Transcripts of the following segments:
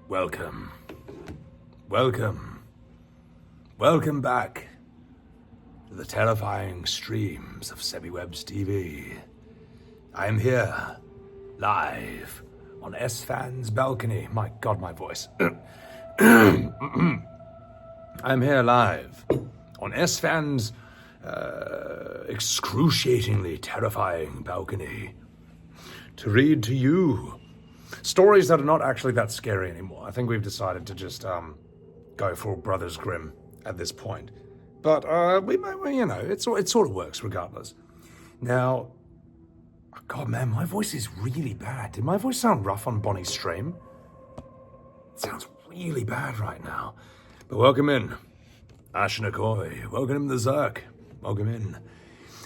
Welcome. Welcome. Welcome back to the terrifying streams of Sebbywebz TV. I am here, live, on Esfand's balcony. My God, my voice. I'm here live on Esfand's excruciatingly terrifying balcony to read to you stories that are not actually that scary anymore. I think we've decided to just go for Brothers Grimm at this point. But we might, you know, it sort of works regardless. Now, God, man, my voice is really bad. Did my voice sound rough on Bonnie's stream? It sounds really bad right now. But welcome in, Ashnakoi. Welcome the Zerk. Welcome in.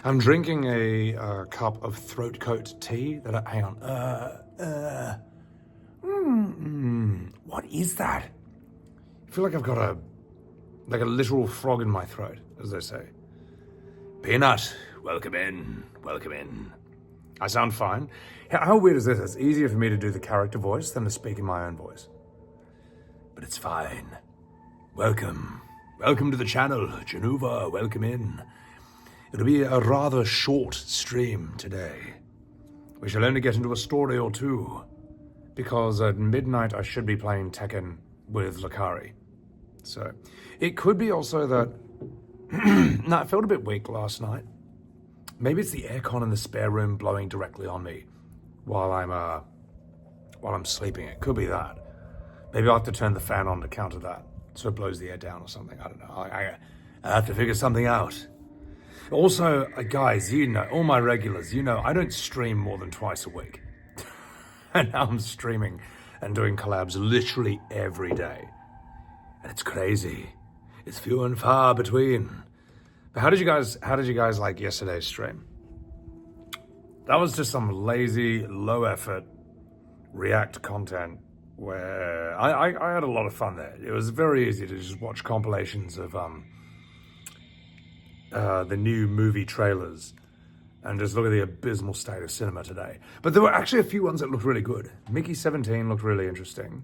I'm drinking a cup of throat coat tea that hang on. What is that? I feel like I've got a literal frog in my throat, as they say. Peanut, welcome in, welcome in. I sound fine. How weird is this? It's easier for me to do the character voice than to speak in my own voice. But it's fine. Welcome. Welcome to the channel, Genova, welcome in. It'll be a rather short stream today. We shall only get into a story or two, because at midnight I should be playing Tekken with Lakari. So, it could be also that, no, I felt a bit weak last night. Maybe it's the aircon in the spare room blowing directly on me while I'm sleeping. It could be that. Maybe I'll have to turn the fan on to counter that, so it blows the air down or something. I don't know. I have to figure something out. Also, guys, you know, all my regulars, you know, I don't stream more than twice a week. And now I'm streaming and doing collabs literally every day. And it's crazy. It's few and far between. But how did you guys like yesterday's stream? That was just some lazy, low effort React content where I had a lot of fun there. It was very easy to just watch compilations of the new movie trailers and just look at the abysmal state of cinema today. But there were actually a few ones that looked really good. Mickey 17 looked really interesting.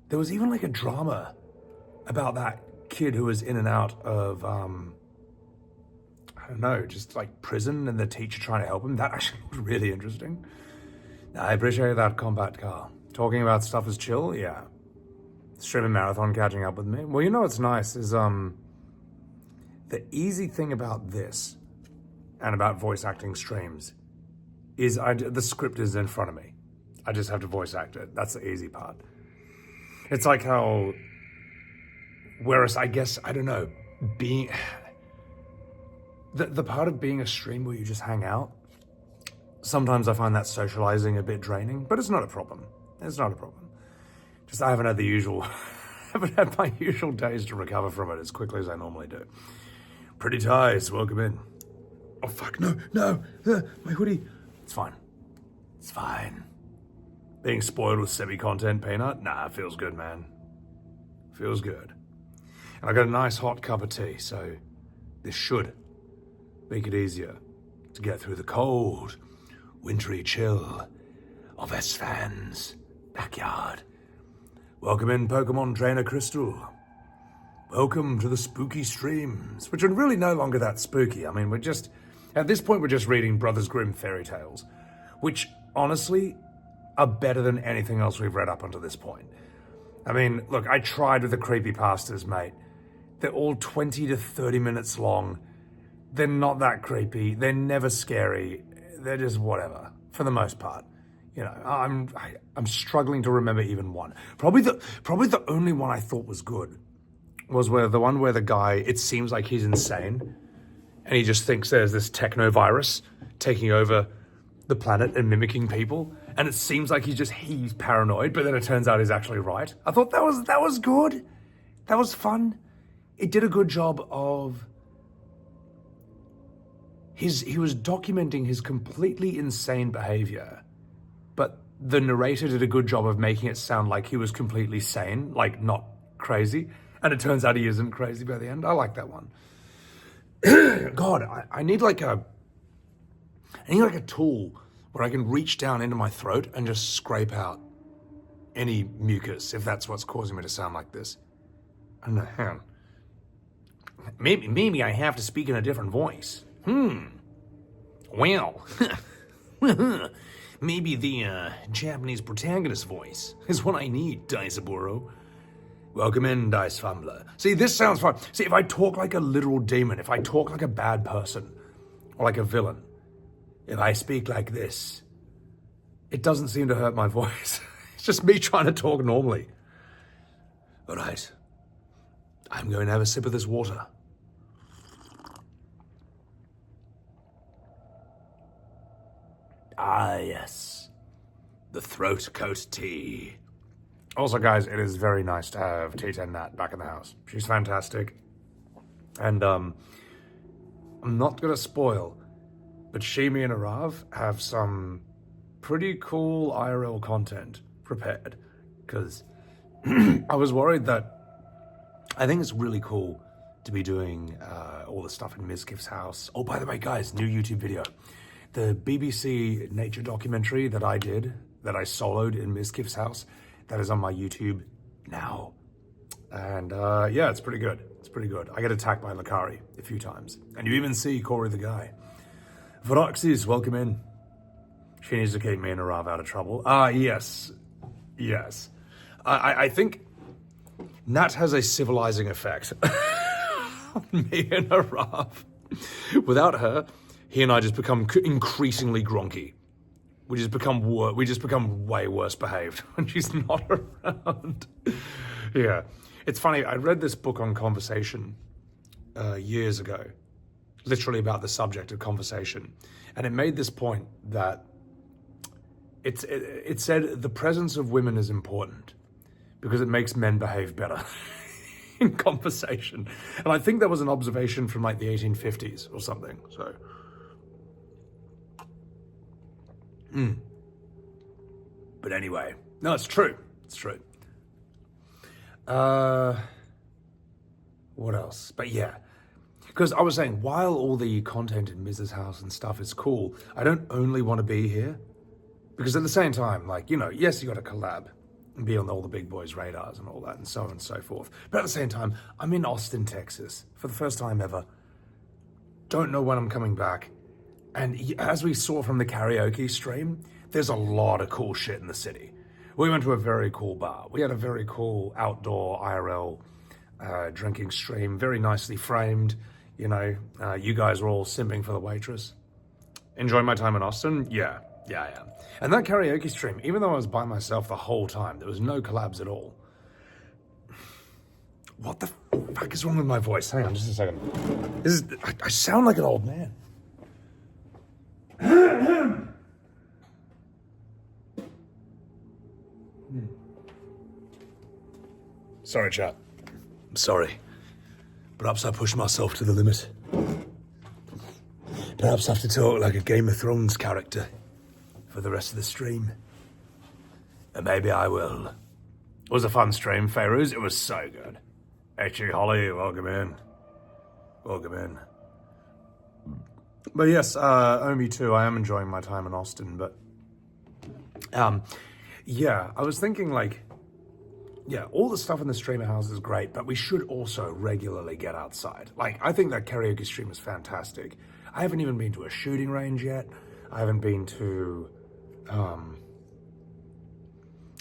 There was even like a drama about that kid who was in and out of, I don't know, just like prison and the teacher trying to help him. That actually looked really interesting. I appreciate that, Combat Car. Talking about stuff is chill, yeah. Streaming Marathon catching up with me. Well, you know what's nice is, the easy thing about this and about voice acting streams is the script is in front of me. I just have to voice act it. That's the easy part. It's like how, whereas I guess, I don't know, being, the part of being a stream where you just hang out, sometimes I find that socializing a bit draining, but it's not a problem. It's not a problem. Just I haven't had the usual, haven't had my usual days to recover from it as quickly as I normally do. Pretty ties, welcome in. Oh fuck, no, my hoodie. It's fine. It's fine. Being spoiled with Sebby content, Peanut? Nah, it feels good, man. Feels good. And I got a nice hot cup of tea, so this should make it easier to get through the cold, wintry chill of Esfand's backyard. Welcome in, Pokemon Trainer Crystal. Welcome to the spooky streams, which are really no longer that spooky. I mean, at this point, we're just reading Brothers Grimm fairy tales, which honestly are better than anything else we've read up until this point. I mean, look, I tried with the creepypastas, mate. They're all 20 to 30 minutes long. They're not that creepy. They're never scary. They're just whatever, for the most part. You know, I'm struggling to remember even one. Probably the only one I thought was good was the one where the guy, it seems like he's insane, and he just thinks there's this techno virus taking over the planet and mimicking people, and it seems like he's paranoid, but then it turns out he's actually right. I thought that was good. That was fun. It did a good job of he was documenting his completely insane behavior, but the narrator did a good job of making it sound like he was completely sane, like not crazy. And it turns out he isn't crazy by the end. I like that one. God, I need like a tool where I can reach down into my throat and just scrape out any mucus, if that's what's causing me to sound like this. I don't know, hang on. Maybe I have to speak in a different voice. Well, maybe the Japanese protagonist voice is what I need, Daisaburo. Welcome in, Dice Fumbler. See, this sounds fun. See, if I talk like a literal demon, if I talk like a bad person, or like a villain, if I speak like this, it doesn't seem to hurt my voice. It's just me trying to talk normally. All right. I'm going to have a sip of this water. Ah, yes. The throat coat tea. Also, guys, it is very nice to have T10 Nat back in the house. She's fantastic. And, I'm not gonna spoil, but me and Arav have some pretty cool IRL content prepared. Because I was worried that I think it's really cool to be doing all the stuff in Mizkif's house. Oh, by the way, guys, new YouTube video. The BBC nature documentary that I did, that I soloed in Mizkif's house, that is on my YouTube now. And yeah, it's pretty good. It's pretty good. I get attacked by Lakari a few times. And you even see Corey the guy. Voroxis, welcome in. She needs to keep me and Arav out of trouble. Yes. Yes. I think Nat has a civilizing effect on me and Arav. Without her, he and I just become increasingly gronky. We just become way worse behaved when she's not around. Yeah. It's funny, I read this book on conversation years ago, literally about the subject of conversation. And it made this point that it said the presence of women is important because it makes men behave better in conversation. And I think that was an observation from like the 1850s or something, so. But anyway, no, it's true. It's true. What else? But yeah, because I was saying, while all the content in Mrs. House and stuff is cool, I don't only want to be here. Because at the same time, like, you know, yes, you got to collab and be on all the big boys' radars and all that and so on and so forth. But at the same time, I'm in Austin, Texas for the first time ever. Don't know when I'm coming back. And as we saw from the karaoke stream, there's a lot of cool shit in the city. We went to a very cool bar. We had a very cool outdoor IRL drinking stream, very nicely framed. You know, you guys were all simping for the waitress. Enjoying my time in Austin? Yeah. And that karaoke stream, even though I was by myself the whole time, there was no collabs at all. What the fuck is wrong with my voice? Hang on just a second. I sound like an old man. Sorry, chat. I'm sorry. Perhaps I pushed myself to the limit. Perhaps I have to talk like a Game of Thrones character for the rest of the stream. And maybe I will. It was a fun stream, Feiruz. It was so good. Actually, Holly, welcome in. Welcome in. But yes, me too. I am enjoying my time in Austin, but yeah, I was thinking like, yeah, all the stuff in the streamer house is great, but we should also regularly get outside. Like, I think that karaoke stream is fantastic. I haven't even been to a shooting range yet. I haven't been to,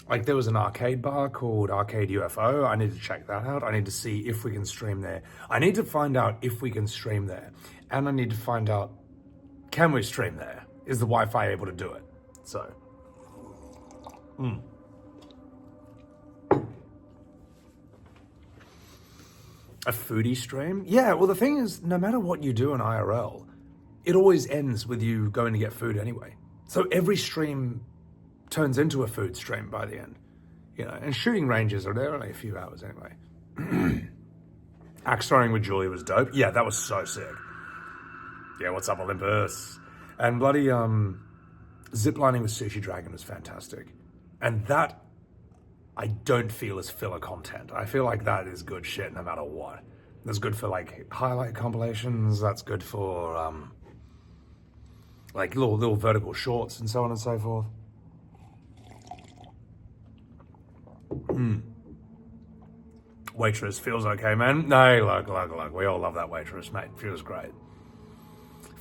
like there was an arcade bar called Arcade UFO. I need to check that out. I need to see if we can stream there. I need to find out if we can stream there. And I need to find out, can we stream there? Is the Wi-Fi able to do it? So, A foodie stream? Yeah, well the thing is, no matter what you do in IRL, it always ends with you going to get food anyway. So every stream turns into a food stream by the end. You know, and shooting ranges are there only a few hours anyway. Axe throwing with Julie was dope. Yeah, that was so sick. Yeah, what's up, Olympus? And bloody ziplining with Sushi Dragon was fantastic. And that I don't feel as filler content. I feel like that is good shit no matter what. That's good for like highlight compilations. That's good for like little vertical shorts and so on and so forth. Waitress feels okay, man. No, look. We all love that waitress, mate. Feels great.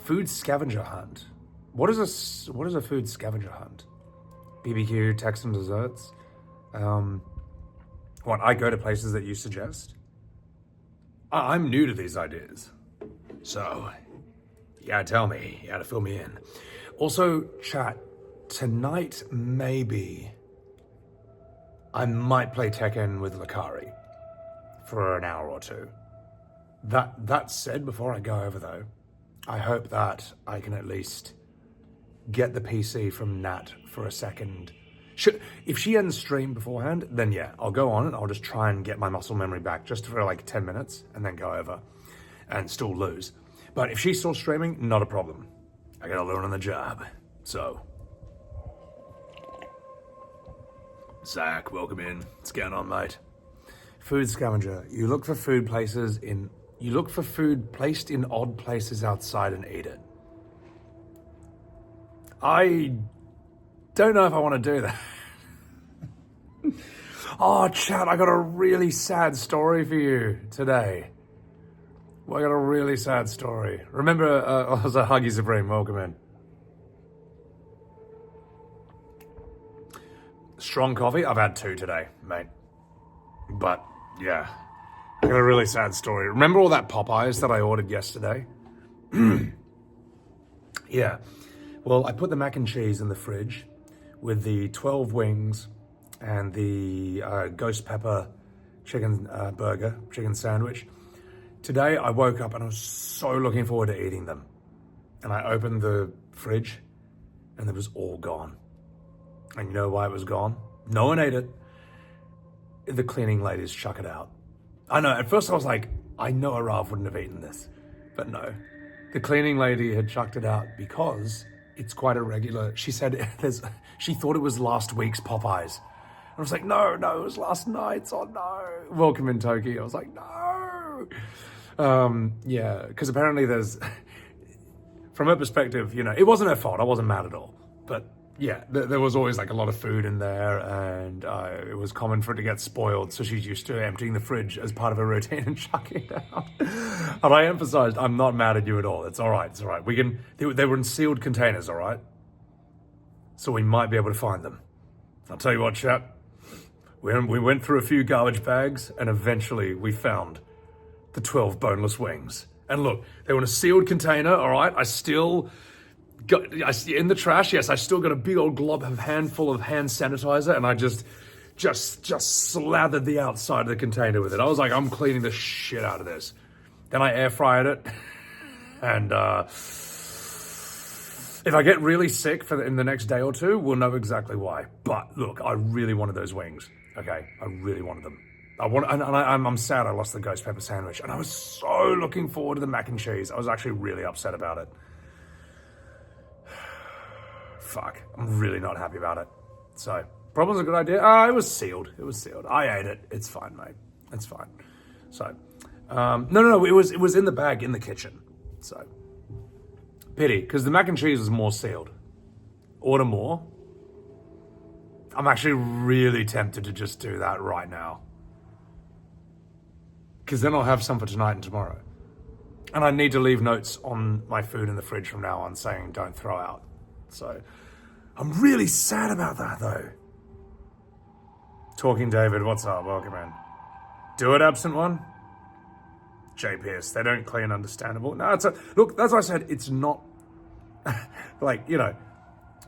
Food scavenger hunt. What is a food scavenger hunt? BBQ, Texan desserts. What, I go to places that you suggest? I'm new to these ideas. So, you gotta tell me, you gotta fill me in. Also, chat, tonight maybe I might play Tekken with Lakari for an hour or two. That said, before I go over though, I hope that I can at least get the PC from Nat for a second. If she hadn't streamed beforehand, then yeah, I'll go on and I'll just try and get my muscle memory back just for like 10 minutes and then go over and still lose. But if she's still streaming, not a problem. I gotta learn on the job. So, Zach, welcome in. What's going on, mate? Food scavenger. You look for food placed in odd places outside and eat it. I don't know if I want to do that. Oh, chat, I got a really sad story for you today. Well, I got a really sad story. Remember, I was a Huggy Supreme, welcome in. Strong coffee? I've had 2 today, mate. But, yeah, I got a really sad story. Remember all that Popeyes that I ordered yesterday? Yeah. Well, I put the mac and cheese in the fridge with the 12 wings and the ghost pepper chicken burger, chicken sandwich. Today, I woke up and I was so looking forward to eating them. And I opened the fridge and it was all gone. And you know why it was gone? No one ate it. The cleaning ladies chuck it out. I know, at first I was like, I know Arav wouldn't have eaten this. But no, the cleaning lady had chucked it out because it's quite a regular. She said she thought it was last week's Popeyes. And I was like, no, it was last night's. Oh no. Welcome in Toki. I was like, no. Yeah, because apparently there's, from her perspective, it wasn't her fault. I wasn't mad at all. But yeah, there was always like a lot of food in there and it was common for it to get spoiled. So she's used to emptying the fridge as part of her routine and chucking it out. And I emphasized, I'm not mad at you at all. It's all right. It's all right. They were in sealed containers, all right? So we might be able to find them. I'll tell you what, chap. We went through a few garbage bags and eventually we found the 12 boneless wings. And look, they were in a sealed container, all right? I still got, in the trash, yes, I still got a big old handful of hand sanitizer and I just slathered the outside of the container with it. I was like, I'm cleaning the shit out of this. Then I air fried it and if I get really sick in the next day or two, we'll know exactly why. But look, I really wanted those wings. Okay, I really wanted them. I'm sad I lost the ghost pepper sandwich, and I was so looking forward to the mac and cheese. I was actually really upset about it. Fuck, I'm really not happy about it. So, probably's a good idea. It was sealed. I ate it. It's fine, mate. It's fine. So, no. It was in the bag in the kitchen. So, pity, because the mac and cheese was more sealed. Order more. I'm actually really tempted to just do that right now. Because then I'll have some for tonight and tomorrow. And I need to leave notes on my food in the fridge from now on saying don't throw out. So I'm really sad about that though. Talking David, what's up? Welcome in. Do it, absent one. J Pierce, they don't clean understandable. No, look, that's what I said. It's not like, I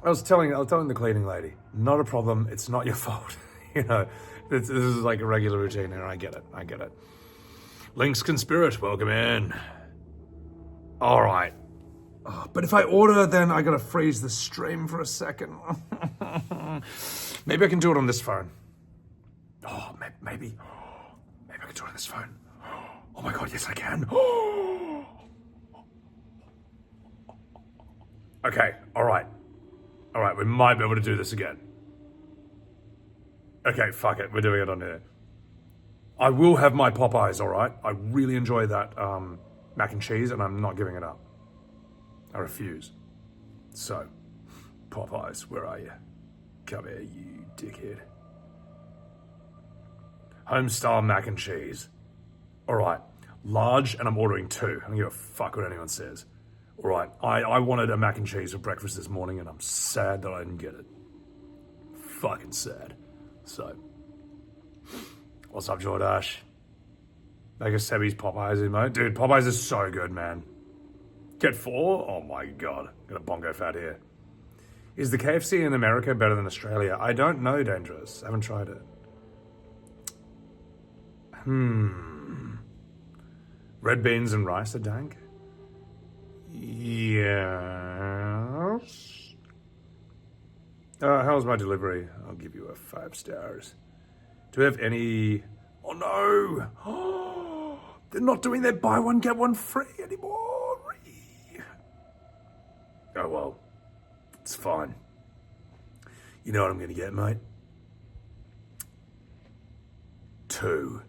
was telling the cleaning lady, not a problem. It's not your fault. This is like a regular routine here. I get it. Link's Conspirat, welcome in. All right. But if I order, then I gotta freeze the stream for a second. Maybe I can do it on this phone. Oh, maybe I can do it on this phone. Oh my God, yes I can. Okay, all right, we might be able to do this again. Okay, fuck it, we're doing it on here. I will have my Popeyes, all right? I really enjoy that mac and cheese, and I'm not giving it up. I refuse. So, Popeyes, where are you? Come here, you dickhead. Homestyle mac and cheese. All right, large, and I'm ordering 2. I don't give a fuck what anyone says. All right, I wanted a mac and cheese for breakfast this morning, and I'm sad that I didn't get it. Fucking sad. So, what's up, Jordash? Make a Sebby's Popeyes emote. Dude, Popeyes is so good, man. Get 4? Oh my god. Got a bongo fat here. Is the KFC in America better than Australia? I don't know, Dangerous. I haven't tried it. Red beans and rice are dank? Yes. How's my delivery? I'll give you a 5 stars. Do we have any... Oh no! They're not doing their buy one, get one free anymore. Oh well. It's fine. You know what I'm gonna get, mate? 2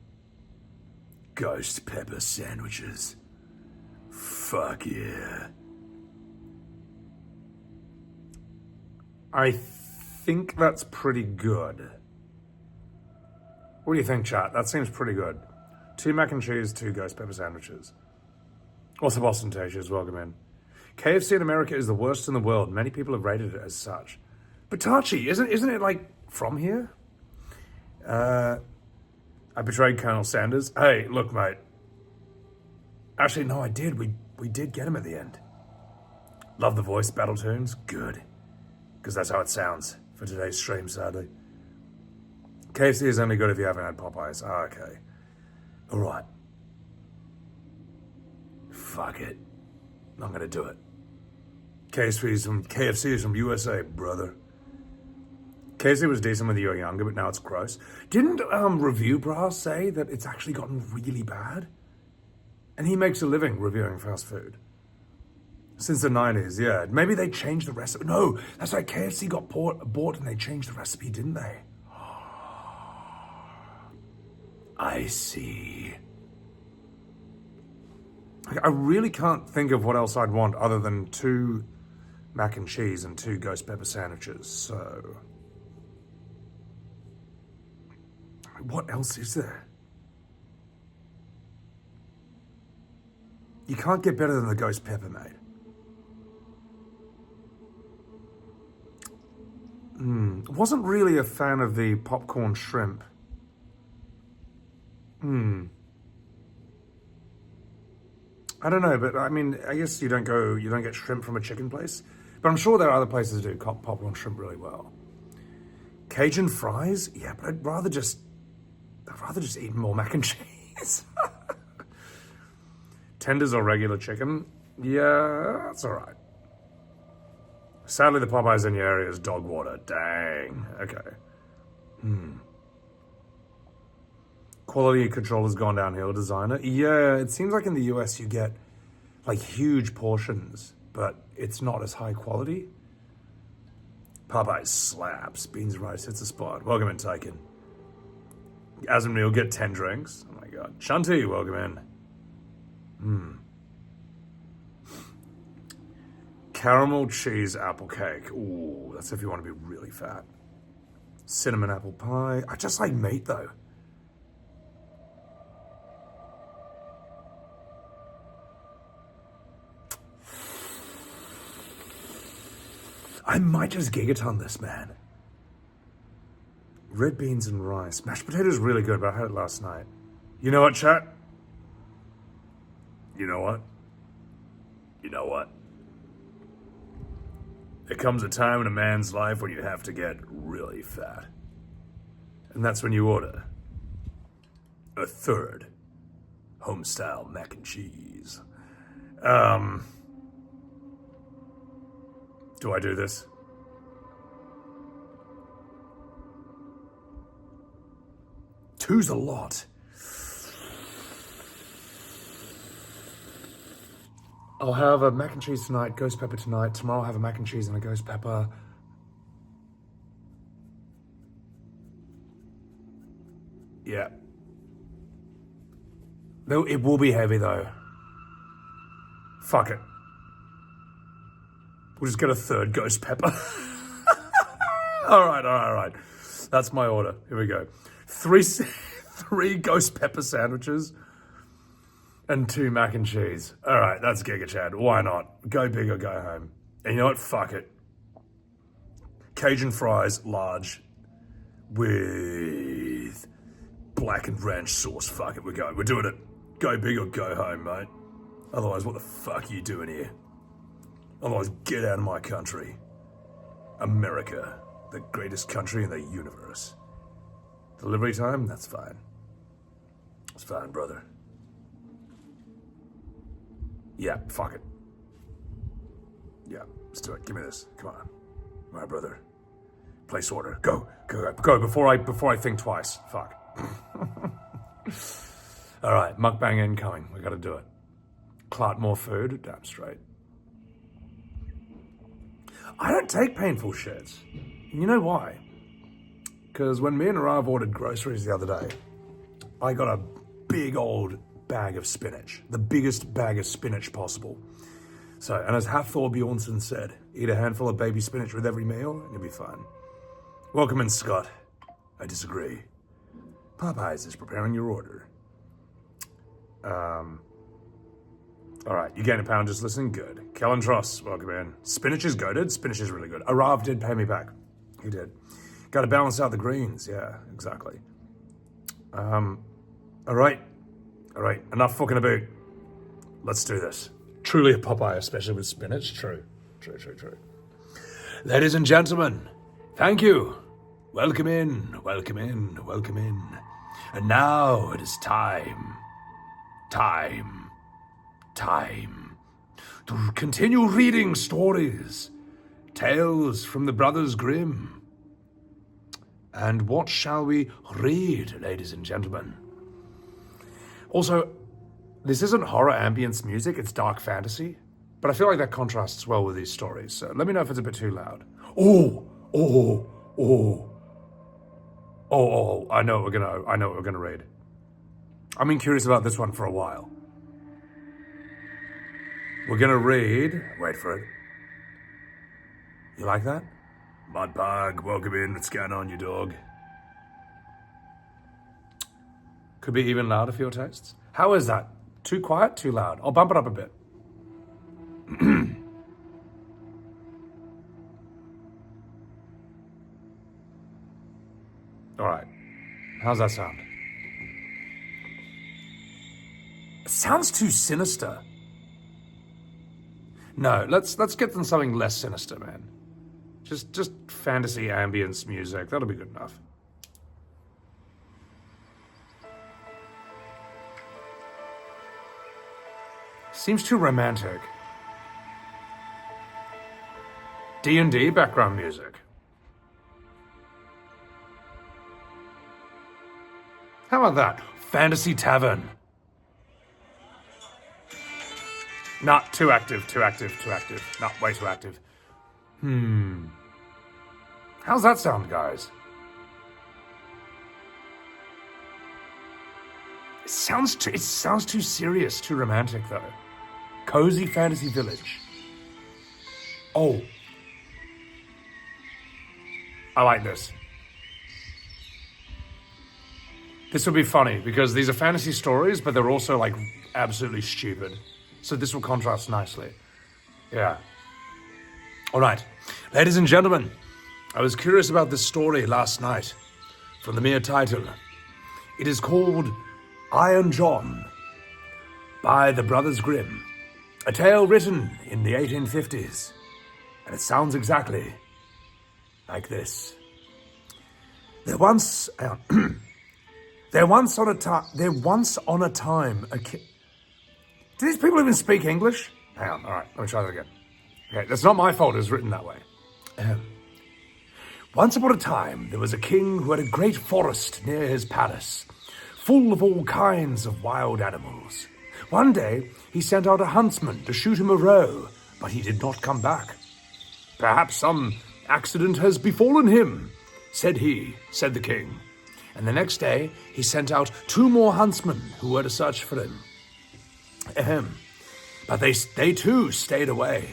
ghost pepper sandwiches. Fuck yeah. I think that's pretty good. What do you think, chat? That seems pretty good. 2 mac and cheese, 2 ghost pepper sandwiches. Also Boston Tashies, welcome in. KFC in America is the worst in the world. Many people have rated it as such. But Tachi, isn't it like from here? I betrayed Colonel Sanders. Hey, look, mate. Actually, no, I did. We did get him at the end. Love the voice battle tunes. Good. Because that's how it sounds for today's stream, sadly. KFC is only good if you haven't had Popeyes. Ah, okay. All right. Fuck it. I'm going to do it. KFC is from USA, brother. KFC was decent when you were younger, but now it's gross. Didn't Review Bra say that it's actually gotten really bad? And he makes a living reviewing fast food. Since the 90s, yeah. Maybe they changed the recipe. No, that's right. KFC got bought and they changed the recipe, didn't they? I see. I really can't think of what else I'd want other than 2 mac and cheese and 2 ghost pepper sandwiches, so... What else is there? You can't get better than the ghost pepper, mate. Wasn't really a fan of the popcorn shrimp. I don't know, but I mean, I guess you don't get shrimp from a chicken place. But I'm sure there are other places that do popcorn shrimp really well. Cajun fries? Yeah, but I'd rather just eat more mac and cheese. Tenders or regular chicken? Yeah, that's all right. Sadly, the Popeyes in your area is dog water. Dang. Okay. Quality control has gone downhill, designer. Yeah, it seems like in the US you get like huge portions, but it's not as high quality. Popeyes slaps. Beans, rice hits the spot. Welcome in, Tykin. Asm Neil, get 10 drinks. Oh my god. Shanti, welcome in. Caramel cheese apple cake. Ooh, that's if you want to be really fat. Cinnamon apple pie. I just like meat though. I might just gigaton this, man. Red beans and rice. Mashed potatoes really good, but I had it last night. You know what, chat? You know what? You know what? There comes a time in a man's life when you have to get really fat. And that's when you order a 3rd homestyle mac and cheese. Do I do this? Two's a lot. I'll have a mac and cheese tonight, ghost pepper tonight. Tomorrow I'll have a mac and cheese and a ghost pepper. Yeah. Though it will be heavy though. Fuck it. We'll just get a 3rd ghost pepper. All right. That's my order. Here we go. 3 ghost pepper sandwiches and 2 mac and cheese. All right, that's Giga Chad. Why not? Go big or go home. And you know what? Fuck it. Cajun fries, large, with blackened ranch sauce. Fuck it, we're going. We're doing it. Go big or go home, mate. Otherwise, what the fuck are you doing here? Otherwise, get out of my country. America, the greatest country in the universe. Delivery time? That's fine. It's fine, brother. Yeah, fuck it. Yeah, let's do it. Give me this. Come on. My brother. Place order. Go before I think twice. Fuck. All right, mukbang incoming. We got to do it. Clot more food. Damn straight. I don't take painful shits. You know why? Because when me and Rav ordered groceries the other day, I got a big old bag of spinach. The biggest bag of spinach possible. So, and as Hafthor Bjornsson said, eat a handful of baby spinach with every meal and you'll be fine. Welcome in, Scott. I disagree. Popeyes is preparing your order. All right, you gained a pound just listening? Good. Kellen Tross, welcome in. Spinach is goated. Spinach is really good. Arav did pay me back. He did. Got to balance out the greens. Yeah, exactly. All right. Enough fucking about. Let's do this. Truly a Popeye, especially with spinach. True. Ladies and gentlemen, thank you. Welcome in. And now it is time to continue reading stories, tales from the Brothers Grimm. And what shall we read, ladies and gentlemen? Also, this isn't horror ambience music, it's dark fantasy, but I feel like that contrasts well with these stories, so let me know if it's a bit too loud. I know what we're gonna read. I've been curious about this one for a while. We're gonna read, wait for it. You like that? Mudbug, welcome in, what's going on, you dog? Could be even louder for your tastes. How is that? Too quiet, too loud? I'll bump it up a bit. All right, how's that sound? It sounds too sinister. No, let's get them something less sinister, man. Just fantasy ambience music, that'll be good enough. Seems too romantic. D&D background music. How about that? Fantasy Tavern. Not too active. Not way too active. How's that sound, guys? It sounds too serious, too romantic, though. Cozy Fantasy Village. Oh. I like this. This will be funny, because these are fantasy stories, but they're also, like, absolutely stupid. So this will contrast nicely. Yeah. All right. Ladies and gentlemen, I was curious about this story last night. From the mere title. It is called Iron John by the Brothers Grimm. A tale written in the 1850s. And it sounds exactly like this. There once on a time a kid. Do these people even speak English? Hang on, all right, let me try that again. Okay, that's not my fault, it was written that way. Once upon a time, there was a king who had a great forest near his palace, full of all kinds of wild animals. One day, he sent out a huntsman to shoot him a roe, but he did not come back. Perhaps some accident has befallen him, said the king. And the next day, he sent out 2 more huntsmen who were to search for him. But they too stayed away.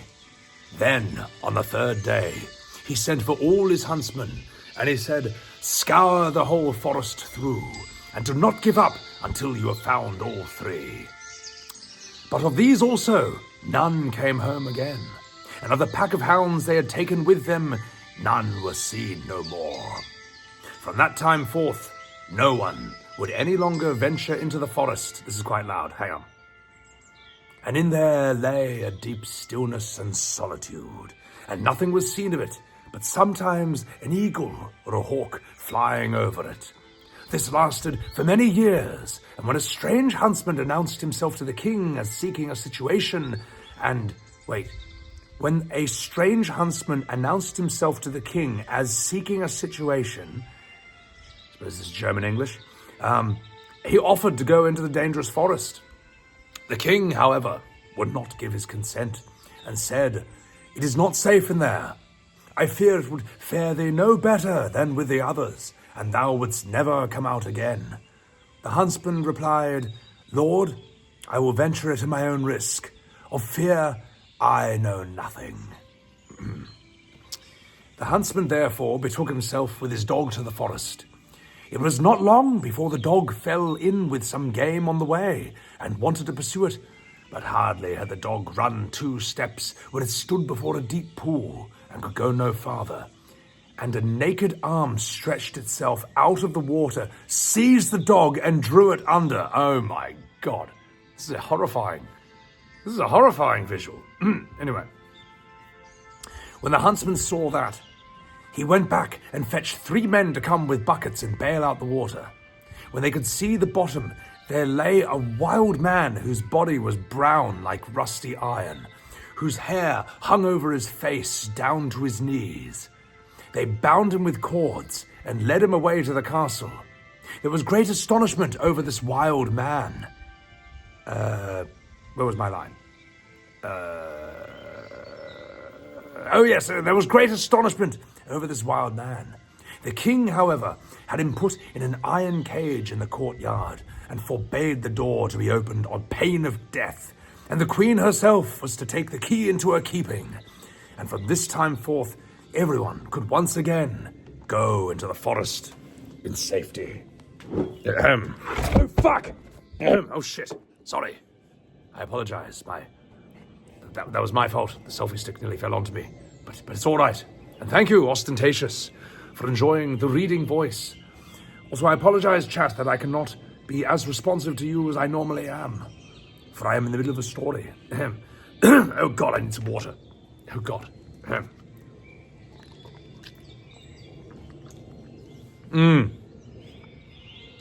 Then, on the 3rd day, he sent for all his huntsmen, and he said, "Scour the whole forest through, and do not give up until you have found all 3. But of these also, none came home again, and of the pack of hounds they had taken with them, none were seen no more. From that time forth, no one would any longer venture into the forest. This is quite loud, hang on. And in there lay a deep stillness and solitude, and nothing was seen of it, but sometimes an eagle or a hawk flying over it. This lasted for many years, and when a strange huntsman announced himself to the king as seeking a situation, when a strange huntsman announced himself to the king as seeking a situation, I suppose this is German English, he offered to go into the dangerous forest. The king, however, would not give his consent, and said, "It is not safe in there. I fear it would fare thee no better than with the others, and thou wouldst never come out again." The huntsman replied, "Lord, I will venture it at my own risk. Of fear I know nothing." The huntsman therefore betook himself with his dog to the forest. It was not long before the dog fell in with some game on the way, and wanted to pursue it, but hardly had the dog run 2 steps when it stood before a deep pool, and could go no farther. And a naked arm stretched itself out of the water, seized the dog, and drew it under. Oh my God. This is horrifying. This is a horrifying visual. Anyway. When the huntsman saw that, he went back and fetched 3 men to come with buckets and bail out the water. When they could see the bottom, there lay a wild man whose body was brown like rusty iron, whose hair hung over his face down to his knees. They bound him with cords and led him away to the castle. There was great astonishment over this wild man. Where was my line? There was great astonishment over this wild man. The king, however, had him put in an iron cage in the courtyard, and forbade the door to be opened on pain of death. And the queen herself was to take the key into her keeping. And from this time forth, everyone could once again go into the forest in safety. Oh, fuck! Oh, shit. Sorry. I apologize. That was my fault. The selfie stick nearly fell onto me. But it's all right. And thank you, Ostentatious, for enjoying the reading voice. Also, I apologize, chat, that I cannot be as responsive to you as I normally am, for I am in the middle of a story. Oh, God, I need some water. Oh, God.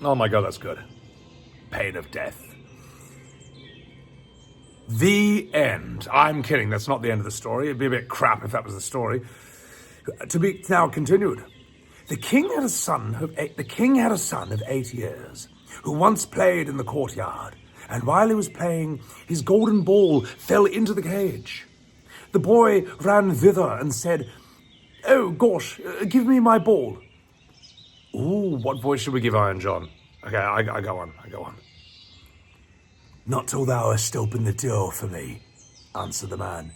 Oh, my God, that's good. Pain of death. The end. I'm kidding. That's not the end of the story. It'd be a bit crap if that was the story. To be now continued. The king had a son of 8 years, who once played in the courtyard, and while he was playing, his golden ball fell into the cage. The boy ran thither and said, "Oh, gosh, give me my ball." Ooh, what voice should we give Iron John? Okay, I go on. "Not till thou hast opened the door for me," answered the man.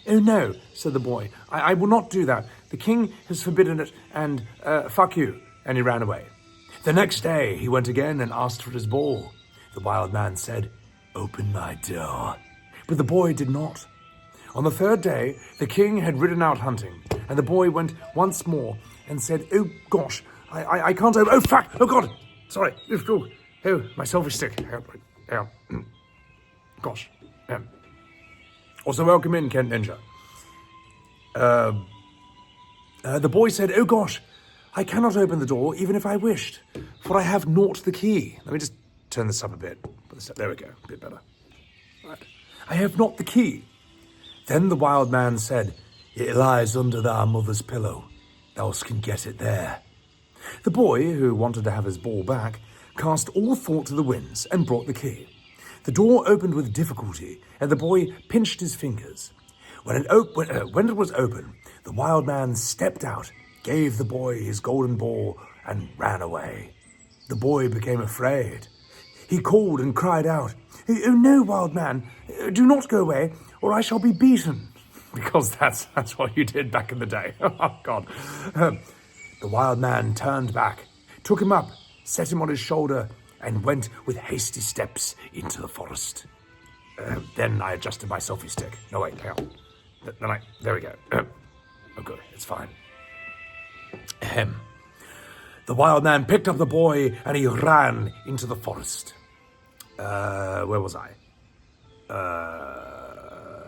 "Oh no," said the boy, I will not do that. The king has forbidden it, and fuck you." And he ran away. The next day he went again and asked for his ball. The wild man said, "Open my door." But the boy did not. On the 3rd day, the king had ridden out hunting, and the boy went once more and said, "Oh gosh, I can't open. Oh fuck, oh God, sorry. Oh, my selfie stick. Hang on. Gosh. Also, welcome in, Kent Ninja. The boy said, "Oh gosh, I cannot open the door even if I wished, for I have not the key." Let me just turn this up a bit. There we go, a bit better. Right. "I have not the key." Then the wild man said, "It lies under thy mother's pillow. Thou can get it there." The boy, who wanted to have his ball back, cast all thought to the winds and brought the key. The door opened with difficulty, and the boy pinched his fingers. When it was open, the wild man stepped out, gave the boy his golden ball, and ran away. The boy became afraid. He called and cried out, "Oh no, wild man, do not go away, or I shall be beaten." Because that's what you did back in the day. Oh, God. The wild man turned back, took him up, set him on his shoulder, and went with hasty steps into the forest. Then I adjusted my selfie stick. No, wait, hang on. There we go. Oh, good, it's fine. Ahem. The wild man picked up the boy and he ran into the forest. Where was I?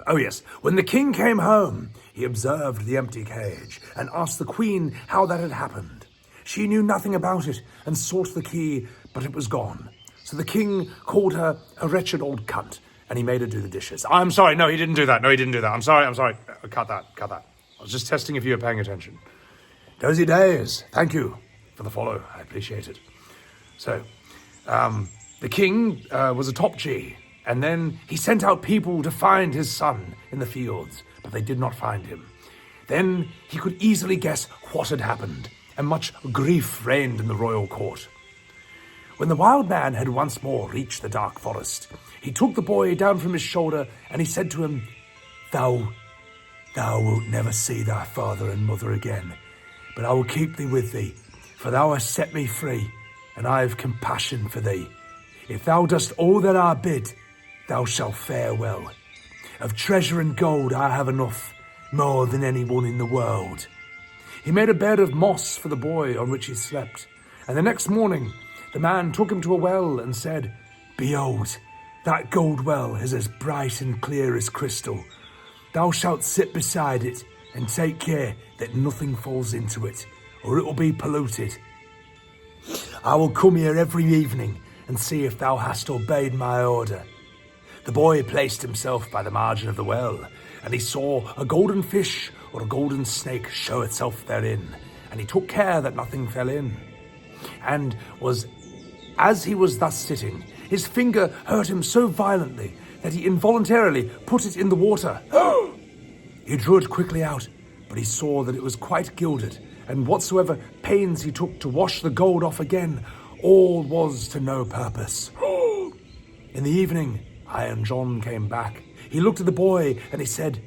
Oh yes, when the king came home, he observed the empty cage and asked the queen how that had happened. She knew nothing about it and sought the key, but it was gone. So the king called her a wretched old cunt and he made her do the dishes. I'm sorry, no, he didn't do that. I'm sorry. Cut that. I was just testing if you were paying attention. Dozy days. Thank you for the follow. I appreciate it. So, the king was a top G, and then he sent out people to find his son in the fields, but they did not find him. Then he could easily guess what had happened, and much grief reigned in the royal court. When the wild man had once more reached the dark forest, he took the boy down from his shoulder, and he said to him, Thou wilt never see thy father and mother again, but I will keep thee with thee, for thou hast set me free, and I have compassion for thee. If thou dost all that I bid, thou shalt fare well. Of treasure and gold I have enough, more than anyone in the world. He made a bed of moss for the boy on which he slept, and the next morning the man took him to a well and said, Behold, that gold well is as bright and clear as crystal. Thou shalt sit beside it and take care that nothing falls into it, or it will be polluted. I will come here every evening and see if thou hast obeyed my order. The boy placed himself by the margin of the well, and he saw a golden fish or a golden snake show itself therein, and he took care that nothing fell in. And as he was thus sitting, his finger hurt him so violently that he involuntarily put it in the water. He drew it quickly out, but he saw that it was quite gilded, and whatsoever pains he took to wash the gold off again, all was to no purpose. In the evening, Iron John came back. He looked at the boy, and he said,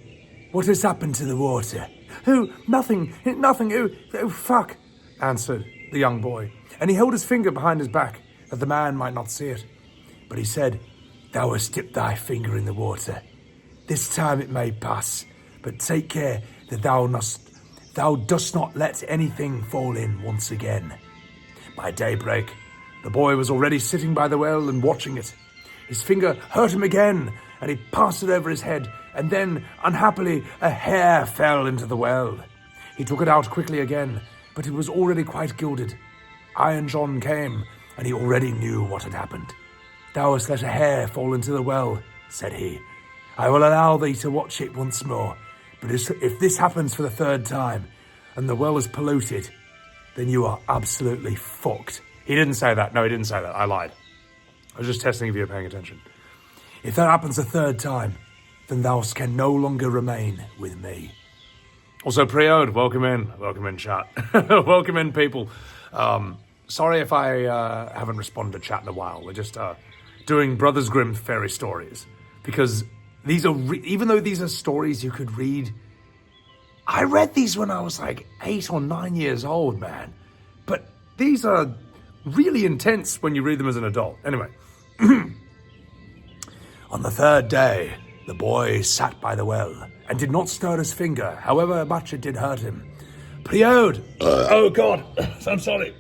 What has happened to the water? Oh, nothing, oh, fuck, answered the young boy, and he held his finger behind his back, that the man might not see it. But he said, Thou hast dipped thy finger in the water. This time it may pass, but take care that thou dost not let anything fall in once again. By daybreak, the boy was already sitting by the well and watching it. His finger hurt him again, and he passed it over his head, and then, unhappily, a hair fell into the well. He took it out quickly again, but it was already quite gilded. Iron John came, and he already knew what had happened. Thou hast let a hair fall into the well, said he. I will allow thee to watch it once more, but if this happens for the third time, and the well is polluted, then you are absolutely fucked. He didn't say that. No, he didn't say that. I lied. I was just testing if you were paying attention. If that happens a third time, then thou can no longer remain with me. Also, Preode, welcome in chat. Welcome in, people. Sorry if I haven't responded to chat in a while. We're just doing Brothers Grimm fairy stories, because these are, even though these are stories you could read, I read these when I was like 8 or 9 years old, man. But these are really intense when you read them as an adult. Anyway. On the third day, the boy sat by the well and did not stir his finger, however much it did hurt him. Preode! Oh, God, I'm sorry.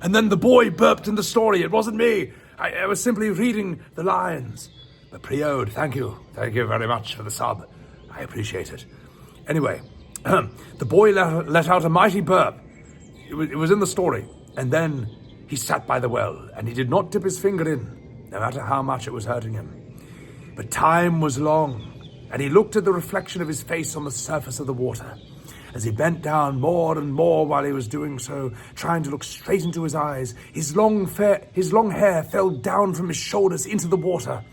And then the boy burped in the story. It wasn't me. I was simply reading the lines. But Preode, thank you. Thank you very much for the sub. I appreciate it. Anyway, the boy let out a mighty burp. It was in the story. And then he sat by the well, and he did not dip his finger in, no matter how much it was hurting him. But time was long, and he looked at the reflection of his face on the surface of the water. As he bent down more and more while he was doing so, trying to look straight into his eyes, his long hair fell down from his shoulders into the water.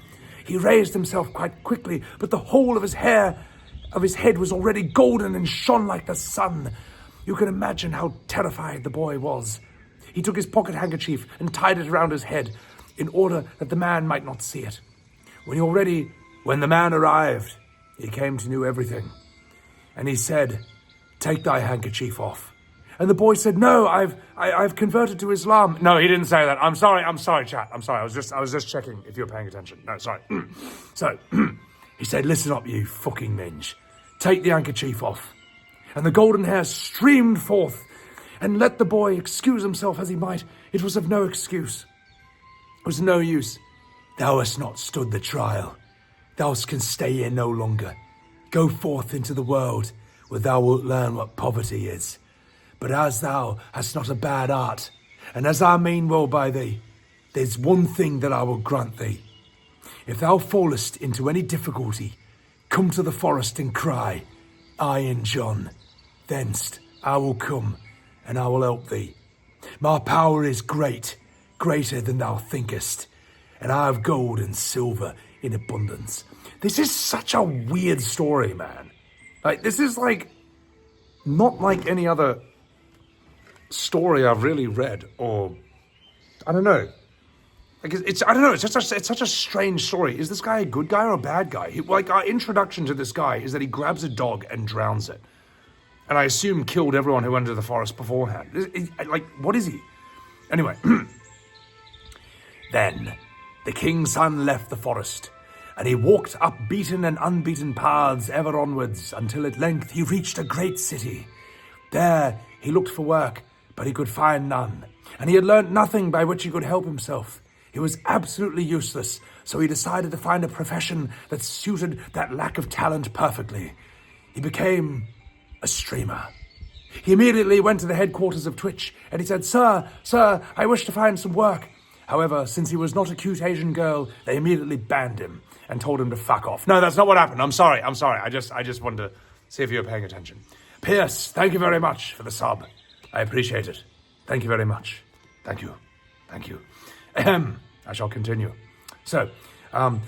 He raised himself quite quickly, but the whole of his head was already golden and shone like the sun. You can imagine how terrified the boy was. He took his pocket handkerchief and tied it around his head in order that the man might not see it. When the man arrived, he came to know everything. And he said, Take thy handkerchief off. And the boy said, no, I've converted to Islam. No, he didn't say that. I'm sorry, chat. I'm sorry. I was just checking if you were paying attention. No, sorry. So, he said, listen up, you fucking minge. Take the handkerchief off. And the golden hair streamed forth, and let the boy excuse himself as he might. It was of no excuse. It was no use. Thou hast not stood the trial. Thou can stay here no longer. Go forth into the world, where thou wilt learn what poverty is. But as thou hast not a bad art, and as I mean well by thee, there's one thing that I will grant thee. If thou fallest into any difficulty, come to the forest and cry, I and John. Thence I will come, and I will help thee. My power is great, greater than thou thinkest, and I have gold and silver in abundance. This is such a weird story, man. Like, this is not like any other story I've really read, or I don't know. I don't know. It's such a strange story. Is this guy a good guy or a bad guy? Our introduction to this guy is that he grabs a dog and drowns it, and I assume killed everyone who went into the forest beforehand. What is he? Anyway, then the king's son left the forest, and he walked up beaten and unbeaten paths ever onwards, until at length he reached a great city. There he looked for work, but he could find none, and he had learnt nothing by which he could help himself. He was absolutely useless, so he decided to find a profession that suited that lack of talent perfectly. He became a streamer. He immediately went to the headquarters of Twitch, and he said, Sir, I wish to find some work. However, since he was not a cute Asian girl, they immediately banned him and told him to fuck off. No, that's not what happened. I'm sorry. I just wanted to see if you were paying attention. Pierce, thank you very much for the sub. I appreciate it. Thank you very much. Thank you. I shall continue. So,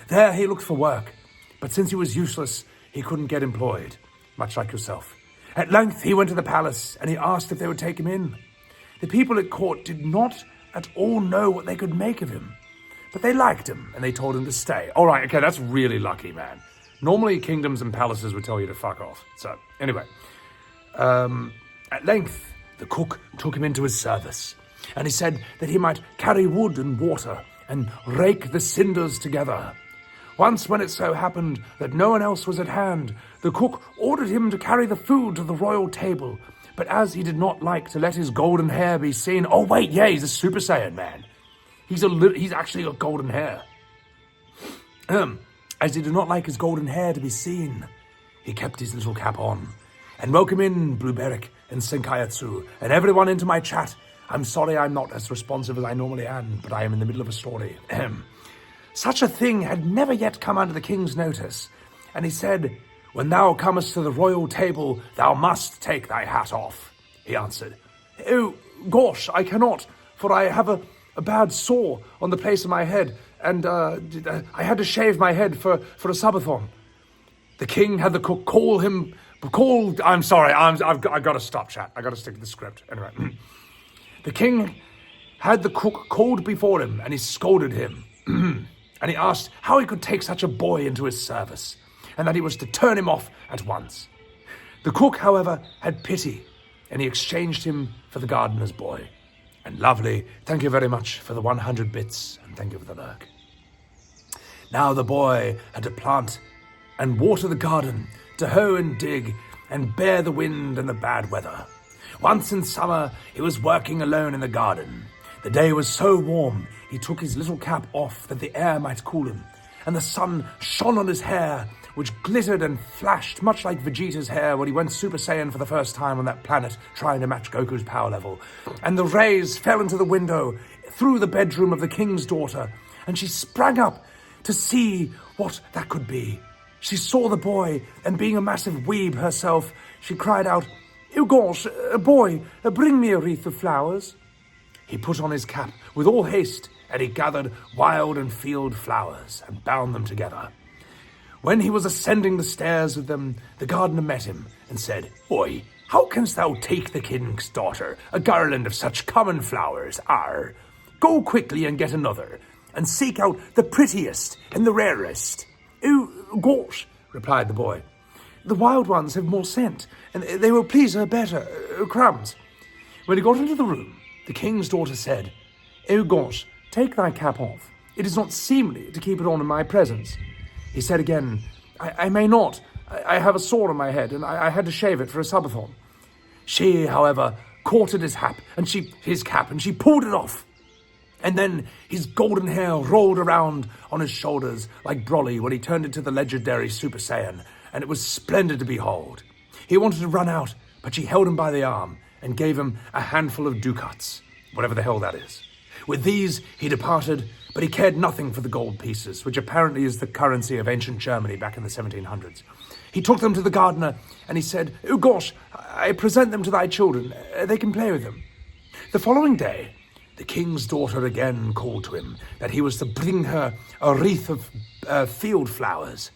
there he looked for work, but since he was useless, he couldn't get employed, much like yourself. At length, he went to the palace, and he asked if they would take him in. The people at court did not at all know what they could make of him, but they liked him, and they told him to stay. All right, okay, that's really lucky, man. Normally, kingdoms and palaces would tell you to fuck off. So, anyway, at length, the cook took him into his service, and he said that he might carry wood and water and rake the cinders together. Once, when it so happened that no one else was at hand, the cook ordered him to carry the food to the royal table, but as he did not like to let his golden hair be seen... Oh, wait, yeah, he's a Super Saiyan, man. He's actually got golden hair. As he did not like his golden hair to be seen, he kept his little cap on. And welcome in, Blueberic and Senkaiatsu, and everyone into my chat. I'm sorry I'm not as responsive as I normally am, but I am in the middle of a story. Such a thing had never yet come under the king's notice, and he said, When thou comest to the royal table, thou must take thy hat off. He answered, Oh, gosh, I cannot, for I have a bad sore on the place of my head, and I had to shave my head for a subathon. The king had the cook I'm sorry, I've got to stop, chat. I've got to stick to the script. Anyway, the king had the cook called before him, and he scolded him. And he asked how he could take such a boy into his service, and that he was to turn him off at once. The cook, however, had pity, and he exchanged him for the gardener's boy. And lovely, thank you very much for the 100 bits, and thank you for the lurk. Now the boy had to plant and water the garden, to hoe and dig, and bear the wind and the bad weather. Once in summer, he was working alone in the garden. The day was so warm, he took his little cap off that the air might cool him, and the sun shone on his hair, which glittered and flashed much like Vegeta's hair when he went Super Saiyan for the first time on that planet trying to match Goku's power level. And the rays fell into the window through the bedroom of the king's daughter, and she sprang up to see what that could be. She saw the boy, and being a massive weeb herself, she cried out, Oh gosh, boy, bring me a wreath of flowers. He put on his cap with all haste, and he gathered wild and field flowers and bound them together. When he was ascending the stairs with them, the gardener met him and said, Oi, how canst thou take the king's daughter, a garland of such common flowers? Go quickly and get another, and seek out the prettiest and the rarest. Oh, gosh, replied the boy. The wild ones have more scent, and they will please her better. Crumbs. When he got into the room, the king's daughter said, "O gosh, take thy cap off. It is not seemly to keep it on in my presence." He said again, I may not. I have a sore on my head, and I had to shave it for a subathon." She, however, caught at his cap, and she pulled it off. And then his golden hair rolled around on his shoulders like Broly when he turned into the legendary Super Saiyan, and it was splendid to behold. He wanted to run out, but she held him by the arm and gave him a handful of ducats, whatever the hell that is. With these, he departed, but he cared nothing for the gold pieces, which apparently is the currency of ancient Germany back in the 1700s. He took them to the gardener, and he said, "Oh gosh, I present them to thy children. They can play with them." The following day, the king's daughter again called to him that he was to bring her a wreath of field flowers.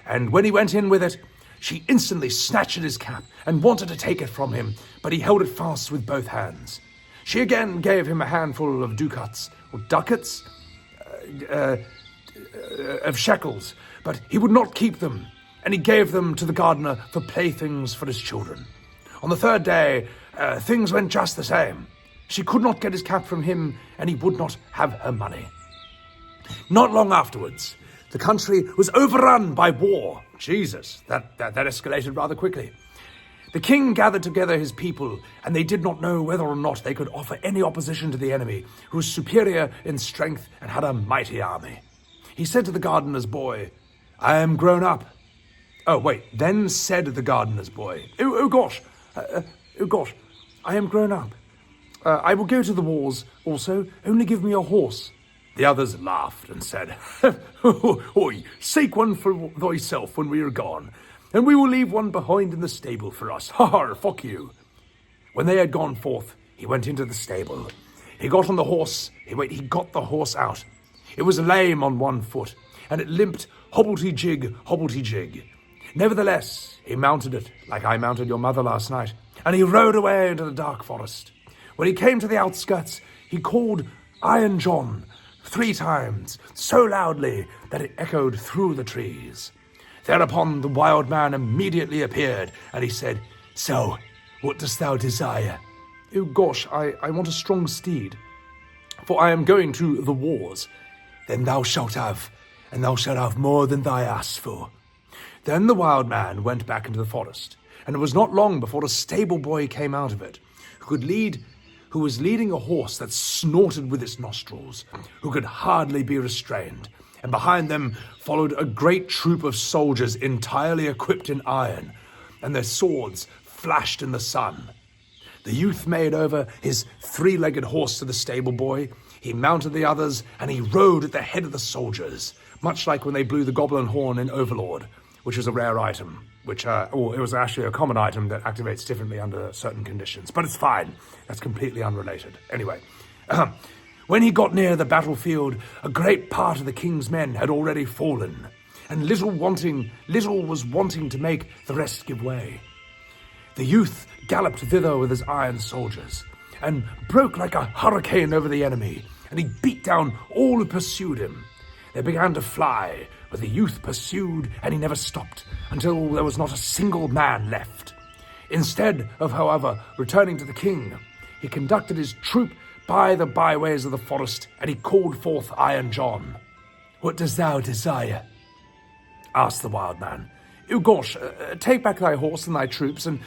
And when he went in with it, she instantly snatched at his cap and wanted to take it from him, but he held it fast with both hands. She again gave him a handful of ducats, or ducats, of shekels, but he would not keep them, and he gave them to the gardener for playthings for his children. On the third day, things went just the same. She could not get his cap from him, and he would not have her money. Not long afterwards, the country was overrun by war. Jesus, that escalated rather quickly. The king gathered together his people, and they did not know whether or not they could offer any opposition to the enemy, who was superior in strength and had a mighty army. He said to the gardener's boy, "I am grown up." Then said the gardener's boy, Oh gosh, I am grown up. I will go to the wars also, only give me a horse." The others laughed and said, "Oi, seek one for thyself when we are gone, and we will leave one behind in the stable for us. Ha, fuck you." When they had gone forth, he went into the stable. He got on the horse. He got the horse out. It was lame on one foot, and it limped hobblety-jig, hobblety-jig. Nevertheless, he mounted it, like I mounted your mother last night, and he rode away into the dark forest. When he came to the outskirts, he called Iron John 3 times, so loudly that it echoed through the trees. Thereupon the wild man immediately appeared, and he said, "So, what dost thou desire?" "Oh gosh, I want a strong steed, for I am going to the wars." "Then thou shalt have, and thou shalt have more than thou asked for." Then the wild man went back into the forest, and it was not long before a stable boy came out of it, who was leading a horse that snorted with its nostrils, who could hardly be restrained, and behind them followed a great troop of soldiers entirely equipped in iron, and their swords flashed in the sun. The youth made over his 3-legged horse to the stable boy. He mounted the others, and he rode at the head of the soldiers, much like when they blew the goblin horn in Overlord, which is a rare item, it was actually a common item that activates differently under certain conditions. But it's fine. That's completely unrelated. Anyway, when he got near the battlefield, a great part of the king's men had already fallen, and little was wanting to make the rest give way. The youth galloped thither with his iron soldiers, and broke like a hurricane over the enemy, and he beat down all who pursued him. They began to fly, but the youth pursued, and he never stopped, until there was not a single man left. Instead of, however, returning to the king, he conducted his troop by the byways of the forest, and he called forth Iron John. "What dost thou desire?" asked the wild man. "Oh gosh, take back thy horse and thy troops, and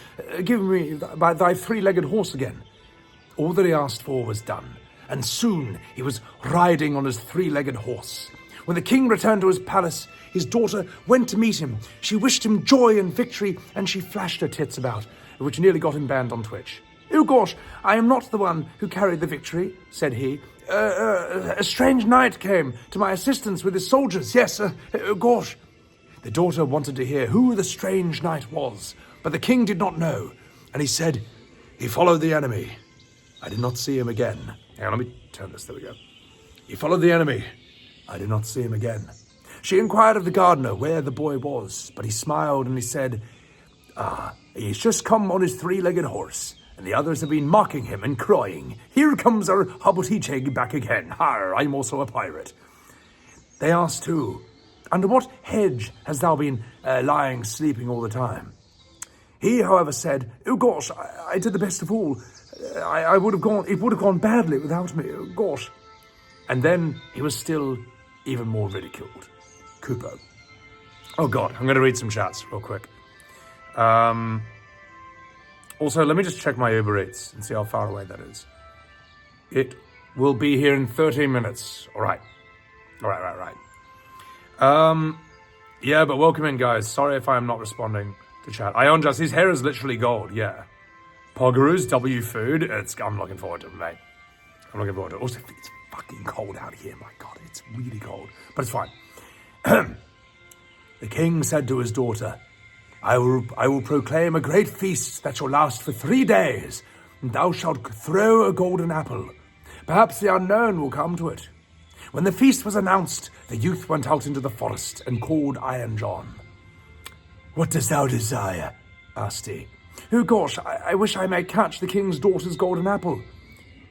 give me thy 3-legged horse again." All that he asked for was done, and soon he was riding on his 3-legged horse. When the king returned to his palace, his daughter went to meet him. She wished him joy and victory, and she flashed her tits about, which nearly got him banned on Twitch. "Oh gosh, I am not the one who carried the victory," said he. A strange knight came to my assistance with his soldiers. Yes, oh gosh." The daughter wanted to hear who the strange knight was, but the king did not know, and he said, "He followed the enemy. I did not see him again." Hang on, let me turn this. There we go. "He followed the enemy. I did not see him again." She inquired of the gardener where the boy was, but he smiled and he said, "He's just come on his 3-legged horse, and the others have been mocking him and crying, 'Here comes our hobblety-jig back again. Har, I'm also a pirate.'" They asked too, "Under what hedge hast thou been lying sleeping all the time?" He, however, said, "Oh gosh, I did the best of all. I would have gone, it would have gone badly without me, oh gosh. And then he was still even more ridiculed. Kupo. Oh God, I'm going to read some chats real quick. Also, let me just check my Uber Eats and see how far away that is. It will be here in 13 minutes. All right. Yeah, but welcome in, guys. Sorry if I'm not responding to chat. Ionjas, his hair is literally gold, yeah. Pogaroos, W Food. I'm looking forward to it, mate. I'm looking forward to it. Also, it's fucking cold out here. My God, it's really cold. But it's fine. The king said to his daughter, I will proclaim a great feast that shall last for 3 days, and thou shalt throw a golden apple. Perhaps the unknown will come to it. When the feast was announced, the youth went out into the forest and called Iron John. What dost thou desire? Asked he. Oh gosh, I wish I may catch the king's daughter's golden apple.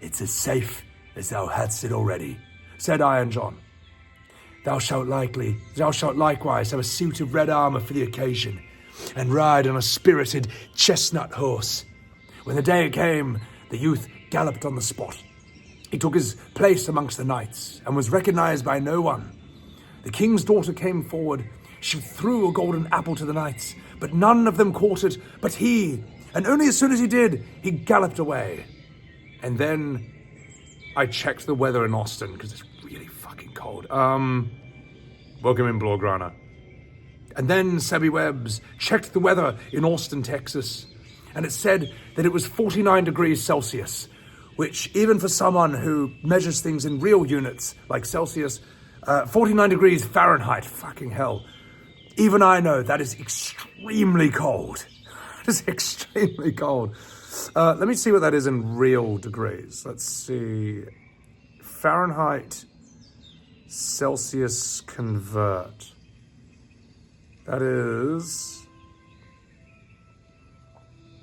It's as safe as thou hadst it already, said Iron John. Thou shalt likewise have a suit of red armour for the occasion, and ride on a spirited chestnut horse. When the day came, the youth galloped on the spot. He took his place amongst the knights, and was recognized by no one. The king's daughter came forward. She threw a golden apple to the knights, but none of them caught it but he, and only as soon as he did, he galloped away. And then I checked the weather in Austin, because it's really fucking cold. Welcome in, Blaugrana. And then Sebbywebz checked the weather in Austin, Texas, and it said that it was 49 degrees Celsius, which even for someone who measures things in real units like Celsius, 49 degrees Fahrenheit, fucking hell. Even I know that is extremely cold. It is extremely cold. Let me see what that is in real degrees. Let's see. Fahrenheit, Celsius convert. That is...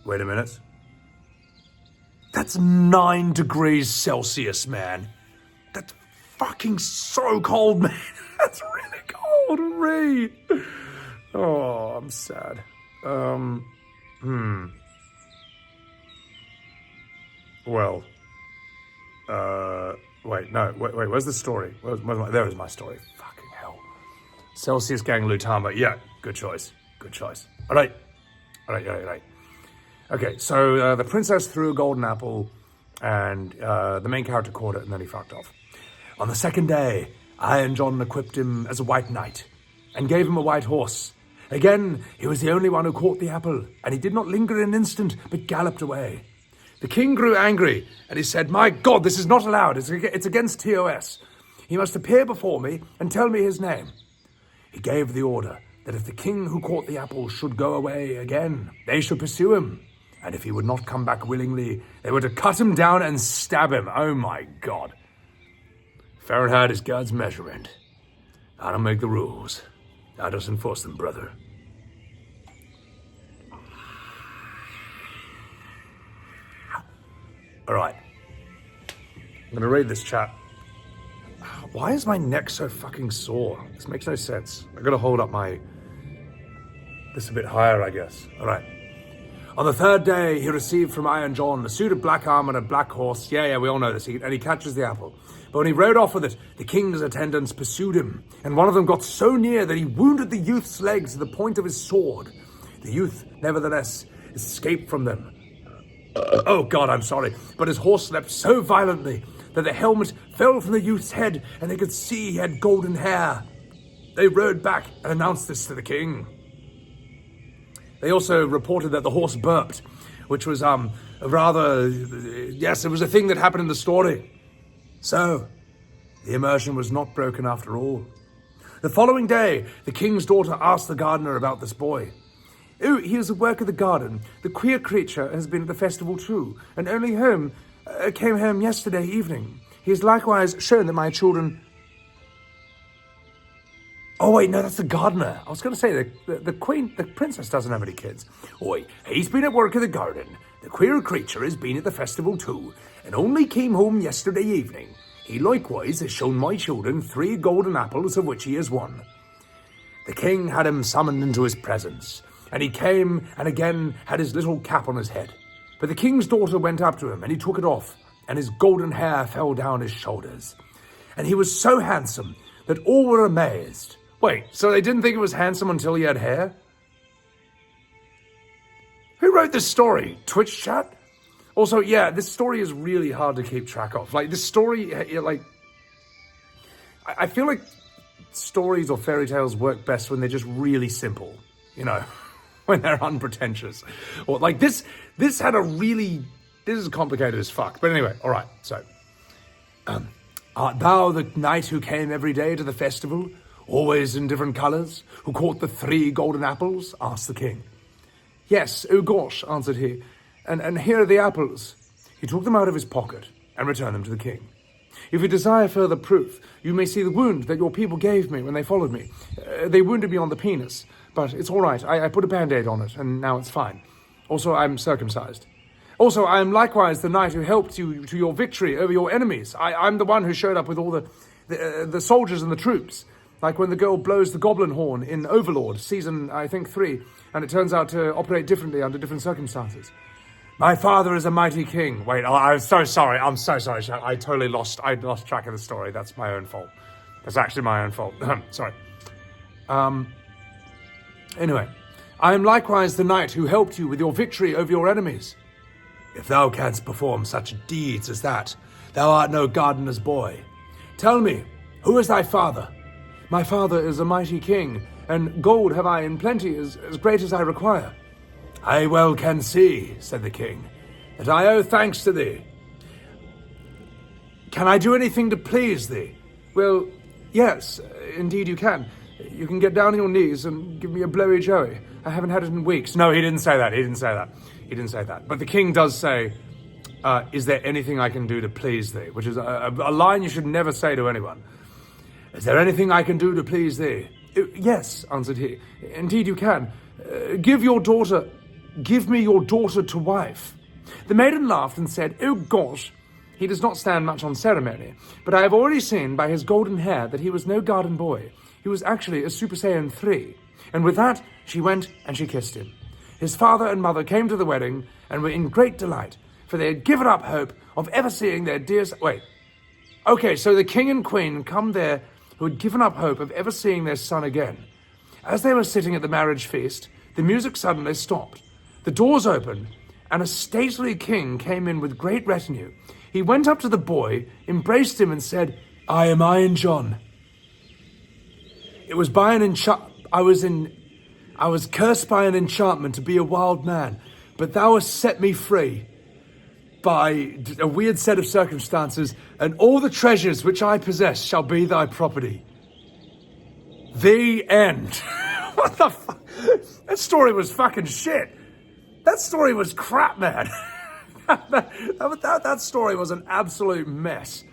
Wait a minute. That's 9 degrees Celsius, man. That's fucking so cold, man. That's really cold, Ree. Oh, I'm sad. Well. Wait, where's the story? There is my story. Fucking hell. Celsius Gang Lutama. Yeah, good choice. All right. Okay, so the princess threw a golden apple, and the main character caught it, and then he fucked off. On the second day, Iron John equipped him as a white knight, and gave him a white horse. Again, he was the only one who caught the apple, and he did not linger an instant, but galloped away. The king grew angry, and he said, "My God, this is not allowed. It's against TOS. He must appear before me and tell me his name." He gave the order that if the king who caught the apple should go away again, they should pursue him. And if he would not come back willingly, they were to cut him down and stab him. Oh my God. Fahrenheit is God's measurement. I don't make the rules. I just enforce them, brother. All right. I'm going to read this chat. Why is my neck so fucking sore? This makes no sense. I've got to hold up this a bit higher, I guess. All right. On the third day, he received from Iron John a suit of black armor and a black horse. Yeah, we all know this. And he catches the apple. But when he rode off with it, the king's attendants pursued him. And one of them got so near that he wounded the youth's legs to the point of his sword. The youth, nevertheless, escaped from them. Oh God, I'm sorry. But his horse leapt so violently that the helmet fell from the youth's head and they could see he had golden hair. They rode back and announced this to the king. They also reported that the horse burped, which was yes, it was a thing that happened in the story. So, the immersion was not broken after all. The following day, the king's daughter asked the gardener about this boy. "Oh, he is a work of the garden. The queer creature has been at the festival too, and only came home yesterday evening. He has likewise shown that my children..." Oh wait, no, that's the gardener. I was going to say the princess doesn't have any kids. Oi, he's been at work in the garden. The queer creature has been at the festival too, and only came home yesterday evening. He likewise has shown my children 3 golden apples, of which he has one. The king had him summoned into his presence, and he came and again had his little cap on his head. But the king's daughter went up to him, and he took it off, and his golden hair fell down his shoulders. And he was so handsome that all were amazed. Wait, so they didn't think it was handsome until he had hair? Who wrote this story? Twitch chat? Also, yeah, this story is really hard to keep track of. Like, this story, like... I feel like stories or fairy tales work best when they're just really simple, you know, when they're unpretentious. Or, like, this had a really... This is complicated as fuck. But anyway, all right, so... Art thou the knight who came every day to the festival, always in different colours, who caught the 3 golden apples? Asked the king. Yes, oh gosh, answered he, and here are the apples. He took them out of his pocket and returned them to the king. If you desire further proof, you may see the wound that your people gave me when they followed me. They wounded me on the penis, but it's all right. I put a band-aid on it, and now it's fine. Also, I'm circumcised. Also, I am likewise the knight who helped you to your victory over your enemies. I'm the one who showed up with all the soldiers and the troops. Like when the girl blows the goblin horn in Overlord, season, I think, 3, and it turns out to operate differently under different circumstances. My father is a mighty king. Wait, I'm so sorry. I'm so sorry. I lost track of the story. That's my own fault. That's actually my own fault. Sorry. Anyway, I am likewise the knight who helped you with your victory over your enemies. If thou canst perform such deeds as that, thou art no gardener's boy. Tell me, who is thy father? My father is a mighty king, and gold have I in plenty as great as I require. I well can see, said the king, that I owe thanks to thee. Can I do anything to please thee? Well, yes, indeed you can. You can get down on your knees and give me a blowy joey. I haven't had it in weeks. No, he didn't say that. He didn't say that. But the king does say, is there anything I can do to please thee? Which is a line you should never say to anyone. Is there anything I can do to please thee? Yes, answered he. Indeed you can. Give me your daughter to wife. The maiden laughed and said, oh gosh, he does not stand much on ceremony, but I have already seen by his golden hair that he was no garden boy. He was actually a Super Saiyan 3. And with that, she went and she kissed him. His father and mother came to the wedding and were in great delight, for they had given up hope of ever seeing their dear... Wait. Okay, so the king and queen come there who had given up hope of ever seeing their son again. As they were sitting at the marriage feast, the music suddenly stopped. The doors opened, and a stately king came in with great retinue. He went up to the boy, embraced him, and said, I am Iron John. It was by an I was cursed by an enchantment to be a wild man, but thou hast set me free by a weird set of circumstances, and all the treasures which I possess shall be thy property. The end. What the fuck? That story was fucking shit. That story was crap, man. that story was an absolute mess.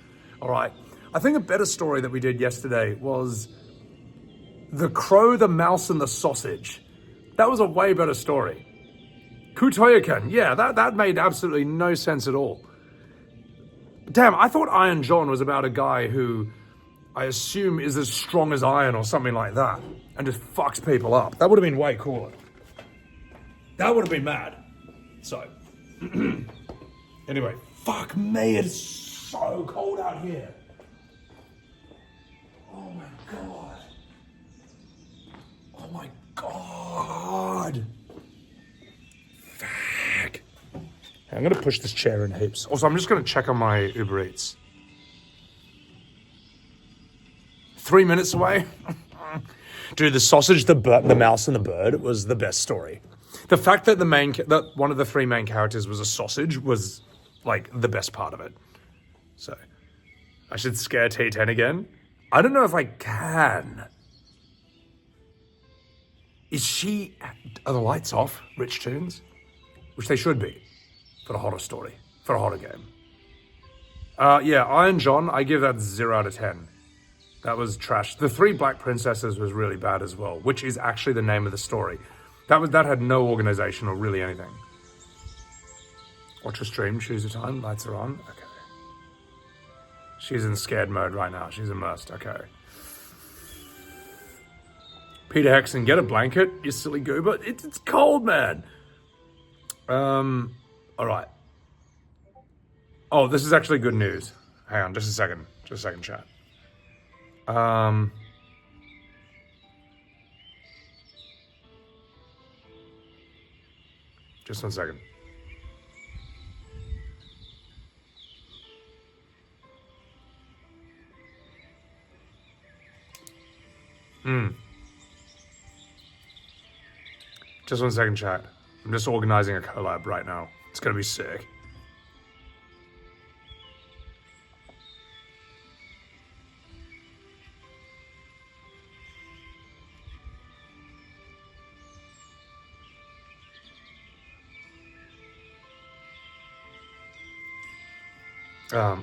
All right. I think a better story that we did yesterday was The Crow, the Mouse, and the Sausage. That was a way better story. Kutoyakan, yeah, that made absolutely no sense at all. Damn, I thought Iron John was about a guy who I assume is as strong as iron or something like that, and just fucks people up. That would have been way cooler. That would have been mad. So, anyway, fuck me, it's so cold out here. Oh my god. Oh my god. Fuck. I'm gonna push this chair in heaps. Also, I'm just gonna check on my Uber Eats. 3 minutes away. Dude, the sausage, the mouse, and the bird was the best story. The fact that that one of the 3 main characters was a sausage was like the best part of it. So, I should scare T10 again. I don't know if I can. Are the lights off, Rich Tunes? Which they should be for a horror story, for a horror game. Yeah, Iron John, I give that 0 out of 10. That was trash. The 3 Black Princesses was really bad as well, which is actually the name of the story. That had no organization or really anything. Watch a stream, choose a time, lights are on. Okay. She's in scared mode right now. She's immersed. Okay. Peter Hexon, get a blanket, you silly goober. It's cold, man. All right. Oh, this is actually good news. Hang on, just a second. Just a second, chat. Just 1 second. Just 1 second, chat. I'm just organizing a collab right now. It's gonna be sick.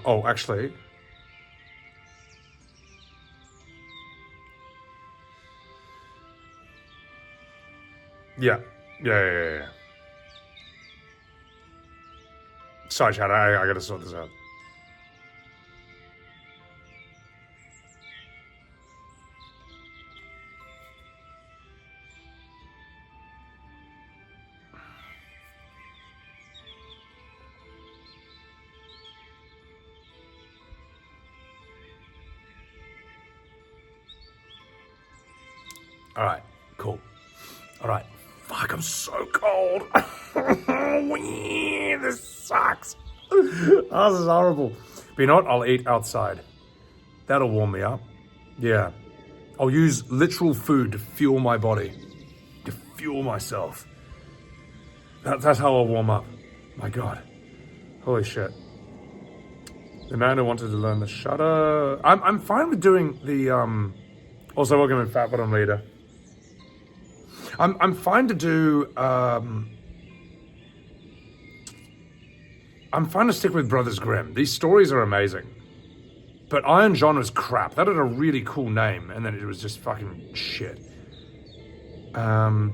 Oh, actually. Yeah. Sorry, chat, I gotta sort this out. All right, cool. All right. Fuck, I'm so cold. This sucks. Oh, this is horrible. But you know what? I'll eat outside. That'll warm me up. Yeah. I'll use literal food to fuel my body. To fuel myself. That's how I'll warm up. My God. Holy shit. The man who wanted to learn the shutter. I'm fine with doing the also welcome in Fat Bottom Leader. I'm fine to do I'm fine to stick with Brothers Grimm. These stories are amazing. But Iron John was crap. That had a really cool name, and then it was just fucking shit. Let's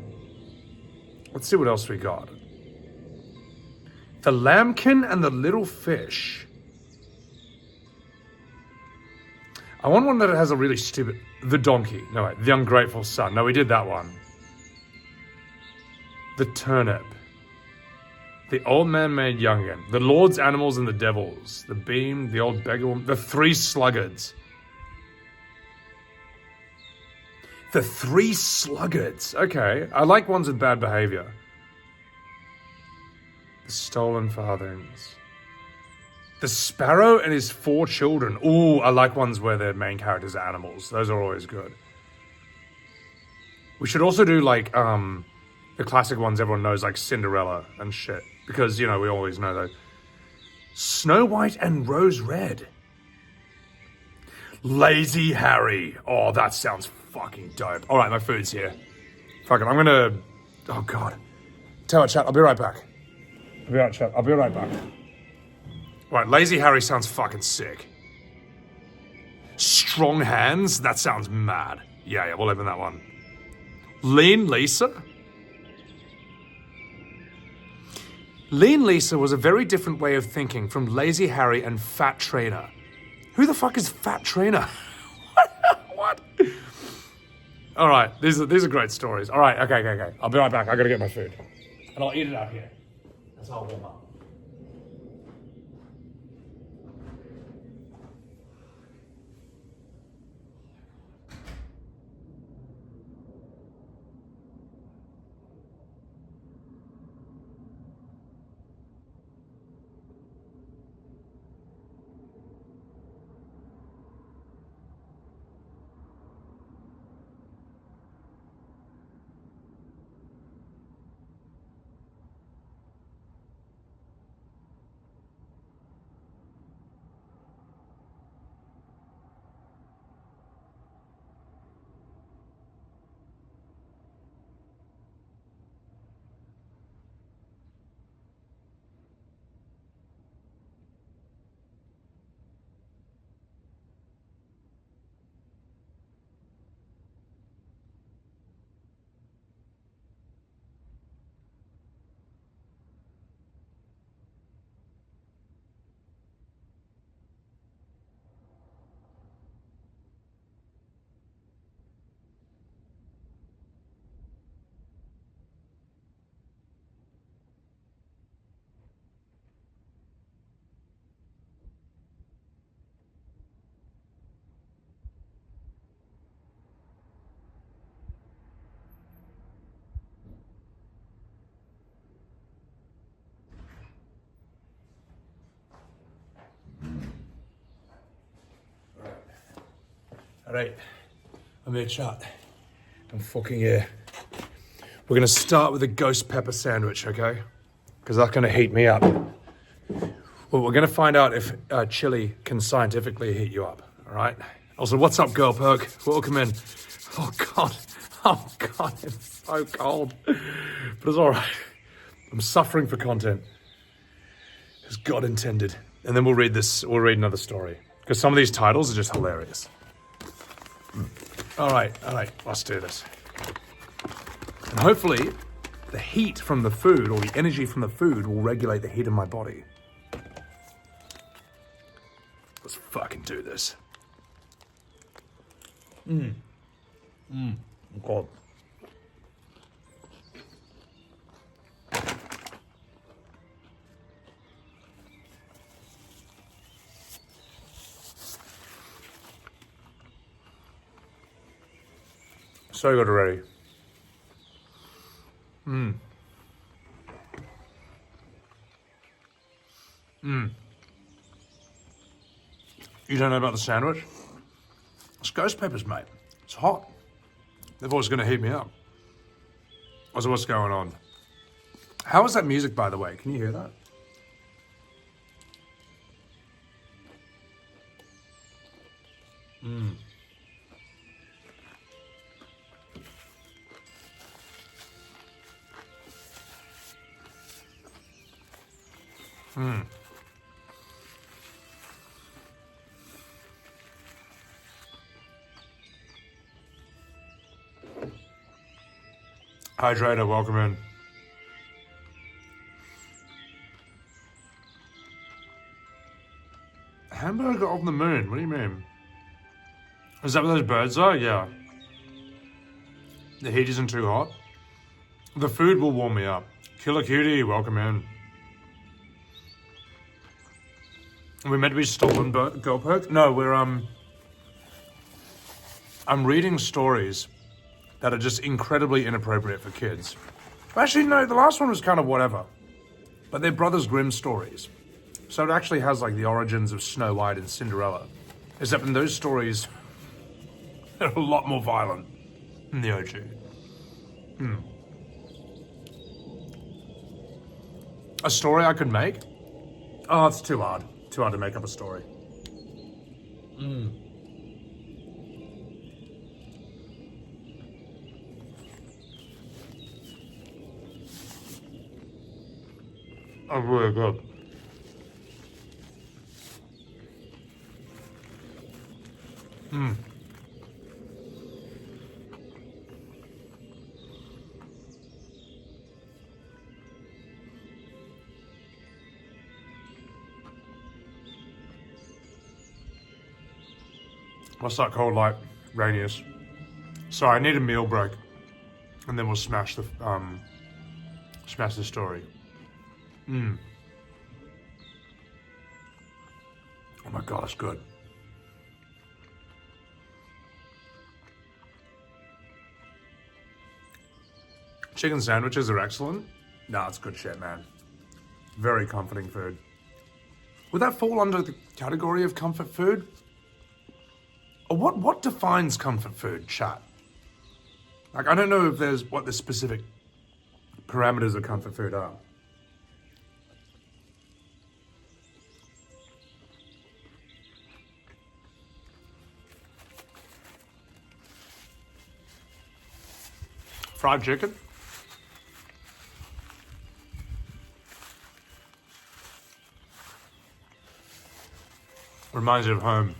see what else we got. The Lambkin and the Little Fish. I want one that has a really stupid... The Donkey. No, wait. The Ungrateful Son. No, we did that one. The Turnip. The Old Man Made Young Again. The Lord's Animals and the Devils. The Beam, the Old Beggar Woman. The Three Sluggards. The Three Sluggards. Okay. I like ones with bad behavior. The Stolen Farthings. The Sparrow and His Four Children. Ooh, I like ones where the main characters are animals. Those are always good. We should also do like the classic ones everyone knows, like Cinderella and shit. Because, you know, we always know those. Snow White and Rose Red. Lazy Harry. Oh, that sounds fucking dope. All right, my food's here. Fuck it, I'm gonna... Oh, God. Tell it, chat, I'll be right back. I'll be right back. Right, Lazy Harry sounds fucking sick. Strong Hands? That sounds mad. Yeah, we'll open that one. Lean Lisa? Lean Lisa was a very different way of thinking from Lazy Harry and Fat Trainer. Who the fuck is Fat Trainer? What? All right, these are great stories. All right, okay. I'll be right back. I gotta get my food. And I'll eat it out here. That's how I'll warm up. Right. I'm here, chat. I'm fucking here. We're gonna start with a ghost pepper sandwich, okay? Because that's gonna heat me up. Well, we're gonna find out if chili can scientifically heat you up, all right? Also, what's up, girl perk? Welcome in. Oh God, it's so cold. But it's all right. I'm suffering for content, as God intended. And then we'll read another story. Because some of these titles are just hilarious. All right, let's do this. And hopefully, the heat from the food, or the energy from the food, will regulate the heat in my body. Let's fucking do this. God. So good already. You don't know about the sandwich? It's ghost peppers, mate. It's hot. They're always going to heat me up. So what's going on? How is that music, by the way? Can you hear that? Hydrator, welcome in. Hamburger of the moon, what do you mean? Is that what those birds are? Yeah. The heat isn't too hot. The food will warm me up. Killer Cutie, welcome in. Are we meant to be stolen girl perk? No, I'm reading stories that are just incredibly inappropriate for kids. Actually, no, the last one was kind of whatever. But they're Brothers Grimm stories. So it actually has like the origins of Snow White and Cinderella. Except in those stories, they're a lot more violent than the OG. A story I could make? Oh, it's too hard. Too hard to make up a story. Oh, really good. What's that called, like, Rainius? Sorry, I need a meal break. And then we'll smash the story. Oh my God, it's good. Chicken sandwiches are excellent. Nah, it's good shit, man. Very comforting food. Would that fall under the category of comfort food? Or what defines comfort food, chat? Like, I don't know if there's what the specific parameters of comfort food are. Fried chicken? Reminds you of home.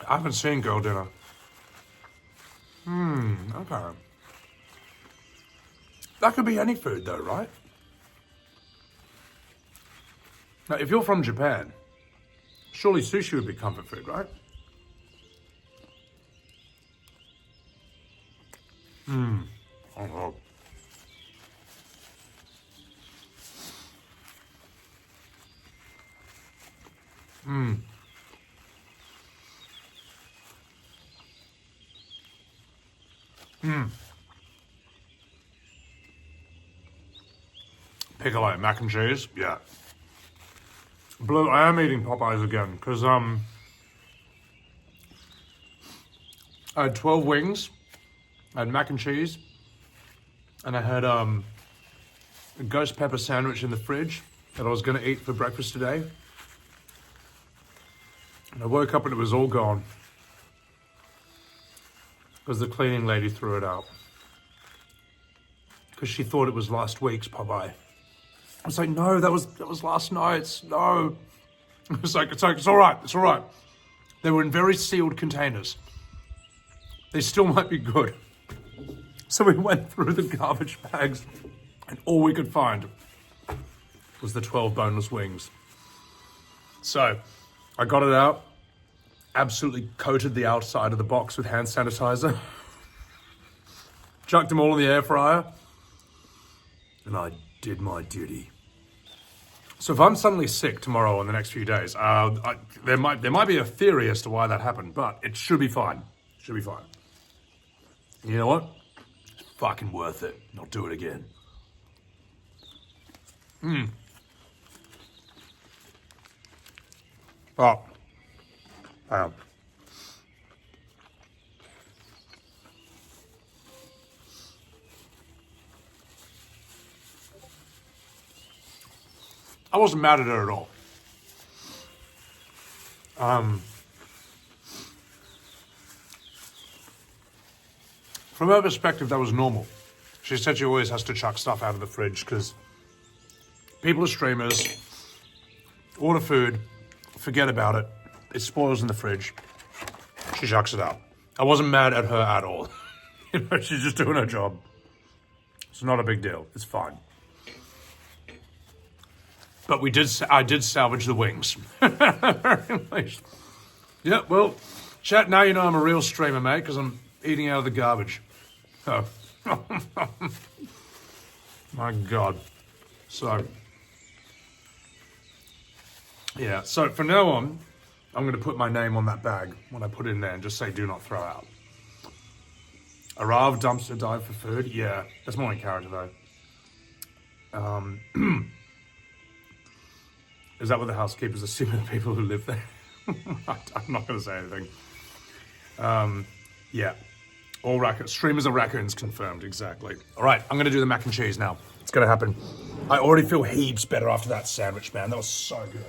I haven't seen Girl Dinner. Okay. That could be any food though, right? Now, if you're from Japan, surely sushi would be comfort food, right? Oh. Piccolo, mac and cheese, yeah. Blue, I am eating Popeyes again, because I had 12 wings, I had mac and cheese, and I had a ghost pepper sandwich in the fridge that I was going to eat for breakfast today. And I woke up and it was all gone because the cleaning lady threw it out because she thought it was last week's Popeye. I was like, no, that was last night's. No. It's all right. It's all right. They were in very sealed containers. They still might be good. So we went through the garbage bags and all we could find was the 12 boneless wings. So I got it out, absolutely coated the outside of the box with hand sanitizer, chucked them all in the air fryer, and I did my duty. So if I'm suddenly sick tomorrow or in the next few days, there might be a theory as to why that happened, but it should be fine. Should be fine. You know what? It's fucking worth it. I'll do it again. Oh. I wasn't mad at her at all. From her perspective, that was normal. She said she always has to chuck stuff out of the fridge because people are streamers, order food, forget about it, it spoils in the fridge, she chucks it out. I wasn't mad at her at all. You know, she's just doing her job. It's not a big deal, it's fine. But I did salvage the wings. Yeah, well, chat, now you know I'm a real streamer, mate, because I'm eating out of the garbage. Oh. My God. So, yeah, so from now on, I'm going to put my name on that bag when I put it in there and just say, do not throw out. Arav dumpster dive for food? Yeah, that's more in character, though. Is that what the housekeepers assume of the people who live there? I'm not going to say anything. Yeah. All streamers are raccoons, confirmed, exactly. All right, I'm going to do the mac and cheese now. It's going to happen. I already feel heaps better after that sandwich, man. That was so good.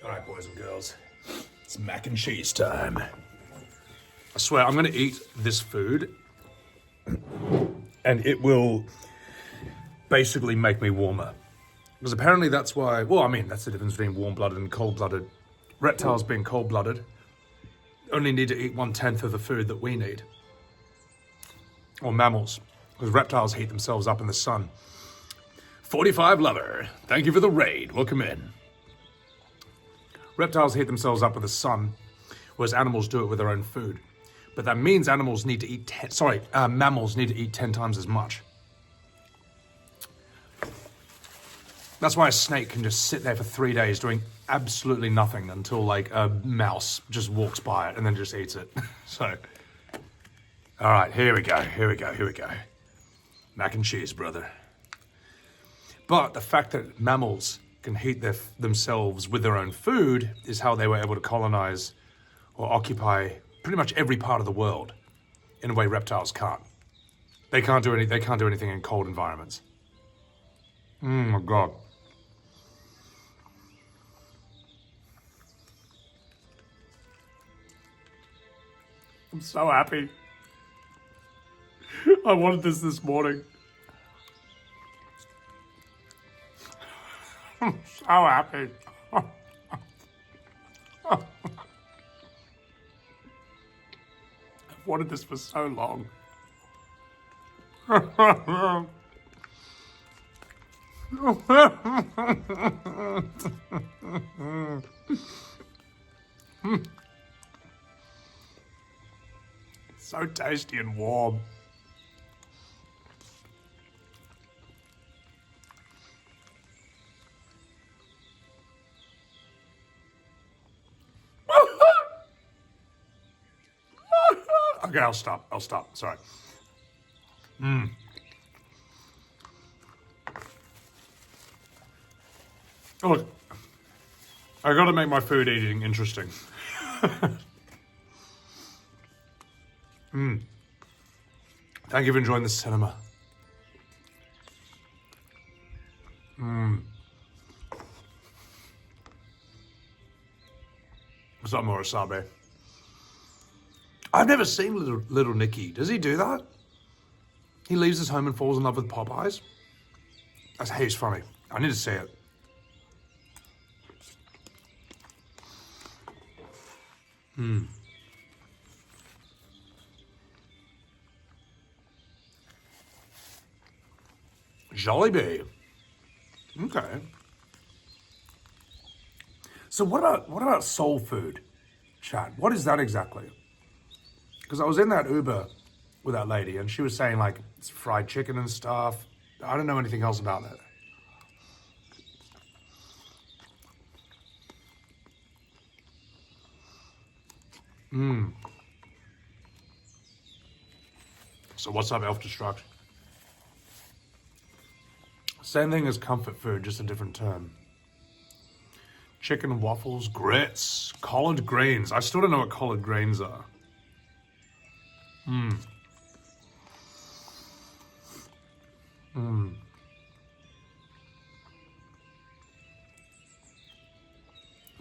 All right, boys and girls, it's mac and cheese time. I swear, I'm going to eat this food and it will basically make me warmer. Because apparently that's why, well, I mean, that's the difference between warm-blooded and cold-blooded. Reptiles being cold-blooded only need to eat 1/10 of the food that we need. Or mammals, because reptiles heat themselves up in the sun. 45 Lover, thank you for the raid, welcome in. Reptiles heat themselves up with the sun, whereas animals do it with their own food. But that means mammals need to eat 10 times as much. That's why a snake can just sit there for 3 days doing absolutely nothing until like a mouse just walks by it and then just eats it. So, all right, here we go. Mac and cheese, brother. But the fact that mammals can heat themselves with their own food is how they were able to colonize or occupy pretty much every part of the world in a way reptiles can't. They can't do anything in cold environments. Oh my God. I'm so happy. I wanted this morning. I'm so happy. I've wanted this for so long. So tasty and warm. Okay, I'll stop. Sorry. Look, I gotta make my food eating interesting. Thank you for enjoying the cinema. What's up, Morisabe? I've never seen little Nicky. Does he do that? He leaves his home and falls in love with Popeyes? That's heaps funny. I need to see it. Jollibee. Okay. So what about soul food, chat? What is that exactly? Because I was in that Uber with that lady and she was saying like it's fried chicken and stuff. I don't know anything else about that. So what's up, Elf Destruct? Same thing as comfort food, just a different term. Chicken waffles, grits, collard greens. I still don't know what collard greens are.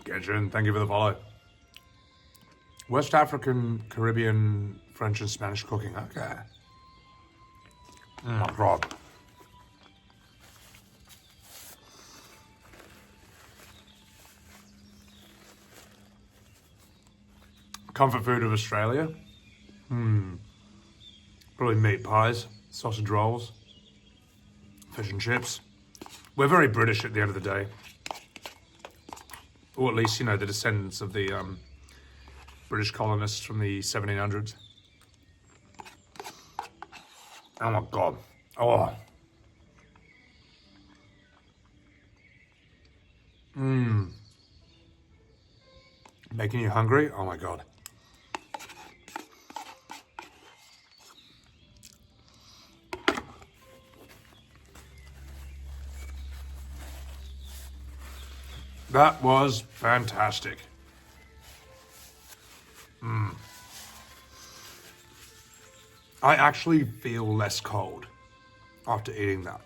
Genshin, thank you for the follow. West African, Caribbean, French and Spanish cooking. Okay. Oh my God. Comfort food of Australia? Probably meat pies, sausage rolls, fish and chips. We're very British at the end of the day. Or at least, you know, the descendants of the British colonists from the 1700s. Oh my God. Oh. Making you hungry? Oh my God. That was fantastic. I actually feel less cold after eating that,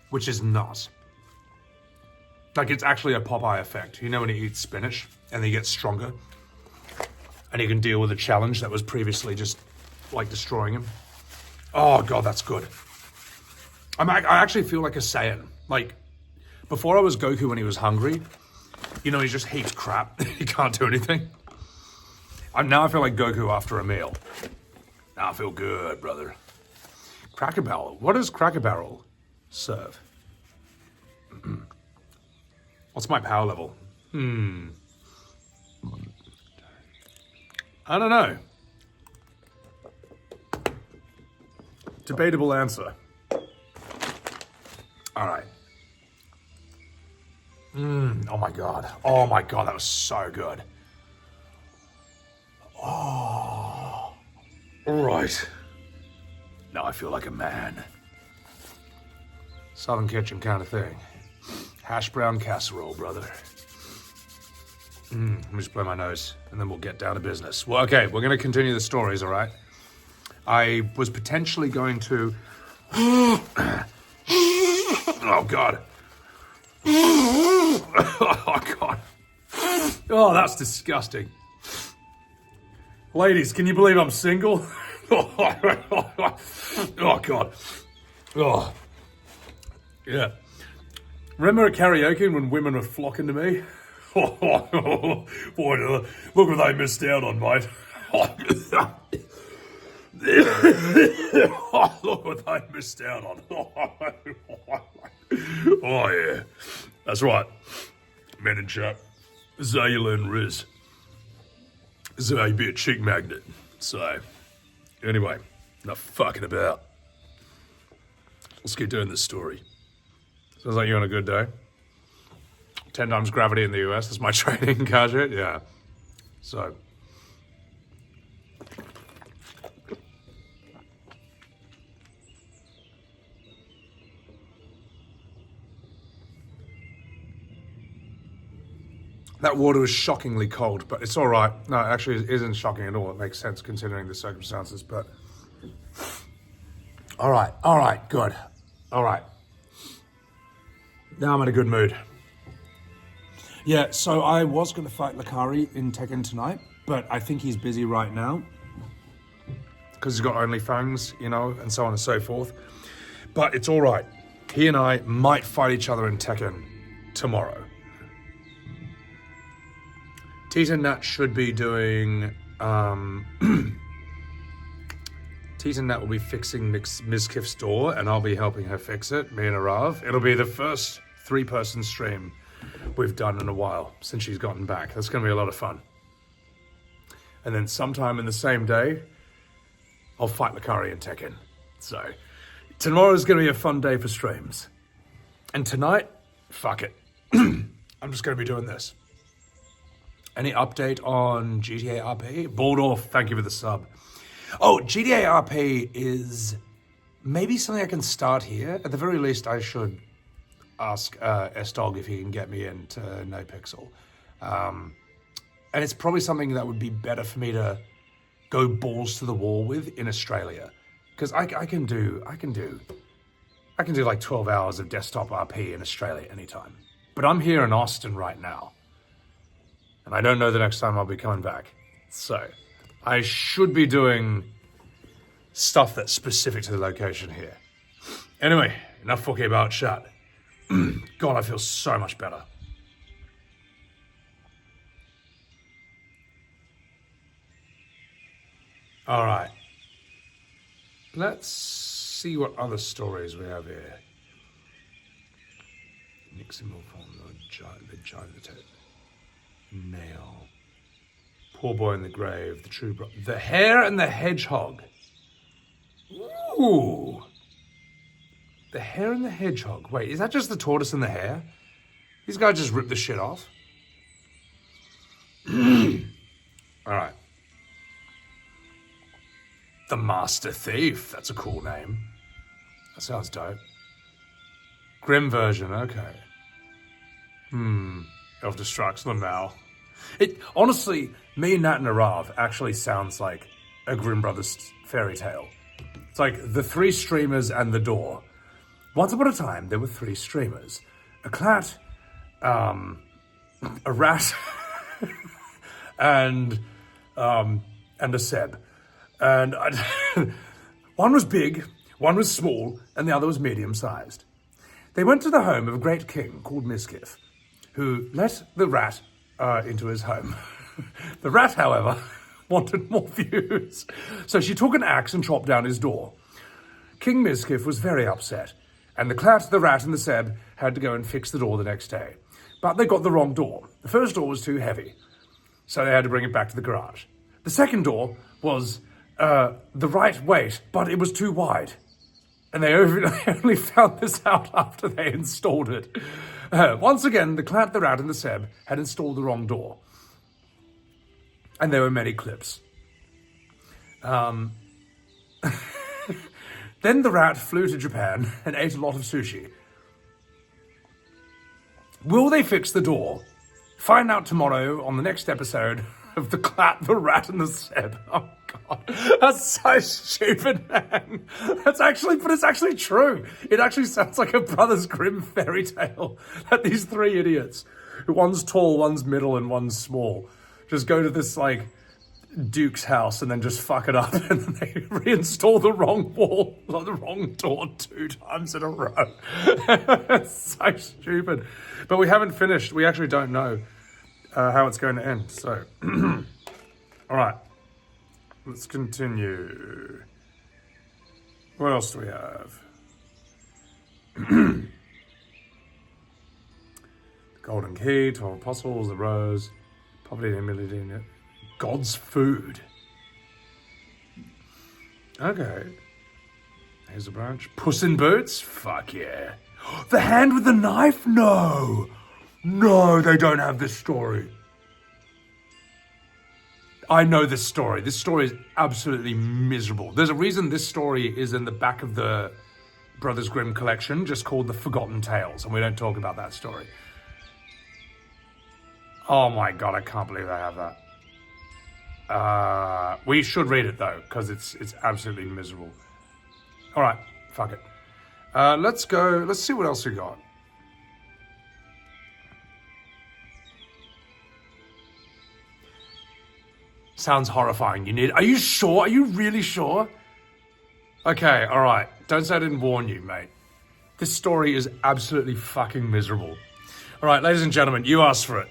which is nuts. Like, it's actually a Popeye effect. You know when he eats spinach and he gets stronger and he can deal with a challenge that was previously just like destroying him. Oh God, that's good. I actually feel like a Saiyan. Like, before I was Goku when he was hungry, you know, he just hates crap. He can't do anything. Now I feel like Goku after a meal. Now I feel good, brother. Cracker Barrel. What does Cracker Barrel serve? What's my power level? I don't know. Debatable answer. All right. Oh my God. Oh my God, that was so good. Oh. All right. Now I feel like a man. Southern kitchen kind of thing. Hash brown casserole, brother. Let me just blow my nose and then we'll get down to business. Well, okay, we're going to continue the stories, all right? I was potentially going to... Oh, God. Oh, God. Oh, that's disgusting. Ladies, can you believe I'm single? Oh, God. Oh. Yeah. Remember at karaoke when women were flocking to me? Boy, look what they missed out on, mate. Look what they missed out on. Oh, yeah. That's right. Men in chat. Zayla and Riz. Zay be a chick magnet. So, anyway, enough fucking about. Let's keep doing this story. Sounds like you're on a good day. 10 times gravity in the US. That's my training gadget. Yeah. So. That water is shockingly cold, but it's all right. No, actually, it isn't shocking at all. It makes sense considering the circumstances, but... All right, good. All right. Now I'm in a good mood. Yeah, so I was going to fight Lakari in Tekken tonight, but I think he's busy right now. Because he's got OnlyFans, you know, and so on and so forth. But it's all right. He and I might fight each other in Tekken tomorrow. Tita and Nat should be doing... Tita and Nat will be fixing Ms. Kiff's door, and I'll be helping her fix it, me and Arav. It'll be the first 3-person stream we've done in a while since she's gotten back. That's going to be a lot of fun. And then sometime in the same day, I'll fight Lakari and Tekken. So, tomorrow's going to be a fun day for streams. And tonight, fuck it. I'm just going to be doing this. Any update on GTA RP? Baldorf, thank you for the sub. Oh, GTA RP is maybe something I can start here. At the very least, I should ask S-Dog if he can get me into NoPixel. And it's probably something that would be better for me to go balls to the wall with in Australia. Because I can do like 12 hours of desktop RP in Australia anytime. But I'm here in Austin right now. And I don't know the next time I'll be coming back. So, I should be doing stuff that's specific to the location here. Anyway, enough talking about chat. God, I feel so much better. All right. Let's see what other stories we have here. Nixon will form the nail. Poor boy in the grave, the true the Hare and the Hedgehog. Ooh. The Hare and the Hedgehog. Wait, is that just the tortoise and the hare? These guys just ripped the shit off. All right. The Master Thief. That's a cool name. That sounds dope. Grim version, okay. Elf Destruction now. It honestly, me and Nat and Arav actually sounds like a Grimm Brothers fairy tale. It's like the 3 streamers and the door. Once upon a time, there were 3 streamers. A clat, a rat, and a Seb. And one was big, one was small, and the other was medium-sized. They went to the home of a great king called Miskiff, who let the rat into his home. The rat, however, wanted more views. So she took an axe and chopped down his door. King Miskiff was very upset, and the clat, the rat, and the Seb had to go and fix the door the next day. But they got the wrong door. The first door was too heavy, so they had to bring it back to the garage. The second door was the right weight, but it was too wide. And they only found this out after they installed it. Once again, the clat, the rat, and the Seb had installed the wrong door. And there were many clips. Then the rat flew to Japan and ate a lot of sushi. Will they fix the door? Find out tomorrow on the next episode of the clat, the rat, and the Seb. Oh, God. That's so stupid, man. But it's actually true. It actually sounds like a Brothers Grimm fairy tale that these 3 idiots, one's tall, one's middle, and one's small, just go to this, like, Duke's house and then just fuck it up, and then they reinstall the wrong wall, or the wrong door 2 times in a row. It's so stupid. But we haven't finished. We actually don't know how it's going to end. So, all right, let's continue. What else do we have? The Golden Key, 12 Apostles, the Rose, Poverty and Humility, God's Food. Okay. Hazel Branch. Puss in Boots? Fuck yeah. The Hand with the Knife? No. No, they don't have this story. I know this story. This story is absolutely miserable. There's a reason this story is in the back of the Brothers Grimm collection, just called The Forgotten Tales, and we don't talk about that story. Oh my god, I can't believe I have that. We should read it though, because it's absolutely miserable. All right, fuck it. Let's go. Let's see what else we got. Sounds horrifying. Are you sure? Are you really sure? Okay, all right. Don't say I didn't warn you, mate. This story is absolutely fucking miserable. All right, ladies and gentlemen, you asked for it.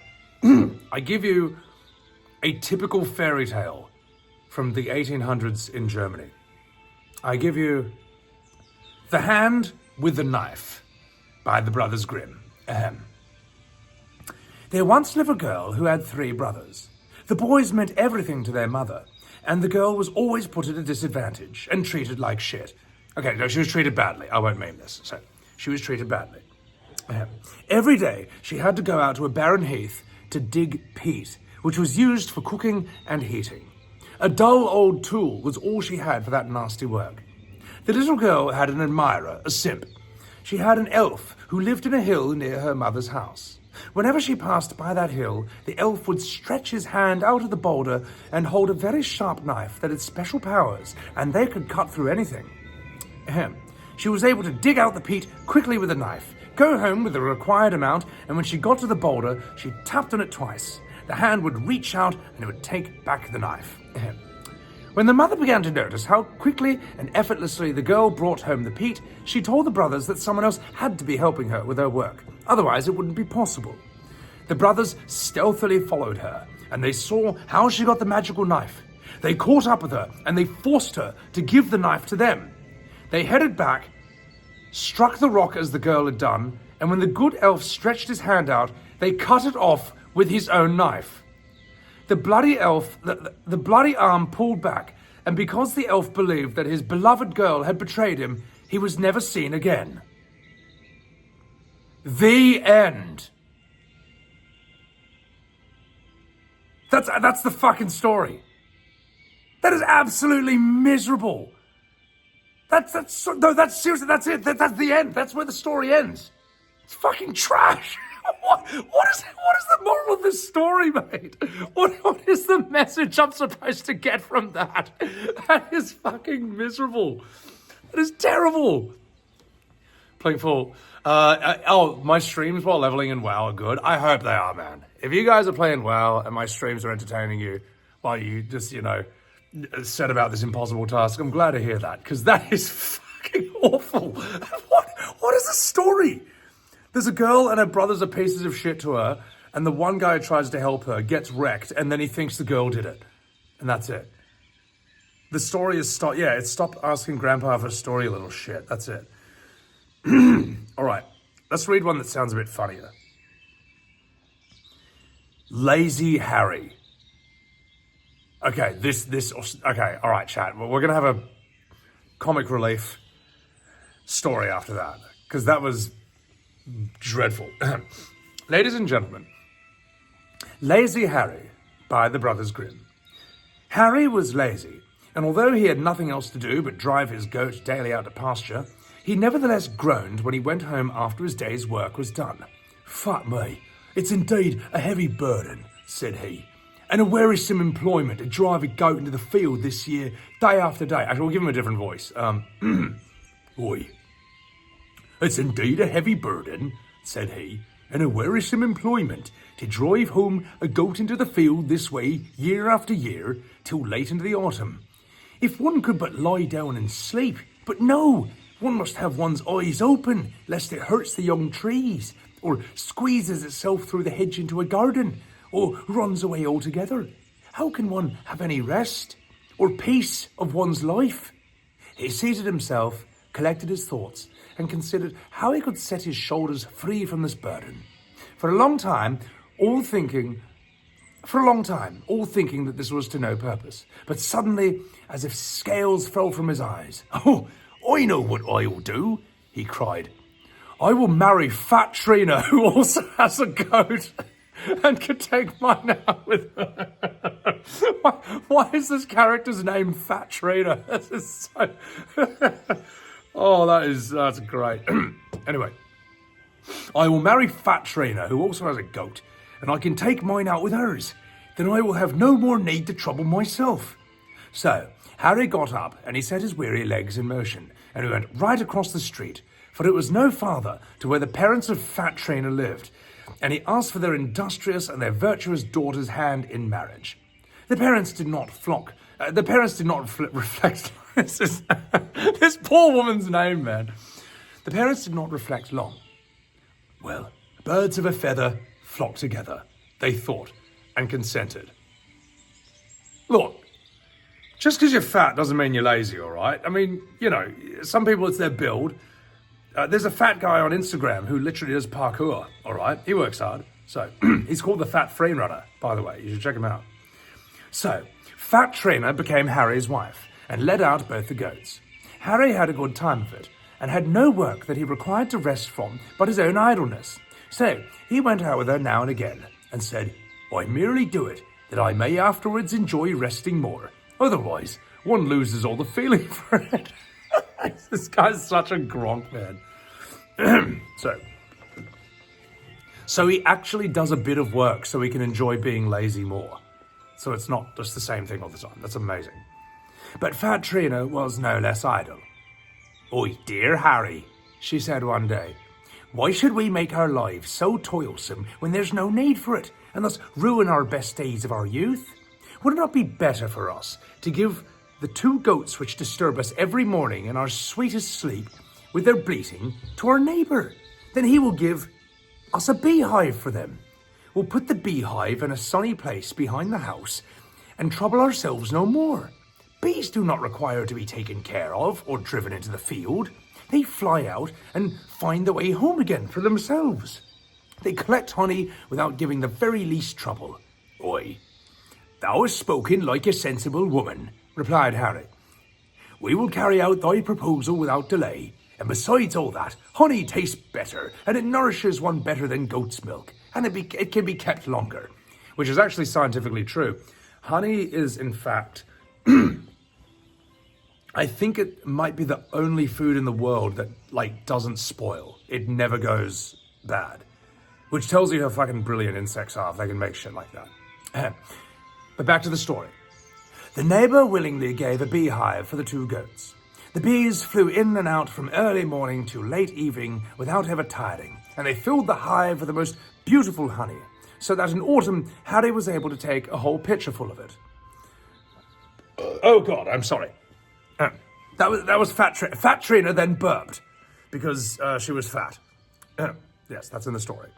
I give you a typical fairy tale from the 1800s in Germany. I give you The Hand with the Knife by the Brothers Grimm. Ahem. There once lived a girl who had 3 brothers. The boys meant everything to their mother, and the girl was always put at a disadvantage and treated like shit. Okay, no, she was treated badly. I won't name this. So, she was treated badly. Every day, she had to go out to a barren heath to dig peat, which was used for cooking and heating. A dull old tool was all she had for that nasty work. The little girl had an admirer, a simp. She had an elf who lived in a hill near her mother's house. Whenever she passed by that hill, the elf would stretch his hand out of the boulder and hold a very sharp knife that had special powers, and they could cut through anything. She was able to dig out the peat quickly with a knife, go home with the required amount, and when she got to the boulder, she tapped on it twice. The hand would reach out and it would take back the knife. When the mother began to notice how quickly and effortlessly the girl brought home the peat, she told the brothers that someone else had to be helping her with her work. Otherwise, it wouldn't be possible. The brothers stealthily followed her, and they saw how she got the magical knife. They caught up with her, and they forced her to give the knife to them. They headed back, struck the rock as the girl had done, and when the good elf stretched his hand out, they cut it off with his own knife. The bloody arm pulled back, and because the elf believed that his beloved girl had betrayed him, he was never seen again. The end. That's the fucking story. That is absolutely miserable. That's seriously, that's it. That's the end. That's where the story ends. It's fucking trash. What is the moral of this story, mate? What is the message I'm supposed to get from that? That is fucking miserable. That is terrible. Playing full. My streams while leveling in WoW are good. I hope they are, man. If you guys are playing WoW and my streams are entertaining you while you just, set about this impossible task, I'm glad to hear that, because that is fucking awful. What is the story? There's a girl and her brothers are pieces of shit to her, and the one guy who tries to help her gets wrecked, and then he thinks the girl did it. And that's it. The story is stop asking Grandpa for a story, little shit. That's it. All right, let's read one that sounds a bit funnier. Lazy Harry. Okay, okay, all right, chat. Well, we're going to have a comic relief story after that, because that was dreadful. Ladies and gentlemen, Lazy Harry by the Brothers Grimm. Harry was lazy, and although he had nothing else to do but drive his goat daily out to pasture, he nevertheless groaned when he went home after his day's work was done. "Fuck me, it's indeed a heavy burden," said he, "and a wearisome employment to drive a goat into the field this year, day after day." Actually, we'll give him a different voice. Oi. "It's indeed a heavy burden," said he, "and a wearisome employment to drive home a goat into the field this way, year after year, till late into the autumn. If one could but lie down and sleep, but no, one must have one's eyes open, lest it hurts the young trees, or squeezes itself through the hedge into a garden, or runs away altogether. How can one have any rest, or peace of one's life?" He seated himself, collected his thoughts, and considered how he could set his shoulders free from this burden. For a long time, all thinking that this was to no purpose. But suddenly, as if scales fell from his eyes, "Oh, I know what I'll do," he cried. "I will marry Fat Trina, who also has a goat, and can take mine out with her." Why is this character's name Fat Trina? This is so... Oh, that's great. Anyway, "I will marry Fat Trina, who also has a goat, and I can take mine out with hers. Then I will have no more need to trouble myself. So Harry got up and he set his weary legs in motion, and he went right across the street, for it was no farther to where the parents of Fat Trainer lived, and he asked for their industrious and their virtuous daughter's hand in marriage. The parents did not reflect. This poor woman's name, man. The parents did not reflect long. Well, birds of a feather flock together, they thought, and consented. Look, just because you're fat doesn't mean you're lazy, all right? I mean, you know, some people, it's their build. There's a fat guy on Instagram who literally does parkour, all right? He works hard. So, he's called the Fat Free Runner, by the way. You should check him out. So, Fat Trainer became Harry's wife and led out both the goats. Harry had a good time of it and had no work that he required to rest from but his own idleness. So, he went out with her now and again and said, I merely do it that I may afterwards enjoy resting more. Otherwise, one loses all the feeling for it. This guy's such a Gronk, man. So he actually does a bit of work so he can enjoy being lazy more. So it's not just the same thing all the time. That's amazing. But Fat Trainer was no less idle. Oi, dear Harry, she said one day, why should we make our lives so toilsome when there's no need for it, and thus ruin our best days of our youth? Would it not be better for us to give the 2 goats which disturb us every morning in our sweetest sleep with their bleating to our neighbour? Then he will give us a beehive for them. We'll put the beehive in a sunny place behind the house and trouble ourselves no more. Bees do not require to be taken care of or driven into the field. They fly out and find the way home again for themselves. They collect honey without giving the very least trouble. Oi, thou hast spoken like a sensible woman, replied Harry. We will carry out thy proposal without delay, and besides all that, honey tastes better, and it nourishes one better than goat's milk, and it can be kept longer. Which is actually scientifically true. Honey is, in fact, I think it might be the only food in the world that, doesn't spoil. It never goes bad. Which tells you how fucking brilliant insects are if they can make shit like that. But back to the story. The neighbour willingly gave a beehive for the 2 goats. The bees flew in and out from early morning to late evening without ever tiring, and they filled the hive with the most beautiful honey, so that in autumn Harry was able to take a whole pitcher full of it. Oh God, I'm sorry. That was Fat Trainer then burped because she was fat. Yes, that's in the story.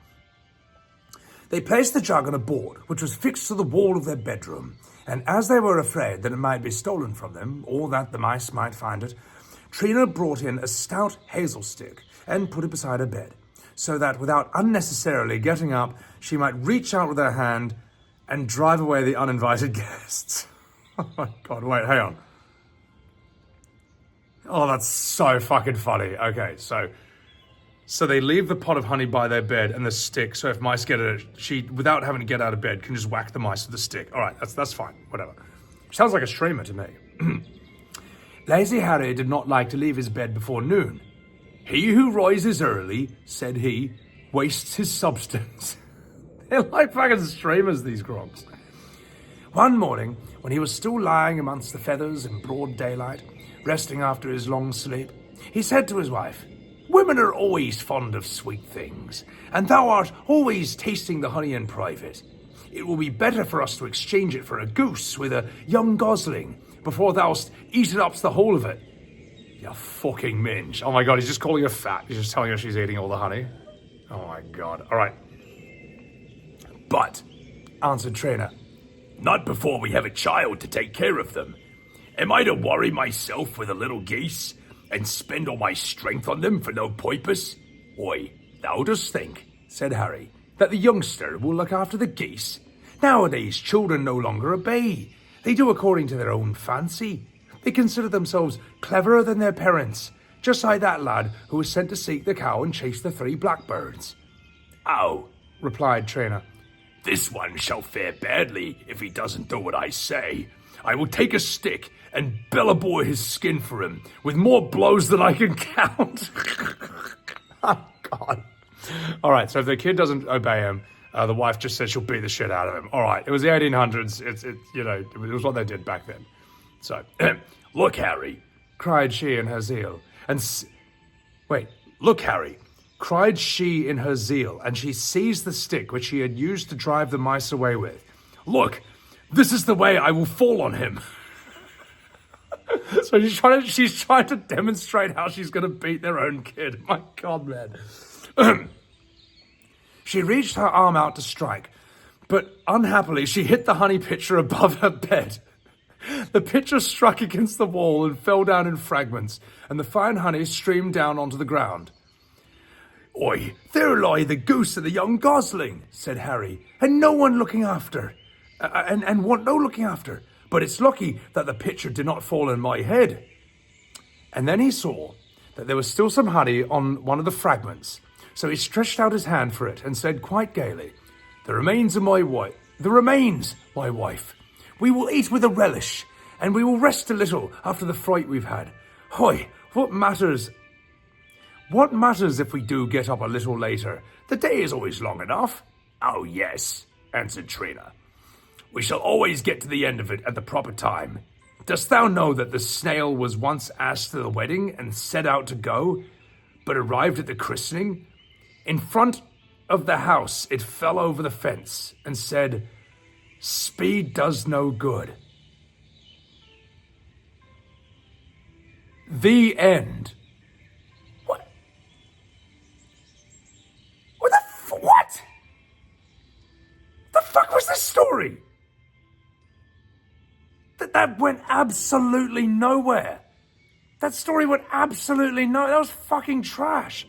They placed the jug on a board, which was fixed to the wall of their bedroom, and as they were afraid that it might be stolen from them, or that the mice might find it, Trina brought in a stout hazel stick and put it beside her bed, so that without unnecessarily getting up, she might reach out with her hand and drive away the uninvited guests. Oh my God, wait, hang on. Oh, that's so fucking funny. Okay, so they leave the pot of honey by their bed and the stick, so if mice get it, she, without having to get out of bed, can just whack the mice with the stick. All right, that's fine, whatever. Sounds like a streamer to me. Lazy Harry did not like to leave his bed before noon. He who rises early, said he, wastes his substance. They're like fucking streamers, these Gronks. One morning, when he was still lying amongst the feathers in broad daylight, resting after his long sleep, he said to his wife, Women are always fond of sweet things, and thou art always tasting the honey in private. It will be better for us to exchange it for a goose with a young gosling, before thou'st eaten up the whole of it. You fucking minge. Oh my God, he's just calling her fat. He's just telling her she's eating all the honey. Oh my God. All right. But, answered Trainer, not before we have a child to take care of them. Am I to worry myself with a little geese and spend all my strength on them for no purpose? Oi, thou dost think, said Harry, that the youngster will look after the geese? Nowadays, children no longer obey. They do according to their own fancy. They consider themselves cleverer than their parents, just like that lad who was sent to seek the cow and chase the 3 blackbirds. Oh, replied Trainer, this one shall fare badly if he doesn't do what I say. I will take a stick and bellabore his skin for him, with more blows than I can count. Oh, God. All right, so if the kid doesn't obey him, The wife just said she'll beat the shit out of him. All right, it was the 1800s. It was what they did back then. So, look, Harry, cried she in her zeal. Look, Harry, cried she in her zeal, and she seized the stick which she had used to drive the mice away with. Look, this is the way I will fall on him. So she's trying to demonstrate how she's going to beat their own kid. My God, man. She reached her arm out to strike, but unhappily she hit the honey pitcher above her bed. The pitcher struck against the wall and fell down in fragments, and the fine honey streamed down onto the ground. Oi, there lie the goose and the young gosling, said Harry, and no one looking after. And want no looking after. But it's lucky that the pitcher did not fall in my head. And then he saw that there was still some honey on one of the fragments. So he stretched out his hand for it and said quite gaily, The remains, my wife. We will eat with a relish, and we will rest a little after the fright we've had. Hoy, what matters if we do get up a little later? The day is always long enough. Oh, yes, answered Trina. We shall always get to the end of it at the proper time. Dost thou know that the snail was once asked to the wedding and set out to go, but arrived at the christening? In front of the house it fell over the fence and said, Speed does no good. The end. What? What? The fuck was this story? That went absolutely nowhere. That story went absolutely nowhere. That was fucking trash.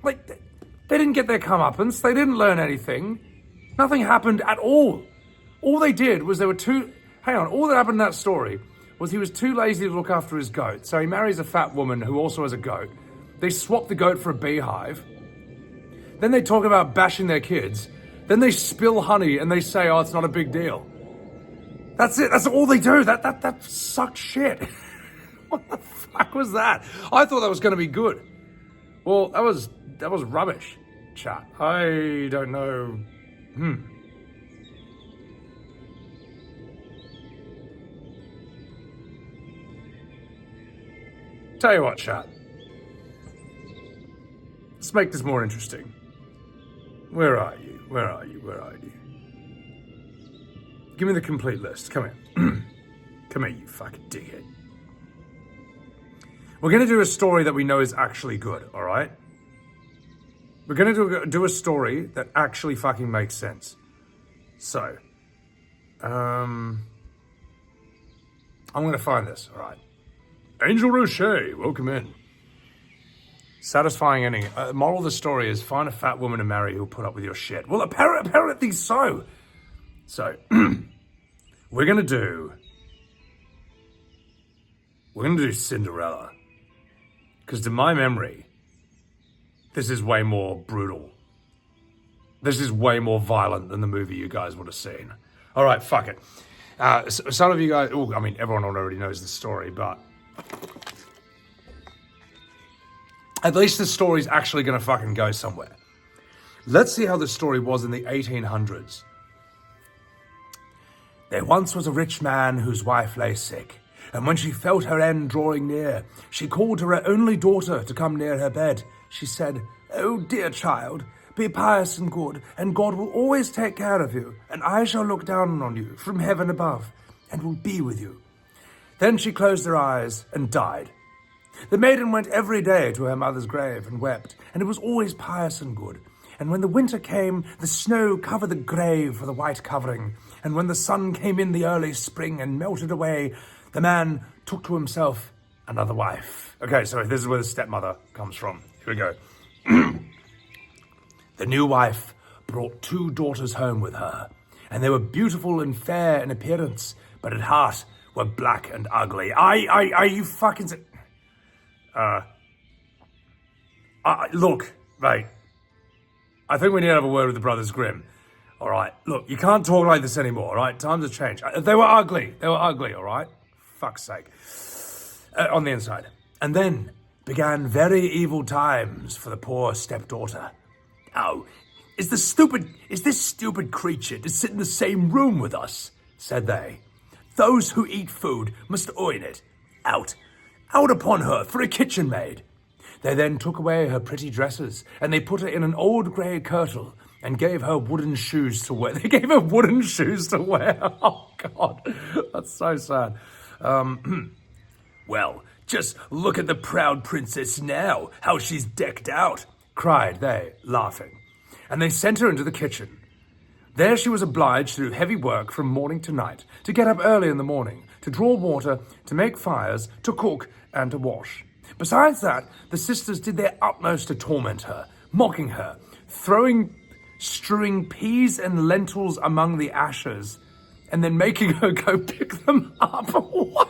Like, they didn't get their comeuppance. They didn't learn anything. Nothing happened at all. All they did was all that happened in that story was he was too lazy to look after his goat. So he marries a fat woman who also has a goat. They swap the goat for a beehive. Then they talk about bashing their kids. Then they spill honey and they say, oh, it's not a big deal. That's it. That's all they do. That sucked shit. What the fuck was that? I thought that was going to be good. Well, that was rubbish, chat. I don't know. Tell you what, chat. Let's make this more interesting. Where are you? Give me the complete list. Come here. Come here, you fucking dickhead. We're going to do a story that we know is actually good, all right? We're going to do a story that actually fucking makes sense. So, I'm going to find this, all right? Angel Rocher, welcome in. Satisfying ending. Moral of the story is find a fat woman to marry who'll put up with your shit. Well, apparently so. So, we're going to do Cinderella. Because to my memory, this is way more brutal. This is way more violent than the movie you guys would have seen. All right, fuck it. Some of you guys, everyone already knows the story, but at least the story's actually going to fucking go somewhere. Let's see how the story was in the 1800s. There once was a rich man whose wife lay sick, and when she felt her end drawing near, she called to her only daughter to come near her bed. She said, "Oh, dear child, be pious and good, and God will always take care of you, and I shall look down on you from heaven above, and will be with you." Then she closed her eyes and died. The maiden went every day to her mother's grave and wept, and it was always pious and good. And when the winter came, the snow covered the grave with a white covering, and when the sun came in the early spring and melted away, the man took to himself another wife. Okay, so this is where the stepmother comes from. Here we go. The new wife brought 2 daughters home with her, and they were beautiful and fair in appearance, but at heart were black and ugly. Are you fucking... Look, mate. I think we need to have a word with the Brothers Grimm. All right, look, you can't talk like this anymore, all right? Times have changed. They were ugly, all right? Fuck's sake. On the inside. And then began very evil times for the poor stepdaughter. Oh, is this stupid creature to sit in the same room with us, said they. Those who eat food must earn it. Out upon her for a kitchen maid. They then took away her pretty dresses, and they put her in an old grey kirtle, and gave her wooden shoes to wear. They gave her wooden shoes to wear. Oh, God, that's so sad. Well, just look at the proud princess now, how she's decked out, cried they, laughing. And they sent her into the kitchen. There she was obliged to do heavy work from morning to night, to get up early in the morning, to draw water, to make fires, to cook, and to wash. Besides that, the sisters did their utmost to torment her, mocking her, strewing peas and lentils among the ashes, and then making her go pick them up. What?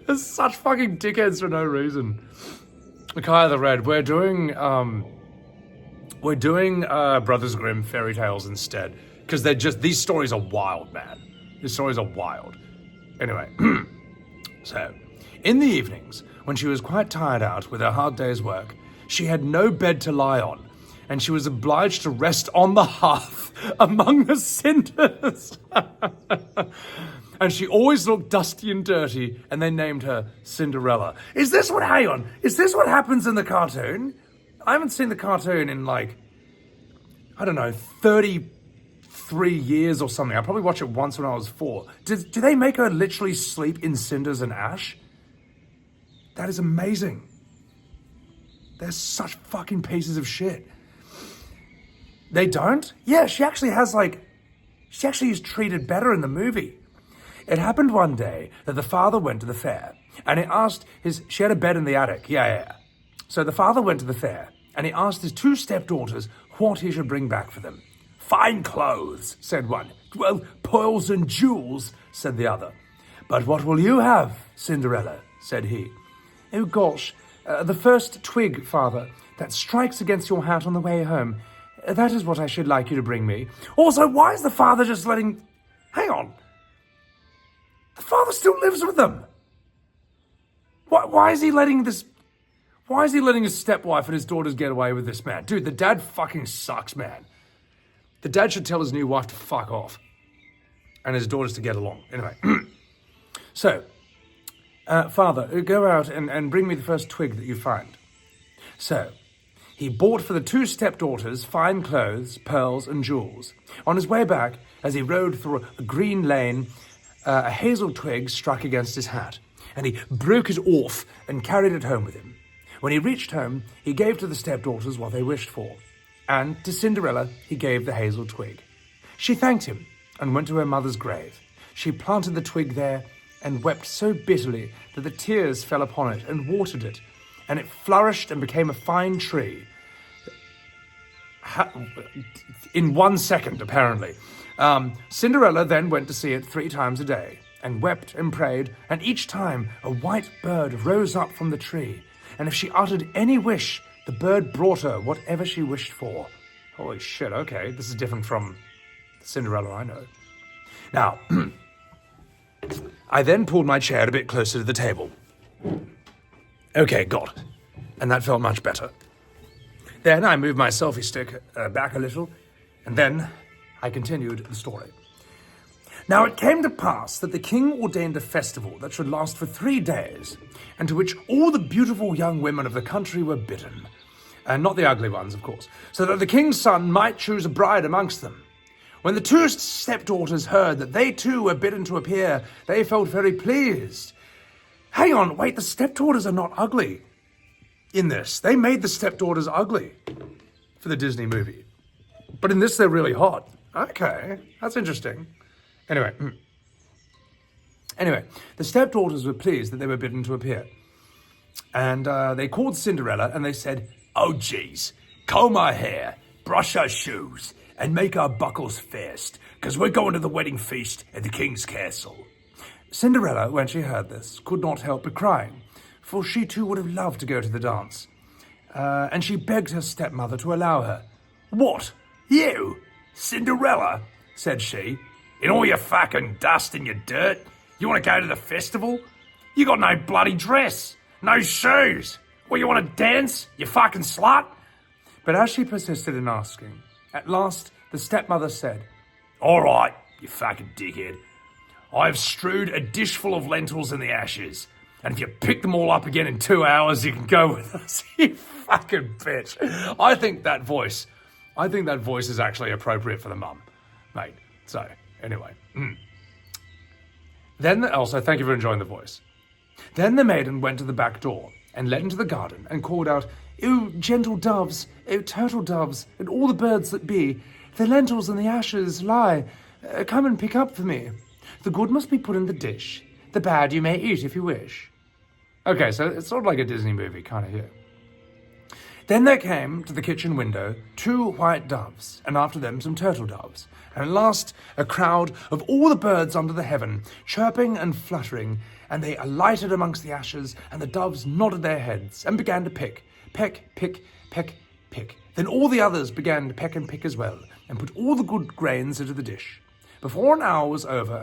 There's such fucking dickheads for no reason. Kai the Red, we're doing Brothers Grimm fairy tales instead, because these stories are wild, man. These stories are wild. Anyway, so in the evenings, when she was quite tired out with her hard day's work, she had no bed to lie on, and she was obliged to rest on the hearth among the cinders. And she always looked dusty and dirty, and they named her Cinderella. Is this what happens in the cartoon? I haven't seen the cartoon in 33 years or something. I probably watched it once when I was 4. Do they make her literally sleep in cinders and ash? That is amazing. They're such fucking pieces of shit. They don't? Yeah, she actually is treated better in the movie. It happened one day that the father went to the fair, and he asked she had a bed in the attic. Yeah. So the father went to the fair, and he asked his 2 stepdaughters what he should bring back for them. Fine clothes, said one. Well, pearls and jewels, said the other. But what will you have, Cinderella, said he. Oh gosh, the first twig, father, that strikes against your hat on the way home. That is what I should like you to bring me. Also, why is the father just letting... Hang on. The father still lives with them. Why is he letting his stepwife and his daughters get away with this, man? Dude, the dad fucking sucks, man. The dad should tell his new wife to fuck off. And his daughters to get along. Anyway. So, father, go out and bring me the first twig that you find. So, he bought for the 2 stepdaughters fine clothes, pearls, and jewels. On his way back, as he rode through a green lane, a hazel twig struck against his hat, and he broke it off and carried it home with him. When he reached home, he gave to the stepdaughters what they wished for, and to Cinderella he gave the hazel twig. She thanked him and went to her mother's grave. She planted the twig there and wept so bitterly that the tears fell upon it and watered it, and it flourished and became a fine tree. In 1 second, apparently. Cinderella then went to see it 3 times a day, and wept and prayed, and each time a white bird rose up from the tree, and if she uttered any wish, the bird brought her whatever she wished for. Holy shit, okay, this is different from the Cinderella I know. Now, I then pulled my chair a bit closer to the table. Okay, got it. And that felt much better. Then I moved my selfie stick back a little, and then I continued the story. Now it came to pass that the king ordained a festival that should last for 3 days, and to which all the beautiful young women of the country were bidden, and not the ugly ones, of course, so that the king's son might choose a bride amongst them. When the 2 stepdaughters heard that they too were bidden to appear, they felt very pleased. Hang on, wait, the stepdaughters are not ugly in this. They made the stepdaughters ugly for the Disney movie. But in this, they're really hot. Okay, that's interesting. Anyway, the stepdaughters were pleased that they were bidden to appear. And they called Cinderella and they said, "Oh, geez, comb our hair, brush our shoes, and make our buckles fast, because we're going to the wedding feast at the king's castle." Cinderella, when she heard this, could not help but crying, for she too would have loved to go to the dance. And she begged her stepmother to allow her. "What? You? Cinderella?" said she. "In all your fucking dust and your dirt? You want to go to the festival? You got no bloody dress, no shoes. Well, you want to dance, you fucking slut?" But as she persisted in asking, at last the stepmother said, "All right, you fucking dickhead. I've strewed a dish full of lentils in the ashes, and if you pick them all up again in 2 hours, you can go with us." You fucking bitch. I think that voice is actually appropriate for the mum, mate. So, anyway. Also, thank you for enjoying the voice. Then the maiden went to the back door and led into the garden and called out, "O gentle doves, O turtle doves, and all the birds that be, the lentils and the ashes lie. Come and pick up for me. The good must be put in the dish. The bad you may eat if you wish." Okay, so it's sort of like a Disney movie, kind of here. Then there came to the kitchen window 2 white doves, and after them some turtle doves, and at last a crowd of all the birds under the heaven, chirping and fluttering, and they alighted amongst the ashes, and the doves nodded their heads, and began to peck, pick, peck, pick. Then all the others began to peck and pick as well, and put all the good grains into the dish. Before an hour was over,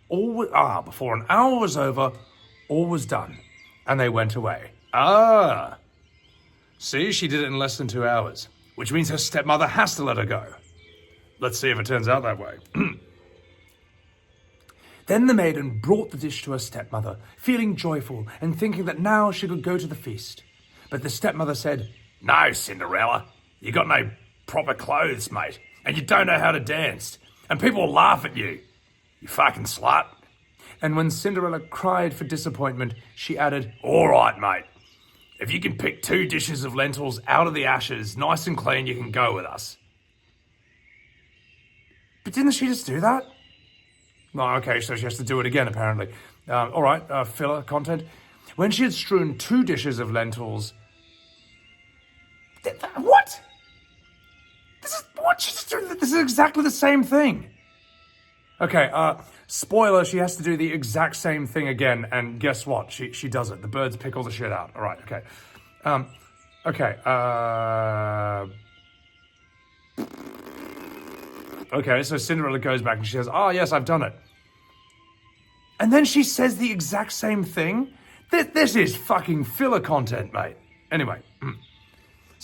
all was done, and they went away. See, she did it in less than 2 hours, which means her stepmother has to let her go. Let's see if it turns out that way. Then the maiden brought the dish to her stepmother, feeling joyful and thinking that now she could go to the feast. But the stepmother said, "No, Cinderella, you got no proper clothes, mate, and you don't know how to dance, and people will laugh at you, you fucking slut." And when Cinderella cried for disappointment, she added, "All right, mate. If you can pick 2 dishes of lentils out of the ashes, nice and clean, you can go with us." But didn't she just do that? Oh, okay, so she has to do it again, apparently. All right, filler content. When she had strewn 2 dishes of lentils... What? This is exactly the same thing. Okay, spoiler, she has to do the exact same thing again, and guess what? She does it. The birds pick all the shit out. All right, okay. Okay, so Cinderella goes back and she says, "Oh, yes, I've done it." And then she says the exact same thing? This is fucking filler content, mate. Anyway.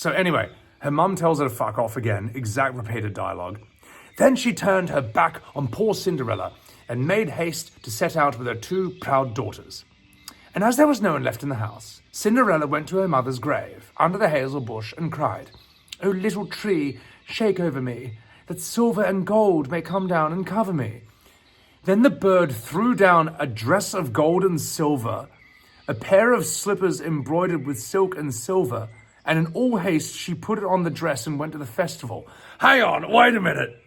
Anyway, her mum tells her to fuck off again, exact repeated dialogue. Then she turned her back on poor Cinderella and made haste to set out with her 2 proud daughters. And as there was no one left in the house, Cinderella went to her mother's grave under the hazel bush and cried, "O little tree, shake over me, that silver and gold may come down and cover me." Then the bird threw down a dress of gold and silver, a pair of slippers embroidered with silk and silver, and in all haste she put it on the dress and went to the festival. Hang on, wait a minute.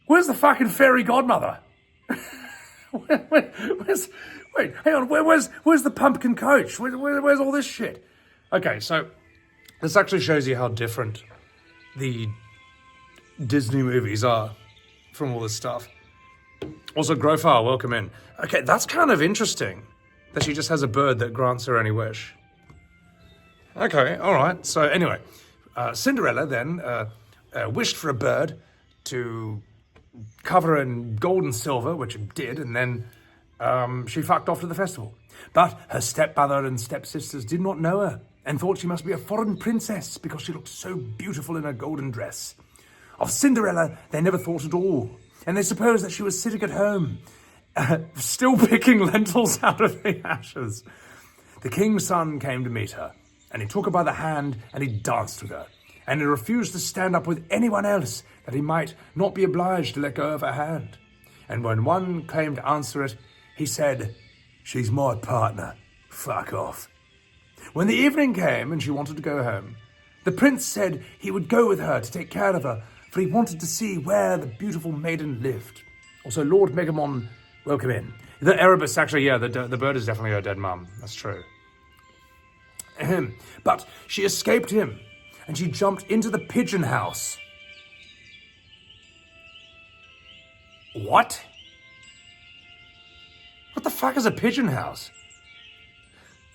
Where's the fucking fairy godmother? Where's the pumpkin coach? Where's all this shit? Okay, so this actually shows you how different the Disney movies are from all this stuff. Also, Grofar, welcome in. Okay, that's kind of interesting that she just has a bird that grants her any wish. Okay, all right. So anyway, Cinderella then wished for a bird to cover her in gold and silver, which it did, and then she fucked off to the festival. But her stepmother and stepsisters did not know her and thought she must be a foreign princess because she looked so beautiful in her golden dress. Of Cinderella, they never thought at all, and they supposed that she was sitting at home, still picking lentils out of the ashes. The king's son came to meet her, and he took her by the hand and he danced with her, and he refused to stand up with anyone else that he might not be obliged to let go of her hand. And when one came to answer it, he said, "She's my partner. Fuck off." When the evening came and she wanted to go home, the prince said he would go with her to take care of her, for he wanted to see where the beautiful maiden lived. Also, Lord Megamon, welcome in. The Erebus, actually, yeah, the bird is definitely her dead mum. That's true. But she escaped him, and she jumped into the pigeon house. What? What the fuck is a pigeon house?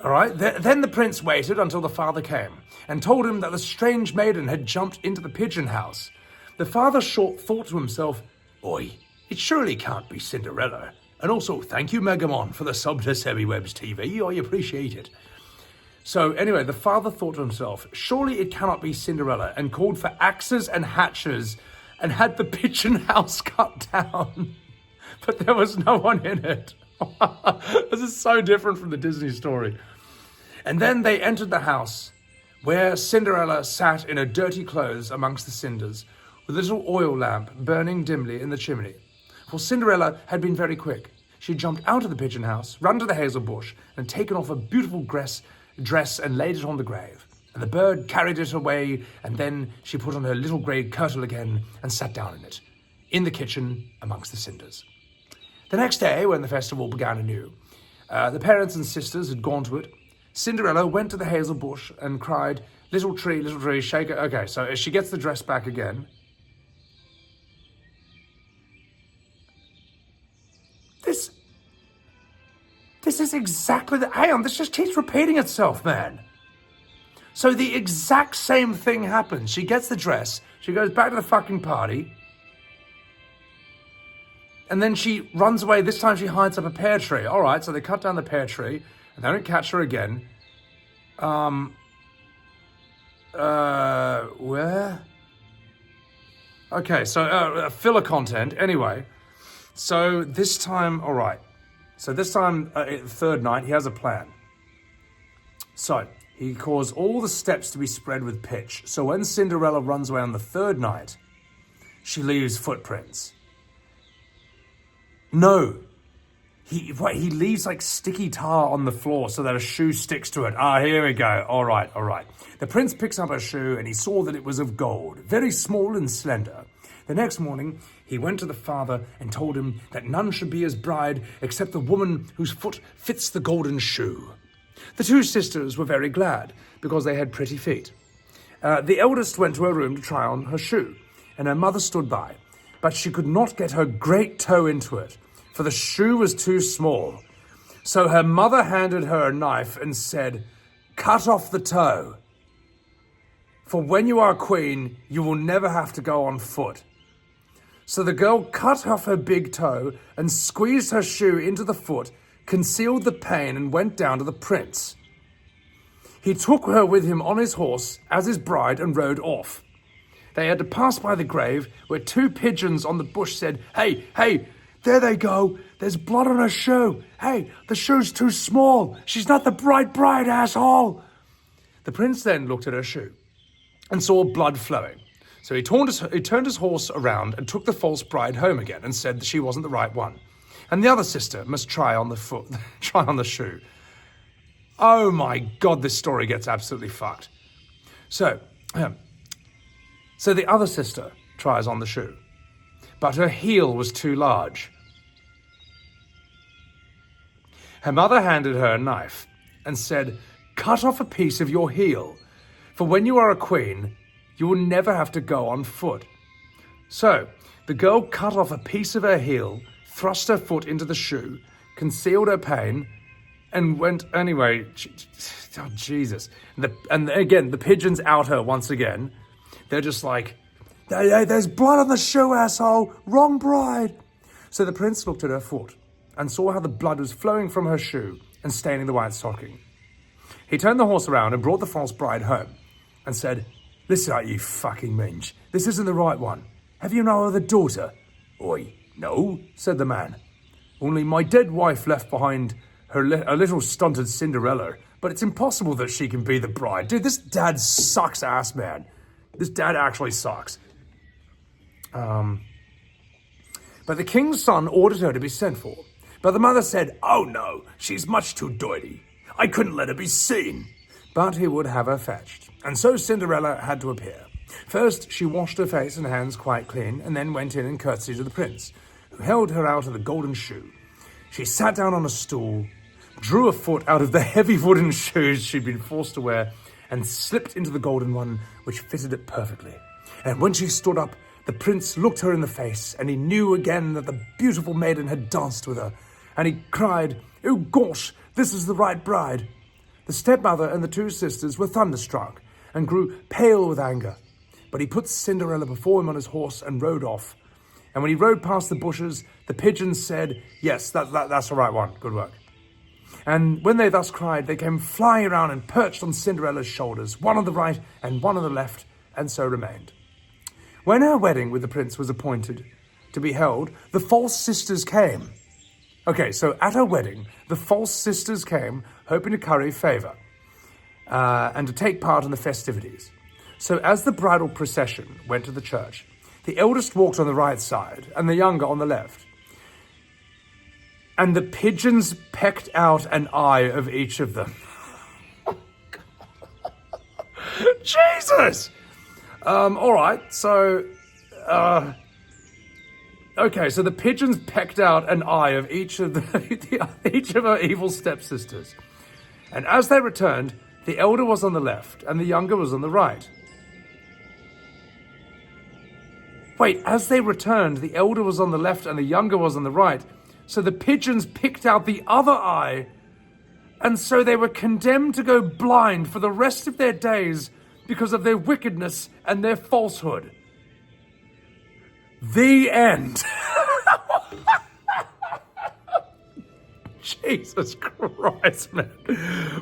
All right, then the prince waited until the father came and told him that the strange maiden had jumped into the pigeon house. The father thought to himself, "Oi, it surely can't be Cinderella. And also, thank you, Megamon, for the sub to Sebbywebz TV. I appreciate it." So anyway, the father thought to himself, surely it cannot be Cinderella, and called for axes and hatchets and had the pigeon house cut down. But there was no one in it. This is so different from the Disney story. And then they entered the house where Cinderella sat in her dirty clothes amongst the cinders, with a little oil lamp burning dimly in the chimney. For Cinderella had been very quick. She jumped out of the pigeon house, run to the hazel bush, and taken off a beautiful dress and laid it on the grave. And the bird carried it away, and then she put on her little grey kirtle again and sat down in it, in the kitchen amongst the cinders. The next day, when the festival began anew, the parents and sisters had gone to it. Cinderella went to the hazel bush and cried, little tree, shake it. Okay, so as she gets the dress back again, This is exactly the... Hang on, this just keeps repeating itself, man. So the exact same thing happens. She gets the dress, she goes back to the fucking party, and then she runs away. This time she hides up a pear tree. All right, so they cut down the pear tree, and they don't catch her again. Where? Okay, so filler content. Anyway, so this time, all right. So this time, third night, he has a plan. So he caused all the steps to be spread with pitch. So when Cinderella runs away on the third night, she leaves footprints. No. He leaves like sticky tar on the floor so that a shoe sticks to it. Ah, here we go. All right. The prince picks up a shoe and he saw that it was of gold, very small and slender. The next morning, he went to the father and told him that none should be his bride except the woman whose foot fits the golden shoe. The two sisters were very glad because they had pretty feet. The eldest went to her room to try on her shoe, and her mother stood by, but she could not get her great toe into it, for the shoe was too small. So her mother handed her a knife and said, "Cut off the toe. For when you are queen, you will never have to go on foot." So the girl cut off her big toe and squeezed her shoe into the foot, concealed the pain, and went down to the prince. He took her with him on his horse as his bride and rode off. They had to pass by the grave where two pigeons on the bush said, Hey, there they go. There's blood on her shoe. Hey, the shoe's too small. She's not the bride, asshole. The prince then looked at her shoe and saw blood flowing. So he turned his horse around and took the false bride home again and said that she wasn't the right one. And the other sister must try on the shoe. Oh my God, this story gets absolutely fucked. So the other sister tries on the shoe, but her heel was too large. Her mother handed her a knife and said, "Cut off a piece of your heel, for when you are a queen, you will never have to go on foot." So the girl cut off a piece of her heel, thrust her foot into the shoe, concealed her pain, and went anyway. Oh, Jesus. And again, the pigeons out her once again. They're just like, hey, there's blood on the shoe, asshole. Wrong bride. So the prince looked at her foot and saw how the blood was flowing from her shoe and staining the white stocking. He turned the horse around and brought the false bride home and said, "Listen out, you fucking minge. This isn't the right one. Have you no other daughter?" "Oi, no," said the man. "Only my dead wife left behind a little stunted Cinderella, but it's impossible that she can be the bride." Dude, this dad sucks ass, man. This dad actually sucks. But the king's son ordered her to be sent for. But the mother said, "Oh no, she's much too dirty. I couldn't let her be seen." But he would have her fetched. And so Cinderella had to appear. First, she washed her face and hands quite clean, and then went in and curtsied to the prince, who held her out of the golden shoe. She sat down on a stool, drew a foot out of the heavy wooden shoes she'd been forced to wear, and slipped into the golden one, which fitted it perfectly. And when she stood up, the prince looked her in the face, and he knew again that the beautiful maiden had danced with her. And he cried, "Oh gosh, this is the right bride." The stepmother and the two sisters were thunderstruck and grew pale with anger. But he put Cinderella before him on his horse and rode off. And when he rode past the bushes, the pigeons said, "Yes, that's the right one. Good work." And when they thus cried, they came flying around and perched on Cinderella's shoulders, one on the right and one on the left, and so remained. When her wedding with the prince was appointed to be held, the false sisters came. Okay, so at her wedding, the false sisters came, hoping to curry favour and to take part in the festivities. So as the bridal procession went to the church, the eldest walked on the right side and the younger on the left. And the pigeons pecked out an eye of each of them. Jesus! All right, so... okay, so the pigeons pecked out an eye of each of each of her evil stepsisters. And as they returned, the elder was on the left and the younger was on the right. Wait, as they returned, the elder was on the left and the younger was on the right. So the pigeons picked out the other eye, and so they were condemned to go blind for the rest of their days because of their wickedness and their falsehood. The end. Jesus Christ, man.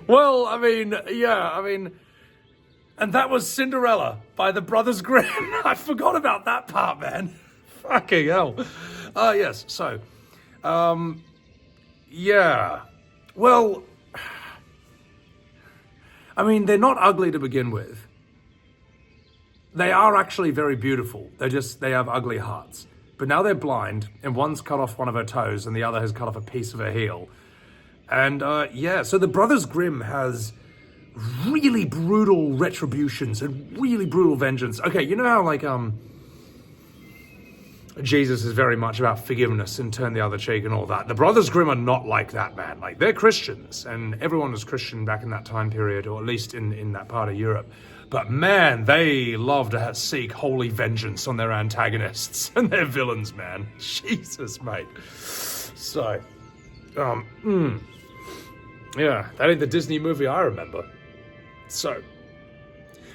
Well, I mean, and that was Cinderella by the Brothers Grimm. I forgot about that part, man. Fucking hell. Yes, so... yeah. Well, I mean, they're not ugly to begin with. They are actually very beautiful. They have ugly hearts. But now they're blind, and one's cut off one of her toes, and the other has cut off a piece of her heel. And, yeah, so the Brothers Grimm has really brutal retributions and really brutal vengeance. Okay, you know how, like, Jesus is very much about forgiveness and turn the other cheek and all that. The Brothers Grimm are not like that, man. Like, they're Christians, and everyone was Christian back in that time period, or at least in that part of Europe. But man, they love to seek holy vengeance on their antagonists and their villains, man. Jesus, mate. So, yeah, that ain't the Disney movie I remember. So,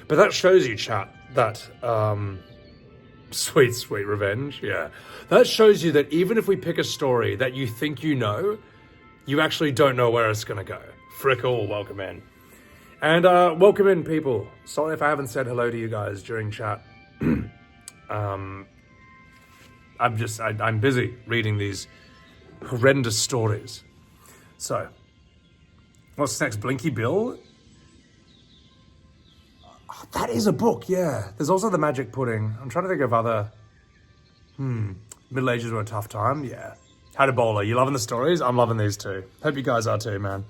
but that shows you, chat, that, sweet, sweet revenge, yeah. That shows you that even if we pick a story that you think you know, you actually don't know where it's gonna go. Frick all, welcome in. And welcome in, people. Sorry if I haven't said hello to you guys during chat. I'm busy reading these horrendous stories. So, what's next? Blinky Bill? Oh, that is a book, yeah. There's also The Magic Pudding. I'm trying to think of other... Middle Ages were a tough time, yeah. How to Bowler, you loving the stories? I'm loving these too. Hope you guys are too, man.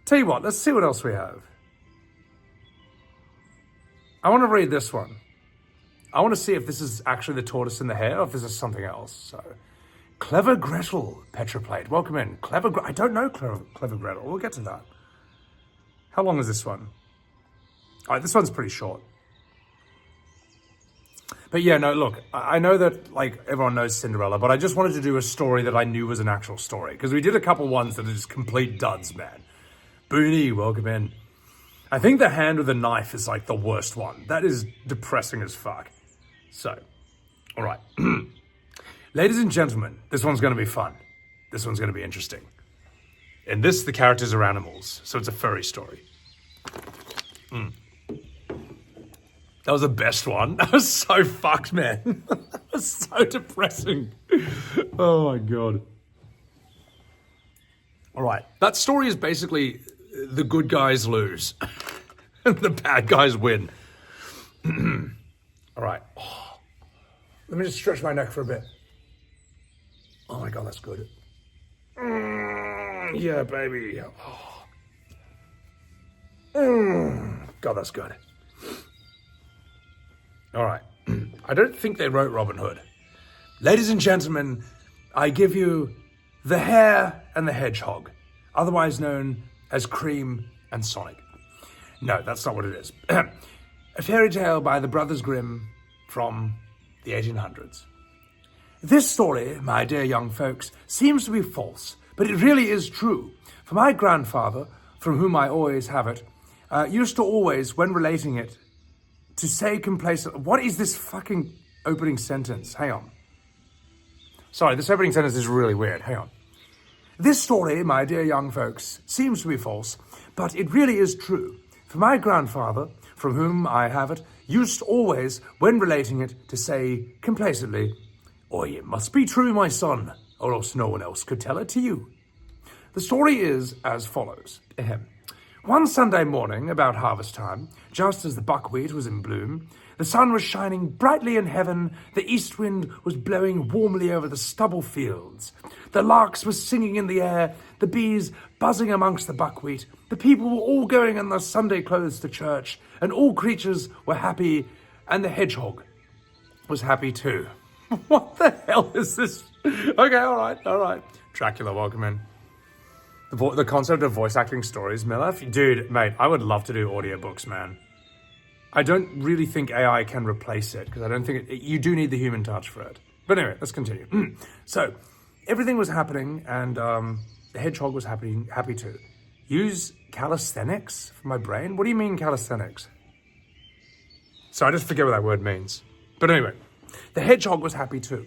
Tell you what, let's see what else we have. I want to read this one. I want to see if this is actually the tortoise and the hare, or if this is something else. So, Clever Gretel, Petroplate. Welcome in. I don't know Clever Gretel. We'll get to that. How long is this one? All right, this one's pretty short. But yeah, no, look, I know that, like, everyone knows Cinderella, but I just wanted to do a story that I knew was an actual story. Because we did a couple ones that are just complete duds, man. Booney, welcome in. I think The Hand with a Knife is, like, the worst one. That is depressing as fuck. So, all right. Ladies and gentlemen, this one's going to be fun. This one's going to be interesting. In this, the characters are animals, so it's a furry story. That was the best one. That was so fucked, man. That was so depressing. Oh, my God. All right. That story is basically the good guys lose and the bad guys win. All right. Oh, let me just stretch my neck for a bit. Oh, my God, that's good. Yeah, baby. Oh. God, that's good. All right. I don't think they wrote Robin Hood. Ladies and gentlemen, I give you The Hare and the Hedgehog, otherwise known as Cream and Sonic. No, that's not what it is. A fairy tale by the Brothers Grimm from the 1800s. This story, my dear young folks, seems to be false, but it really is true. For my grandfather, from whom I always have it, used to always, when relating it, to say complacent... What is this fucking opening sentence? Hang on. Sorry, this opening sentence is really weird. Hang on. This story, my dear young folks, seems to be false, but it really is true. For my grandfather, from whom I have it, used always, when relating it, to say complacently, "Oh, it must be true, my son, or else no one else could tell it to you." The story is as follows. One Sunday morning, about harvest time, just as the buckwheat was in bloom, the sun was shining brightly in heaven, the east wind was blowing warmly over the stubble fields, the larks were singing in the air, the bees buzzing amongst the buckwheat, the people were all going in their Sunday clothes to church, and all creatures were happy, and the hedgehog was happy too. What the hell is this? Okay, all right. Dracula, welcome in. The concept of voice acting stories, Miller. Dude, mate, I would love to do audiobooks, man. I don't really think AI can replace it, because I don't think you do need the human touch for it. But anyway, let's continue. So, everything was happening, and the hedgehog was happy too. Use calisthenics for my brain? What do you mean calisthenics? So I just forget what that word means. But anyway, the hedgehog was happy too.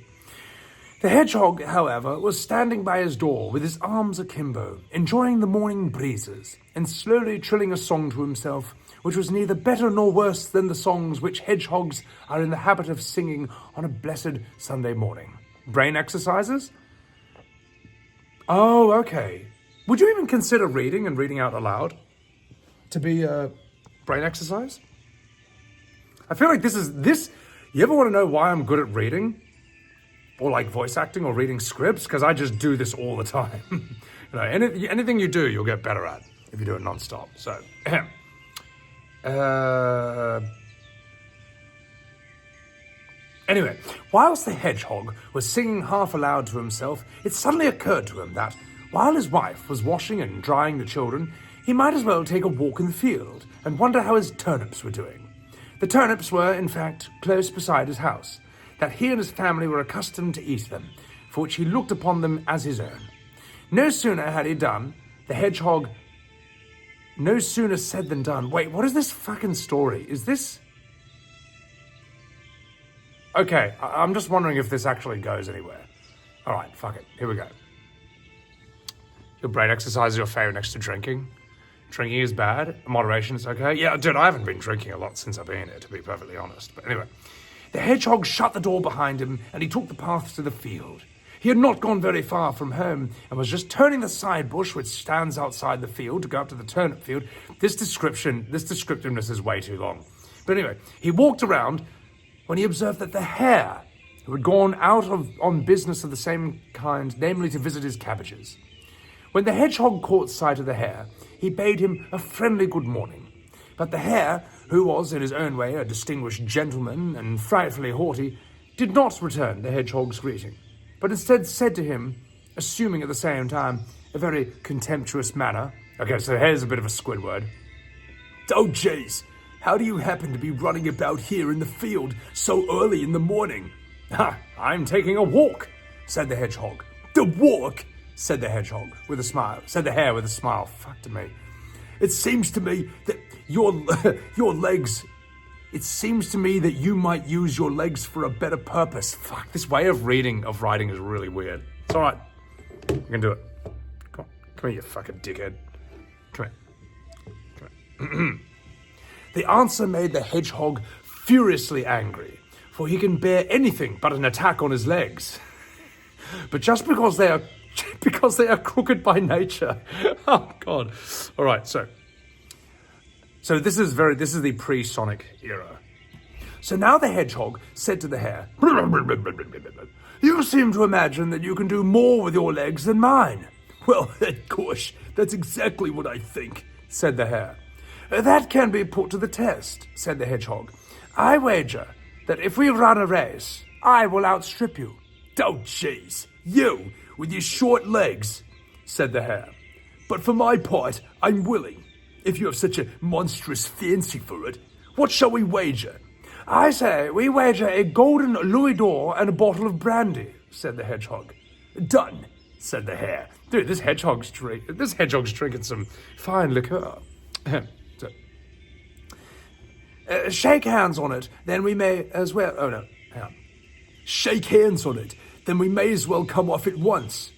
The hedgehog, however, was standing by his door with his arms akimbo, enjoying the morning breezes, and slowly trilling a song to himself, which was neither better nor worse than the songs which hedgehogs are in the habit of singing on a blessed Sunday morning. Brain exercises? Oh, okay. Would you even consider reading and reading out aloud to be a brain exercise? I feel like this. You ever want to know why I'm good at reading? Or like voice acting or reading scripts? Because I just do this all the time. Anything you do, you'll get better at if you do it nonstop. So, anyway, whilst the hedgehog was singing half aloud to himself, it suddenly occurred to him that, while his wife was washing and drying the children, he might as well take a walk in the field and wonder how his turnips were doing. The turnips were, in fact, close beside his house, that he and his family were accustomed to eat them, for which he looked upon them as his own. No sooner had he done, the hedgehog... No sooner said than done. Wait, what is this fucking story? Is this... Okay, I'm just wondering if this actually goes anywhere. All right, fuck it. Here we go. Your brain exercise is your favorite next to drinking? Drinking is bad? Moderation is okay? Yeah, dude, I haven't been drinking a lot since I've been here, to be perfectly honest. But anyway... The hedgehog shut the door behind him, and he took the path to the field. He had not gone very far from home, and was just turning the side bush which stands outside the field to go up to the turnip field. This descriptiveness is way too long. But anyway, he walked around when he observed that the hare, who had gone out on business of the same kind, namely to visit his cabbages. When the hedgehog caught sight of the hare, he bade him a friendly good morning. But the hare, who was in his own way a distinguished gentleman and frightfully haughty, did not return the hedgehog's greeting, but instead said to him, assuming at the same time a very contemptuous manner, okay, so here's a bit of a Squidward. "Oh, jeez, how do you happen to be running about here in the field so early in the morning?" "Ha, I'm taking a walk," said the hedgehog. "The walk?" said the hedgehog with a smile. Said the hare with a smile. Fuck to me. "It seems to me that your legs... It seems to me that you might use your legs for a better purpose." Fuck, this way of writing is really weird. It's all right. You can do it. Come here, you fucking dickhead. Come here. The answer made the hedgehog furiously angry, for he can bear anything but an attack on his legs. But just because they are crooked by nature. Oh, God. All right, so this is the pre-Sonic era. So now the hedgehog said to the hare, "You seem to imagine that you can do more with your legs than mine." "Well, of course, that's exactly what I think," said the hare. "That can be put to the test," said the hedgehog. "I wager that if we run a race, I will outstrip you." "Oh, jeez, you with your short legs," said the hare. "But for my part, I'm willing. If you have such a monstrous fancy for it, what shall we wager?" "I say we wager a golden louis d'or and a bottle of brandy," said the hedgehog. "Done," said the hare. Dude, this hedgehog's drinking some fine liqueur. Shake hands on it, then we may as well... Oh, no, hang on. "Shake hands on it, then we may as well come off at once."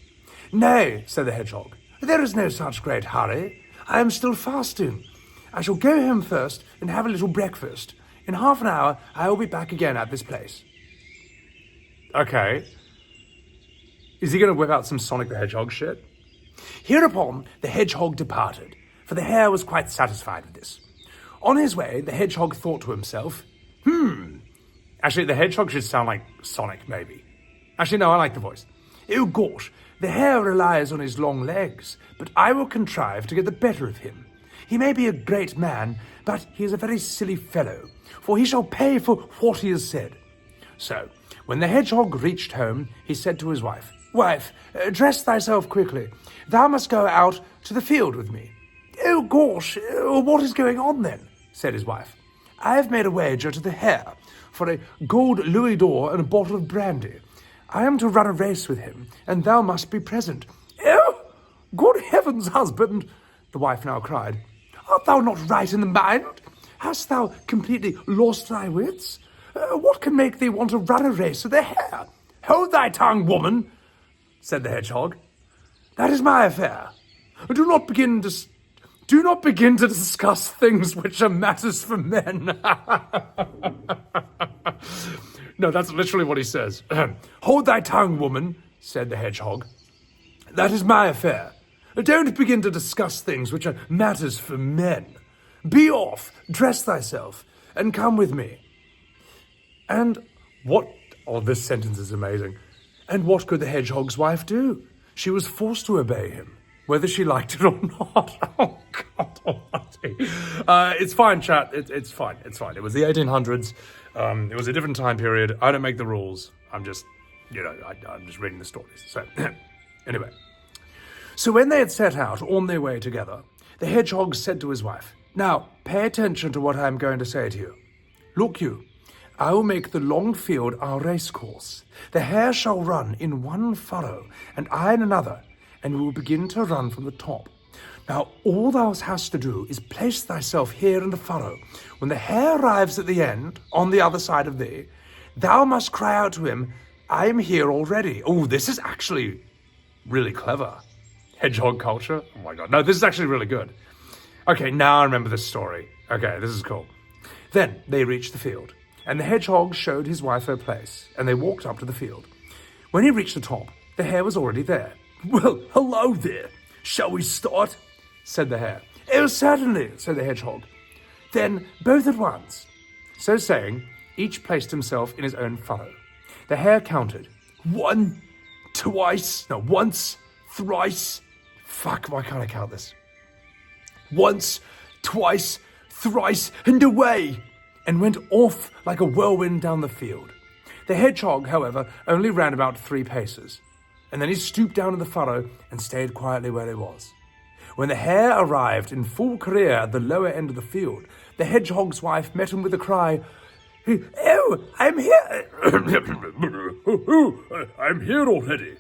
"No," said the hedgehog. "There is no such great hurry. I am still fasting. I shall go home first and have a little breakfast. In half an hour, I will be back again at this place." Okay. Is he going to whip out some Sonic the Hedgehog shit? Hereupon, the hedgehog departed, for the hare was quite satisfied with this. On his way, the hedgehog thought to himself, Actually, the hedgehog should sound like Sonic, maybe. Actually, no, I like the voice. "Oh gosh, the hare relies on his long legs, but I will contrive to get the better of him. He may be a great man, but he is a very silly fellow, for he shall pay for what he has said." So, when the hedgehog reached home, he said to his wife, "Wife, dress thyself quickly. Thou must go out to the field with me." "Oh gosh, what is going on then?" said his wife. "I have made a wager to the hare for a gold louis d'or and a bottle of brandy. I am to run a race with him, and thou must be present." "Oh, good heavens, husband," the wife now cried. "Art thou not right in the mind? Hast thou completely lost thy wits? What can make thee want to run a race with a hare?" "Hold thy tongue, woman," said the hedgehog. "That is my affair. Do not begin to discuss things which are matters for men." No, that's literally what he says. "Hold thy tongue, woman," said the hedgehog. "That is my affair. Don't begin to discuss things which are matters for men. Be off, dress thyself, and come with me." And what... Oh, this sentence is amazing. And what could the hedgehog's wife do? She was forced to obey him, whether she liked it or not. Oh, God almighty. It's fine, chat. It's fine. It's fine. It was the 1800s. It was a different time period. I don't make the rules. I'm just, I'm just reading the stories. So, anyway. So when they had set out on their way together, the hedgehog said to his wife, "Now, pay attention to what I am going to say to you. Look you, I will make the long field our race course. The hare shall run in one furrow, and I in another, and we will begin to run from the top. Now, all thou hast to do is place thyself here in the furrow. When the hare arrives at the end, on the other side of thee, thou must cry out to him, 'I am here already.'" Oh, this is actually really clever. Hedgehog culture? Oh my God. No, this is actually really good. Okay, now I remember this story. Okay, this is cool. Then they reached the field, and the hedgehog showed his wife her place, and they walked up to the field. When he reached the top, the hare was already there. "Well, hello there. Shall we start?" said the hare. "Oh, certainly," said the hedgehog. "Then both at once." So saying, each placed himself in his own furrow. The hare counted. Once, thrice. Fuck, why can't I count this? Once, twice, thrice, and away, and went off like a whirlwind down the field. The hedgehog, however, only ran about 3 paces, and then he stooped down in the furrow and stayed quietly where he was. When the hare arrived in full career at the lower end of the field, the hedgehog's wife met him with a cry, "Oh, I'm here!" "I'm here already."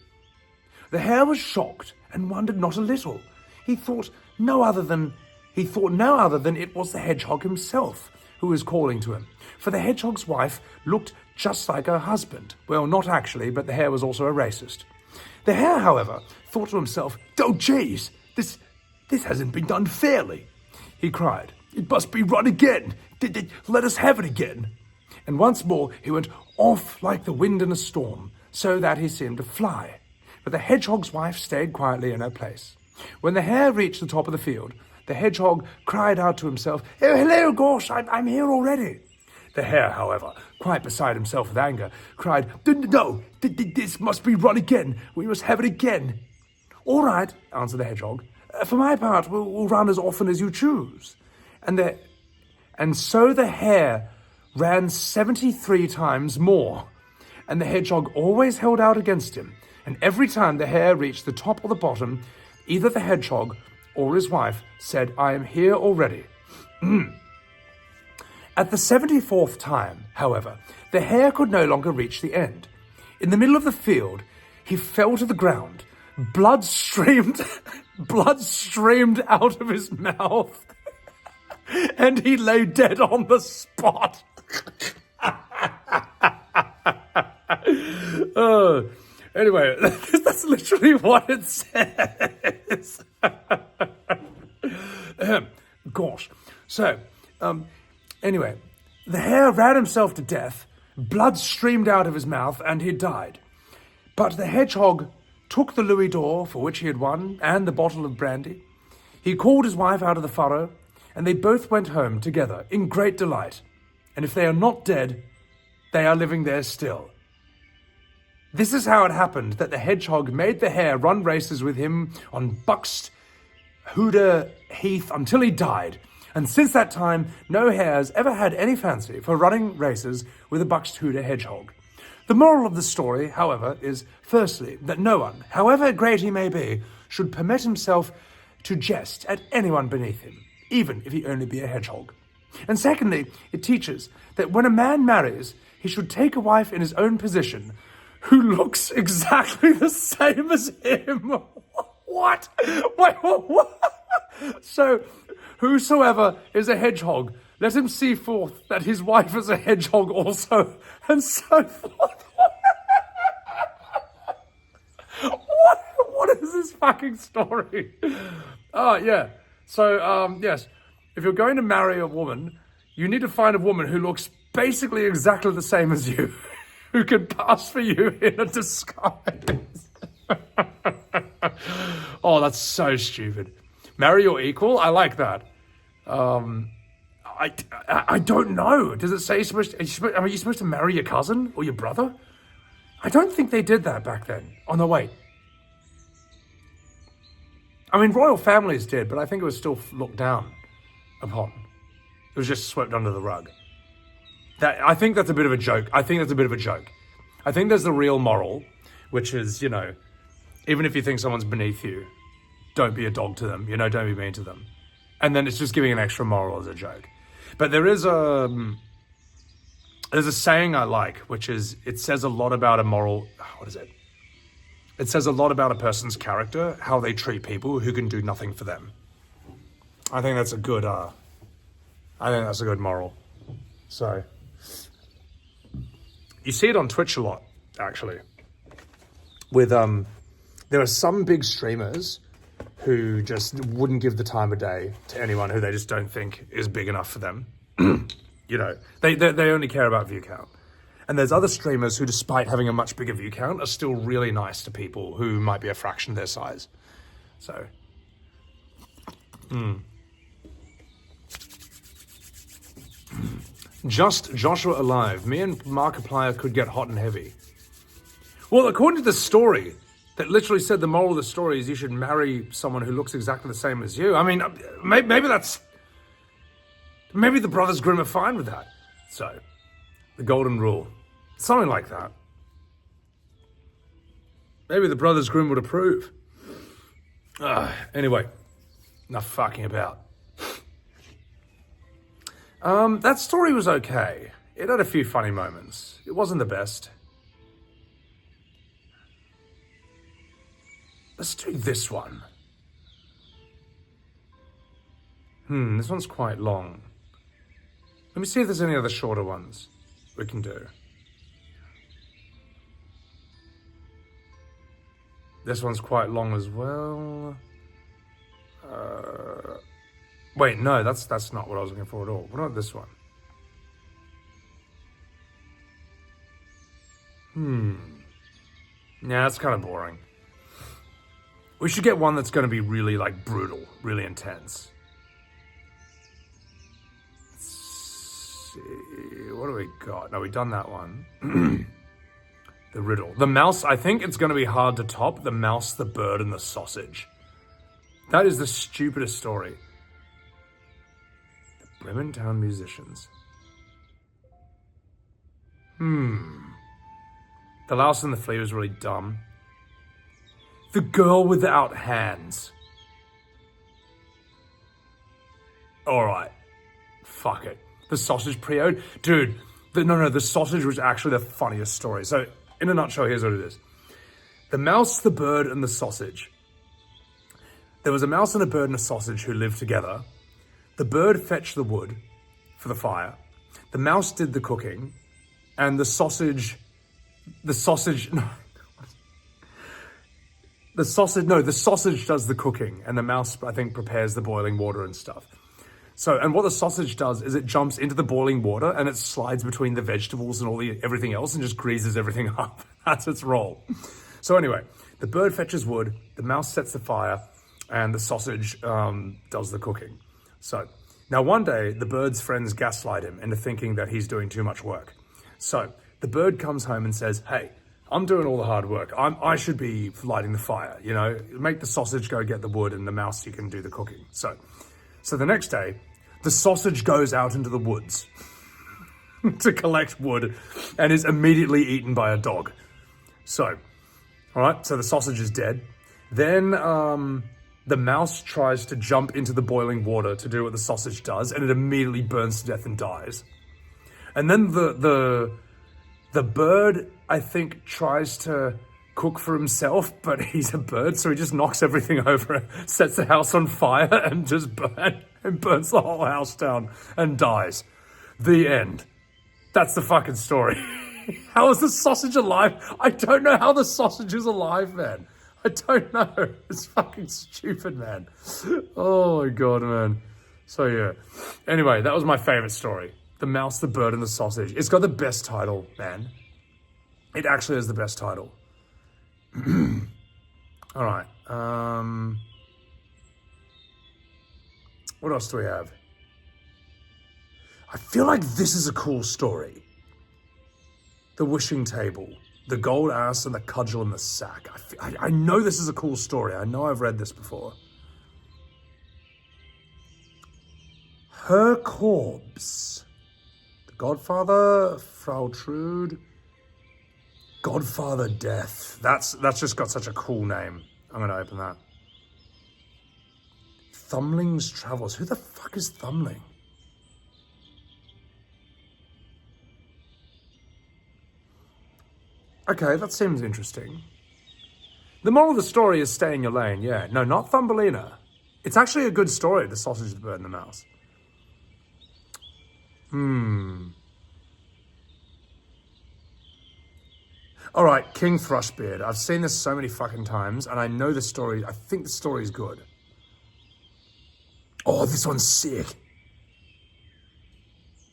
The hare was shocked and wondered not a little. He thought no other than it was the hedgehog himself who was calling to him, for the hedgehog's wife looked just like her husband. Well, not actually, but the hare was also a racist. The hare, however, thought to himself, "Oh, jeez, this hasn't been done fairly," he cried. "It must be run again. Let us have it again." And once more he went off like the wind in a storm, so that he seemed to fly. But the hedgehog's wife stayed quietly in her place. When the hare reached the top of the field, the hedgehog cried out to himself, "Oh, hello, gosh, I'm here already." The hare, however, quite beside himself with anger, cried, "No, this must be run again. We must have it again." "All right," answered the hedgehog. "For my part, we'll run as often as you choose." And so the hare ran 73 times more, and the hedgehog always held out against him. And every time the hare reached the top or the bottom, either the hedgehog or his wife said, "I am here already." At the 74th time, however, the hare could no longer reach the end. In the middle of the field, he fell to the ground. Blood streamed out of his mouth, and he lay dead on the spot. Anyway, that's literally what it says. Gosh. So, anyway, the hare ran himself to death, blood streamed out of his mouth, and he died. But the hedgehog took the louis d'or for which he had won, and the bottle of brandy. He called his wife out of the furrow, and they both went home together in great delight. And if they are not dead, they are living there still. This is how it happened that the hedgehog made the hare run races with him on Buxtehude Heath until he died. And since that time, no hares ever had any fancy for running races with a Buxtehude hedgehog. The moral of the story, however, is firstly, that no one, however great he may be, should permit himself to jest at anyone beneath him, even if he only be a hedgehog. And secondly, it teaches that when a man marries, he should take a wife in his own position who looks exactly the same as him. What? Wait, what? So, whosoever is a hedgehog, let him see forth that his wife is a hedgehog also, and so forth. What is this fucking story? Oh, yeah. So, yes, if you're going to marry a woman, you need to find a woman who looks basically exactly the same as you, who can pass for you in a disguise. Oh, that's so stupid. Marry your equal? I like that. I don't know. Does it say are you supposed to marry your cousin or your brother? I don't think they did that back then. Oh, no, wait. I mean, royal families did, but I think it was still looked down upon. It was just swept under the rug. I think that's a bit of a joke. I think there's the real moral, which is, you know, even if you think someone's beneath you, don't be a dog to them, you know, don't be mean to them. And then it's just giving an extra moral as a joke. But there's a saying I like, which is, it says a lot about a moral, what is it? It says a lot about a person's character, how they treat people who can do nothing for them. I think that's a good moral. So, you see it on Twitch a lot, actually. With, there are some big streamers who just wouldn't give the time of day to anyone who they just don't think is big enough for them. You know, they only care about view count. And there's other streamers who, despite having a much bigger view count, are still really nice to people who might be a fraction of their size. So, Just Joshua alive. Me and Markiplier could get hot and heavy. Well, according to the story, that literally said the moral of the story is you should marry someone who looks exactly the same as you. I mean, maybe the Brothers Grimm are fine with that. So, the golden rule. Something like that. Maybe the Brothers Grimm would approve. Anyway, enough fucking about. That story was okay. It had a few funny moments. It wasn't the best. Let's do this one. This one's quite long. Let me see if there's any other shorter ones we can do. This one's quite long as well. Wait, no, that's not what I was looking for at all. What about this one? Yeah, that's kind of boring. We should get one that's going to be really, like, brutal, really intense. Let's see, what do we got? No, we've done that one. The riddle. The mouse, I think it's going to be hard to top. The mouse, the bird, and the sausage. That is the stupidest story. The Bremen Town Musicians. The Louse and the Flea was really dumb. The Girl Without Hands. Alright. Fuck it. The Sausage Preode. Dude, the sausage was actually the funniest story. So, in a nutshell, here's what it is. The mouse, the bird, and the sausage. There was a mouse and a bird and a sausage who lived together. The bird fetched the wood for the fire. The mouse did the cooking. And the sausage... The sausage does the cooking, and the mouse, I think, prepares the boiling water and stuff. So, and what the sausage does is it jumps into the boiling water and it slides between the vegetables and everything else and just greases everything up. That's its role. So anyway, the bird fetches wood, the mouse sets the fire, and the sausage does the cooking. So, now one day, the bird's friends gaslight him into thinking that he's doing too much work. So, the bird comes home and says, hey, I'm doing all the hard work. I should be lighting the fire, you know? Make the sausage go get the wood and the mouse, you can do the cooking. So the next day, the sausage goes out into the woods to collect wood and is immediately eaten by a dog. So, all right, so the sausage is dead. Then the mouse tries to jump into the boiling water to do what the sausage does, and it immediately burns to death and dies. And then the bird, I think, tries to cook for himself, but he's a bird, so he just knocks everything over, sets the house on fire, and just burns the whole house down and dies. The end. That's the fucking story. How is the sausage alive? I don't know how the sausage is alive, man. I don't know. It's fucking stupid, man. Oh my God, man. So yeah. Anyway, that was my favorite story. The Mouse, the Bird, and the Sausage. It's got the best title, man. It actually has the best title. All right. What else do we have? I feel like this is a cool story. The Wishing Table, the Gold Ass, and the Cudgel in the Sack. I know this is a cool story. I know I've read this before. Her Corpse. The Godfather, Frau Trude. Godfather Death. That's just got such a cool name. I'm going to open that. Thumbling's Travels. Who the fuck is Thumbling? Okay, that seems interesting. The moral of the story is stay in your lane, yeah. No, not Thumbelina. It's actually a good story, The Sausage, the Bird, and the Mouse. All right, King Thrushbeard. I've seen this so many fucking times, and I know the story. I think the story's good. Oh, this one's sick.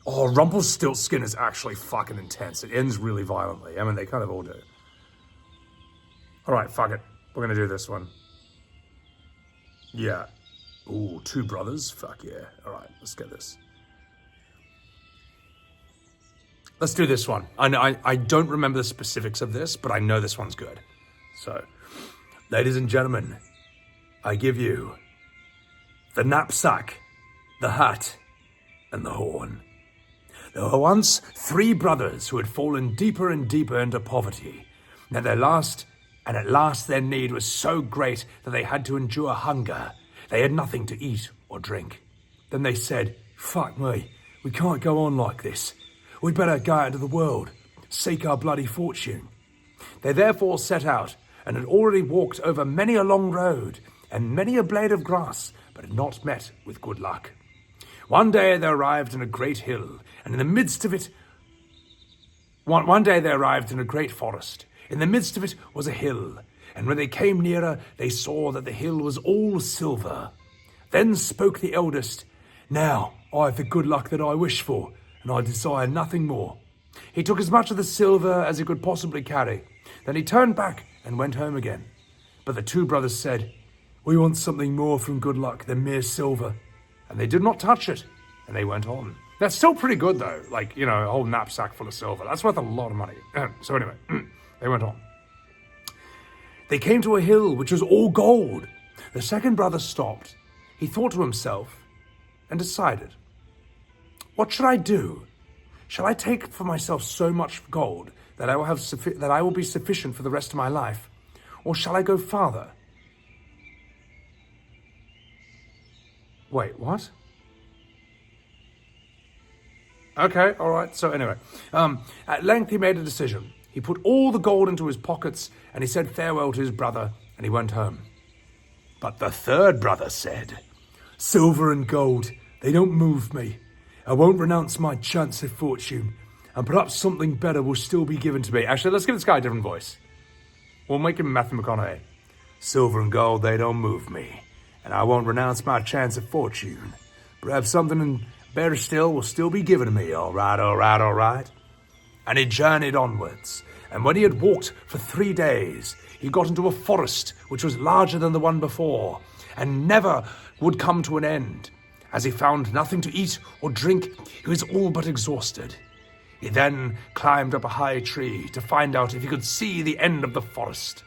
Oh, Rumpelstiltskin is actually fucking intense. It ends really violently. I mean, they kind of all do. All right, fuck it. We're going to do this one. Yeah. Ooh, two brothers? Fuck yeah. All right, let's get this. Let's do this one. I don't remember the specifics of this, but I know this one's good. So, ladies and gentlemen, I give you the knapsack, the hat, and the horn. There were once 3 brothers who had fallen deeper and deeper into poverty. And at last their need was so great that they had to endure hunger. They had nothing to eat or drink. Then they said, fuck me, we can't go on like this. We'd better go out into the world, seek our bloody fortune. They therefore set out and had already walked over many a long road and many a blade of grass, but had not met with good luck. One day they arrived in a great hill, and in the midst of it, one day they arrived in a great forest. In the midst of it was a hill, and when they came nearer, they saw that the hill was all silver. Then spoke the eldest, now I have the good luck that I wish for, and I desire nothing more. He took as much of the silver as he could possibly carry. Then he turned back and went home again. But the 2 brothers said, we want something more from good luck than mere silver. And they did not touch it, and they went on. That's still pretty good, though. Like, you know, a whole knapsack full of silver. That's worth a lot of money. So anyway, they went on. They came to a hill which was all gold. The second brother stopped. He thought to himself and decided, what should I do? Shall I take for myself so much gold that I will be sufficient for the rest of my life? Or shall I go farther? Wait, what? Okay, all right. So anyway, at length he made a decision. He put all the gold into his pockets and he said farewell to his brother and he went home. But the third brother said, silver and gold, they don't move me. I won't renounce my chance of fortune, and perhaps something better will still be given to me. Actually, let's give this guy a different voice. We'll make him Matthew McConaughey. Silver and gold, they don't move me, and I won't renounce my chance of fortune. Perhaps something better still will still be given to me, all right, all right, all right. And he journeyed onwards, and when he had walked for 3 days, he got into a forest which was larger than the one before, and never would come to an end. As he found nothing to eat or drink, he was all but exhausted. He then climbed up a high tree to find out if he could see the end of the forest.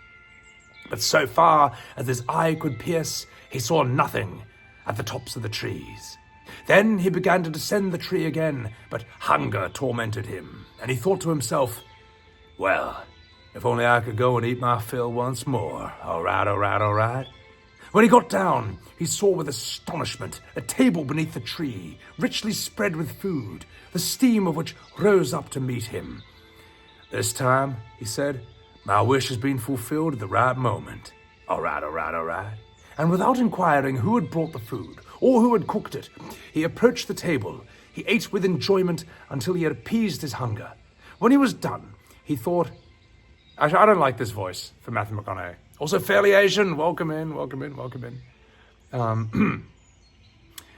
But so far as his eye could pierce, he saw nothing at the tops of the trees. Then he began to descend the tree again, but hunger tormented him, and he thought to himself, well, if only I could go and eat my fill once more. All right, all right, all right. When he got down, he saw with astonishment a table beneath the tree, richly spread with food, the steam of which rose up to meet him. This time, he said, my wish has been fulfilled at the right moment. All right, all right, all right. And without inquiring who had brought the food or who had cooked it, he approached the table. He ate with enjoyment until he had appeased his hunger. When he was done, he thought, actually, I don't like this voice for Matthew McConaughey. Also, fairly Asian. Welcome in, welcome in, welcome in.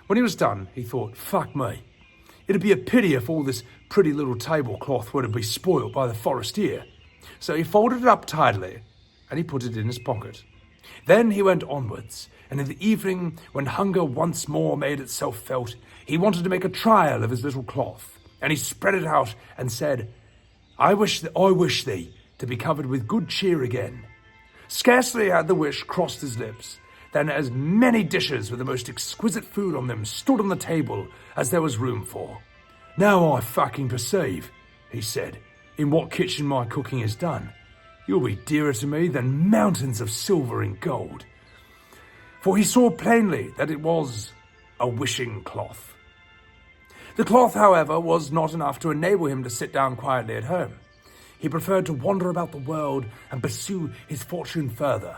When he was done, he thought, fuck me. It'd be a pity if all this pretty little tablecloth were to be spoiled by the forestier. So he folded it up tidily, and he put it in his pocket. Then he went onwards, and in the evening, when hunger once more made itself felt, he wanted to make a trial of his little cloth, and he spread it out and said, I wish thee to be covered with good cheer again. Scarcely had the wish crossed his lips, than as many dishes with the most exquisite food on them stood on the table as there was room for. Now I fucking perceive, he said, in what kitchen my cooking is done. You'll be dearer to me than mountains of silver and gold. For he saw plainly that it was a wishing cloth. The cloth, however, was not enough to enable him to sit down quietly at home. He preferred to wander about the world and pursue his fortune further.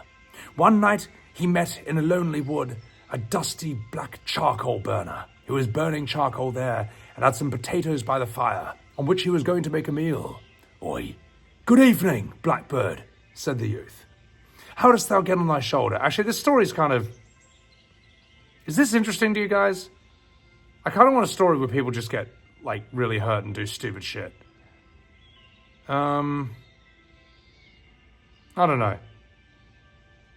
One night he met in a lonely wood a dusty black charcoal burner who was burning charcoal there and had some potatoes by the fire on which he was going to make a meal. Oi, good evening, blackbird, said the youth. How dost thou get on thy shoulder? Actually, this story's kind of... Is this interesting to you guys? I kind of want a story where people just get, like, really hurt and do stupid shit. I don't know.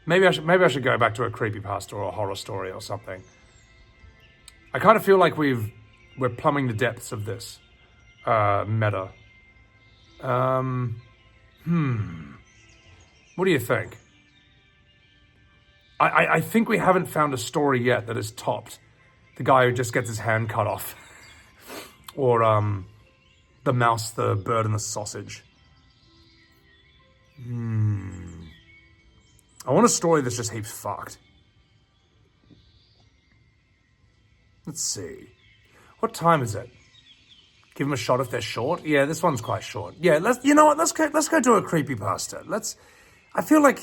Maybe I should go back to a creepypasta or a horror story or something. I kind of feel like we're plumbing the depths of this meta. What do you think? I think we haven't found a story yet that has topped the guy who just gets his hand cut off. Or the mouse, the bird, and the sausage. I want a story that's just heaps fucked. Let's see. What time is it? Give them a shot if they're short. Yeah, this one's quite short. Yeah, you know what? Let's go do a creepypasta. I feel like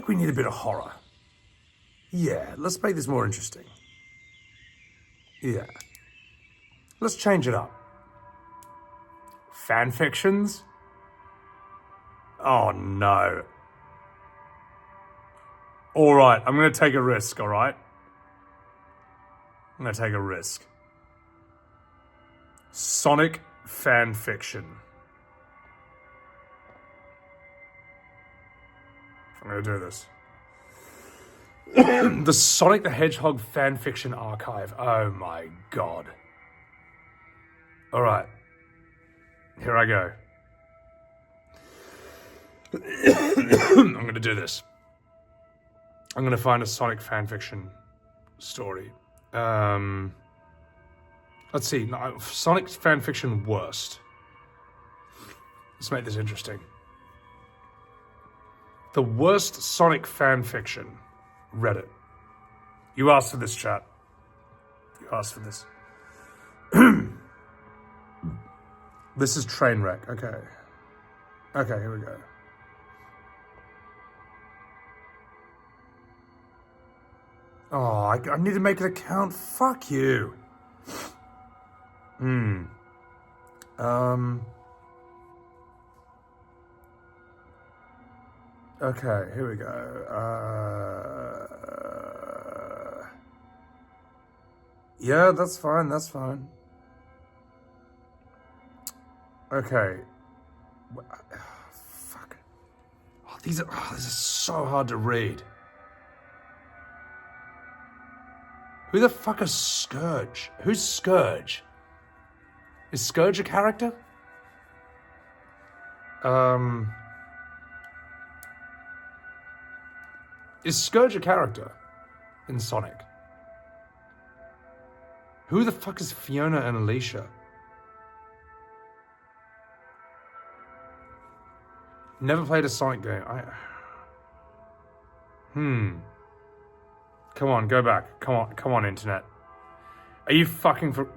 we need a bit of horror. Yeah, let's make this more interesting. Yeah. Let's change it up. Fan fictions? Oh no. All right, I'm going to take a risk, all right? I'm going to take a risk. Sonic fan fiction. I'm going to do this. The Sonic the Hedgehog fan fiction archive. Oh my god. All right. Here I go. I'm going to do this. I'm going to find a Sonic fanfiction story. Let's see. No, Sonic fanfiction worst. Let's make this interesting. The worst Sonic fanfiction. Reddit. You asked for this, chat. You asked for this. This is Trainwreck. Okay. Okay, here we go. Oh, I need to make an account. Fuck you. Okay, here we go. Yeah, that's fine, that's fine. Okay. Fuck. Oh, these are so hard to read. Who the fuck is Scourge? Who's Scourge? Is Scourge a character? Is Scourge a character in Sonic? Who the fuck is Fiona and Alicia? Never played a Sonic game. Come on, go back. Come on, internet. Are you fucking for...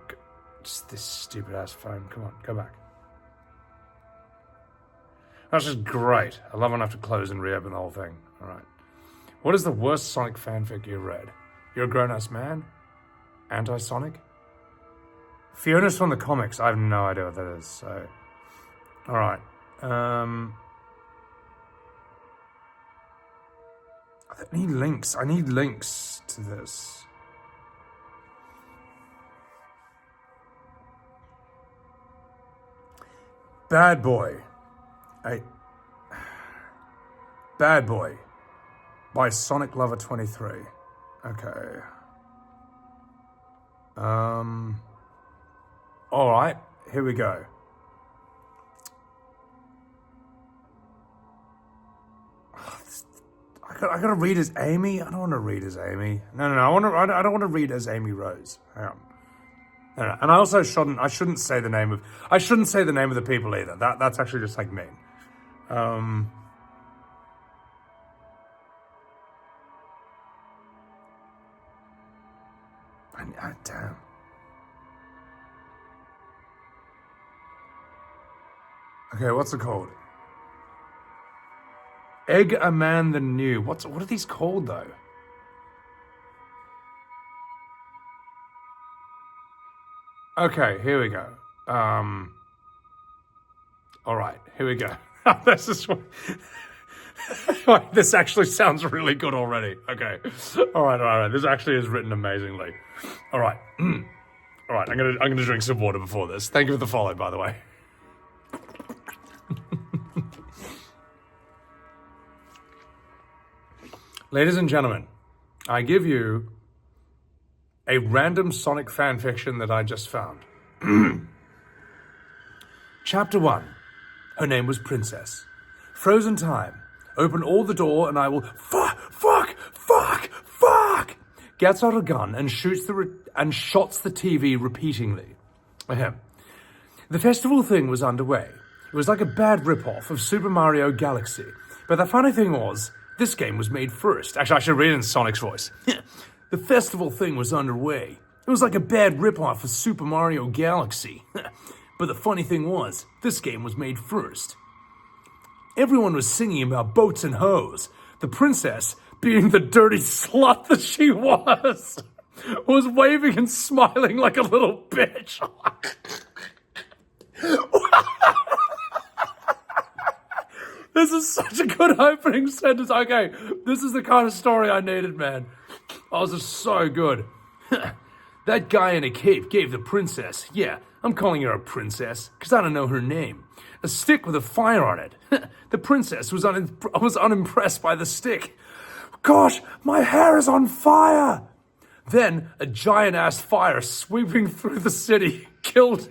Just this stupid ass phone. Come on, go back. That's just great. I love when I have to close and reopen the whole thing. All right. What is the worst Sonic fanfic you've read? You're a grown-ass man? Anti-Sonic? Fiona's from the comics. I have no idea what that is, so... All right. I need links. I need links to this. Bad Boy. Bad Boy by Sonic Lover 23. Okay. All right, here we go. I gotta read as Amy. I don't want to read as Amy. No. I don't want to read as Amy Rose. Hang on. No. And I also shouldn't say the name of. I shouldn't say the name of the people either. That's actually just like mean. Damn. Okay, what's it called? Egg a Man the New. What are these called though? Okay, here we go. All right, here we go. This is what... Wait, this actually sounds really good already. Okay. All right. This actually is written amazingly. All right. All right, I'm gonna drink some water before this. Thank you for the follow, by the way. Ladies and gentlemen, I give you a random Sonic fanfiction that I just found. Chapter 1. Her name was Princess. Frozen time. Open all the door and I will... Fuck! Gets out a gun and shots the TV repeatedly. Ahem. The festival thing was underway. It was like a bad rip-off of Super Mario Galaxy. But the funny thing was... This game was made first. Actually, I should read it in Sonic's voice. The festival thing was underway. It was like a bad ripoff of Super Mario Galaxy. But the funny thing was, this game was made first. Everyone was singing about boats and hoes. The princess, being the dirty slut that she was waving and smiling like a little bitch. This is such a good opening sentence. Okay, this is the kind of story I needed, man. Oh, this is so good. That guy in a cape gave the princess, yeah, I'm calling her a princess, because I don't know her name, a stick with a fire on it. The princess was unimpressed by the stick. Gosh, my hair is on fire! Then a giant-ass fire sweeping through the city killed...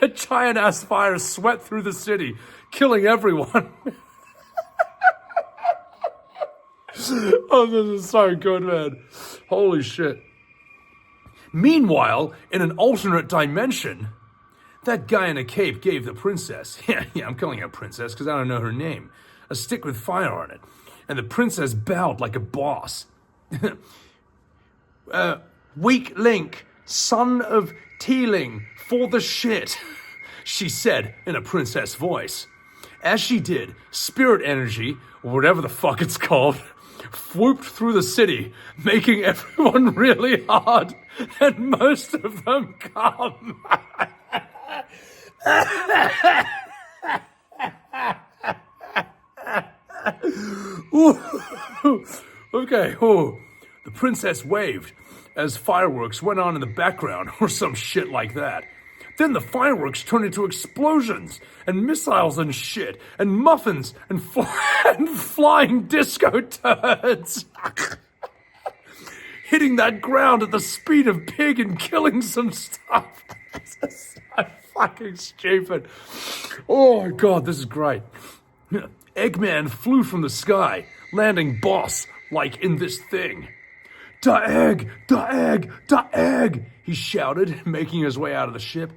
A giant-ass fire swept through the city, killing everyone. Oh, this is so good, man. Holy shit. Meanwhile, in an alternate dimension, that guy in a cape gave the princess, yeah, I'm calling her princess because I don't know her name, a stick with fire on it. And the princess bowed like a boss. Weak link, son of Teeling, for the shit, she said in a princess voice. As she did, spirit energy, or whatever the fuck it's called, whooped through the city, making everyone really hard, and most of them come. Ooh. Okay, oh. The princess waved as fireworks went on in the background or some shit like that. Then the fireworks turned into explosions and missiles and shit and muffins and, and flying disco turds. Hitting that ground at the speed of pig and killing some stuff. This is so fucking stupid. Oh my god, this is great. Eggman flew from the sky, landing boss like in this thing. Da egg, da egg, da egg, he shouted, making his way out of the ship.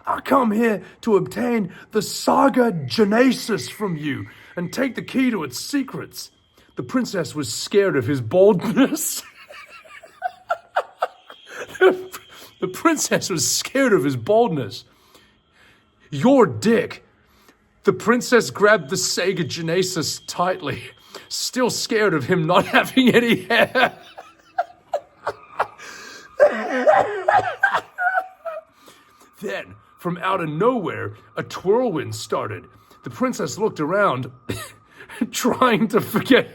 I come here to obtain the Saga Genesis from you and take the key to its secrets. The princess was scared of his boldness. The princess was scared of his boldness. Your dick. The princess grabbed the Sega Genesis tightly, still scared of him not having any hair. Then, from out of nowhere, a whirlwind started. The princess looked around, trying to forget.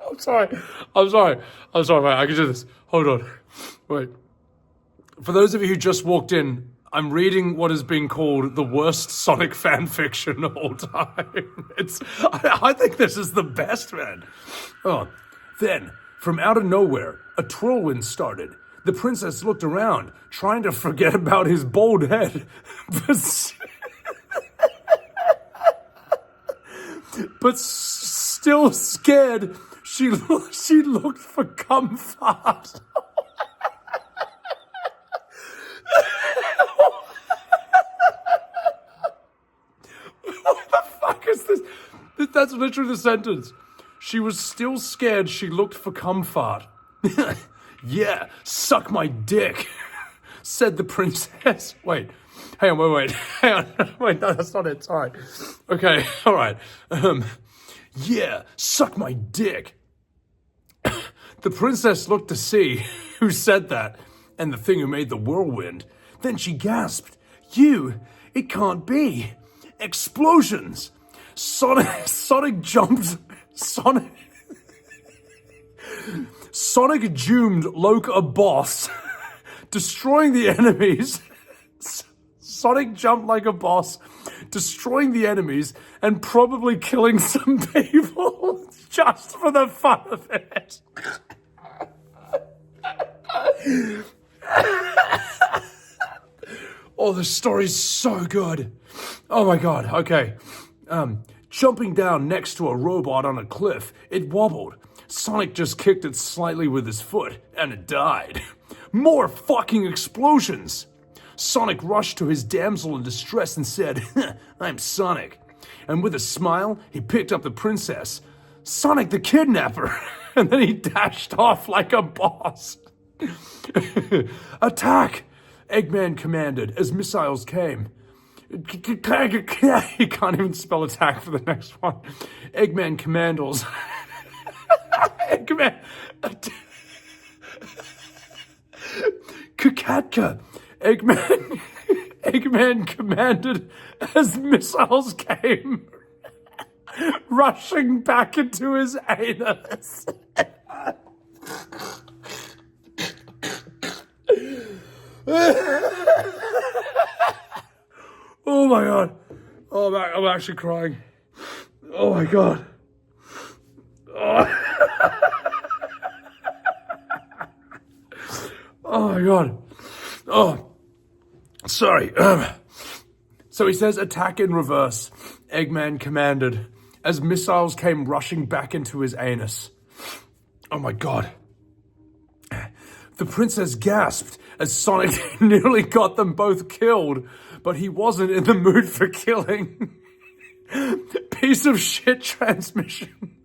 I'm sorry, mate. I can do this. Hold on. Wait. For those of you who just walked in, I'm reading what is being called the worst Sonic fan fiction of all time. I think this is the best, man. Oh. Then, from out of nowhere, a whirlwind started. The princess looked around, trying to forget about his bald head. But still scared, she looked for comfort. What the fuck is this? That's literally the sentence. She was still scared, she looked for comfort. Yeah, suck my dick, said the princess. Wait, hang on, wait, no, that's not it, sorry. Okay, all right. Yeah, suck my dick. The princess looked to see who said that, and the thing who made the whirlwind. Then she gasped, it can't be. Explosions. Sonic jumped, Sonic doomed Loke a boss, destroying the enemies. Sonic jumped like a boss, destroying the enemies, and probably killing some people just for the fun of it. Oh, the story's so good. Oh my god, okay. Jumping down next to a robot on a cliff, it wobbled. Sonic just kicked it slightly with his foot, and it died. More fucking explosions! Sonic rushed to his damsel in distress and said, I'm Sonic. And with a smile, he picked up the princess, Sonic the Kidnapper, and then he dashed off like a boss. Attack! Eggman commanded as missiles came. He can't even spell attack for the next one. Eggman commandos. Eggman. Kakatka. Eggman commanded as missiles came, rushing back into his anus. Oh my god. Oh, I'm actually crying. Oh my god. Oh. Oh my god. Oh. Sorry. So he says attack in reverse. Eggman commanded as missiles came rushing back into his anus. Oh my god. The princess gasped as Sonic nearly got them both killed, but he wasn't in the mood for killing. Piece of shit transmission.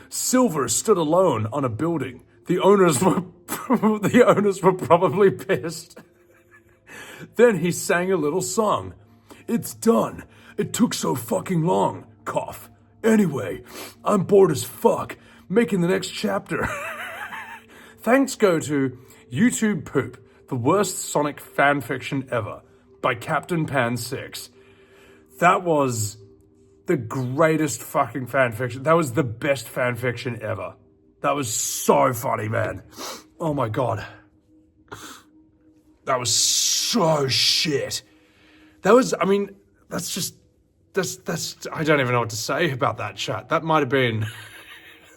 Silver stood alone on a building. The owners were probably pissed. Then he sang a little song. It's done. It took so fucking long. Cough. Anyway, I'm bored as fuck. Making the next chapter. Thanks go to YouTube Poop, the worst Sonic fanfiction ever, by Captain Pan 6. That was the greatest fucking fan fiction. That was the best fan fiction ever. That was so funny, man. Oh my God. That was so shit. That was, I mean, that's, I don't even know what to say about that, chat. That might have been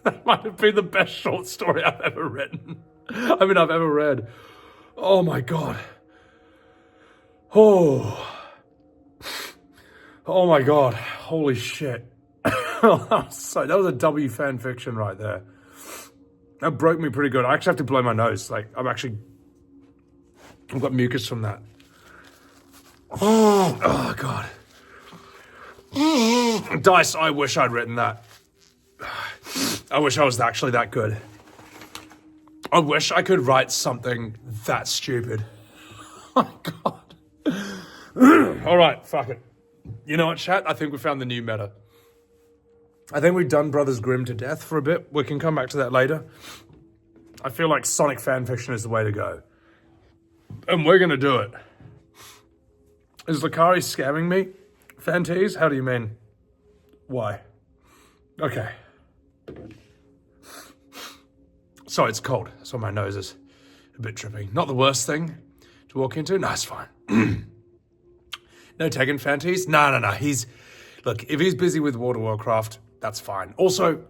the best short story I've ever written. I mean, I've ever read. Oh my God. Oh my God. Holy shit. That was a W fan fiction right there. That broke me pretty good. I actually have to blow my nose. Like, I've got mucus from that. Oh God. Dice, I wish I'd written that. I wish I was actually that good. I wish I could write something that stupid. Oh my God. All right, fuck it. You know what, chat? I think we found the new meta. I think we've done Brothers Grimm to death for a bit. We can come back to that later. I feel like Sonic fanfiction is the way to go. And we're going to do it. Is Lakari scamming me? Fantees? How do you mean? Why? Okay. Sorry, it's cold. So my nose is a bit tripping. Not the worst thing to walk into. No, it's fine. No tagging Fantees? No. Look, if he's busy with World of Warcraft, that's fine. Also,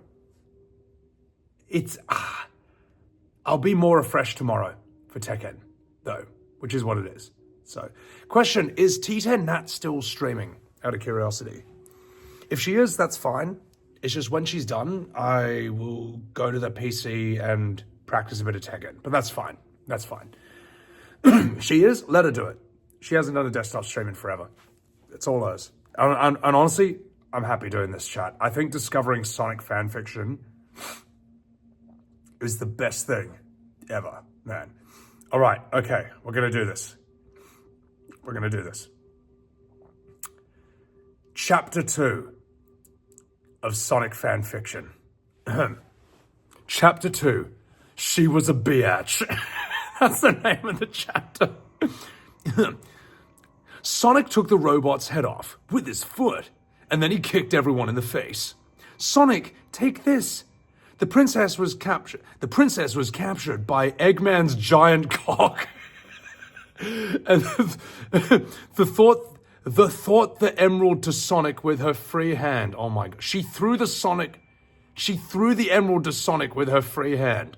I'll be more refreshed tomorrow for Tekken, though, which is what it is. So, question, is T10 Nat still streaming, out of curiosity? If she is, that's fine. It's just when she's done, I will go to the PC and practice a bit of Tekken, but that's fine. That's fine. She is, let her do it. She hasn't done a desktop stream in forever. It's all hers. And honestly, I'm happy doing this, chat. I think discovering Sonic fanfiction is the best thing ever, man. All right, okay, we're going to do this. We're going to do this. Chapter 2 of Sonic fanfiction. Chapter 2, She Was a Biatch. That's the name of the chapter. Sonic took the robot's head off with his foot, and then he kicked everyone in the face. Sonic, take this. The princess was captured by Eggman's giant cock. And the thought the emerald to Sonic with her free hand. Oh my God. She threw the emerald to Sonic with her free hand.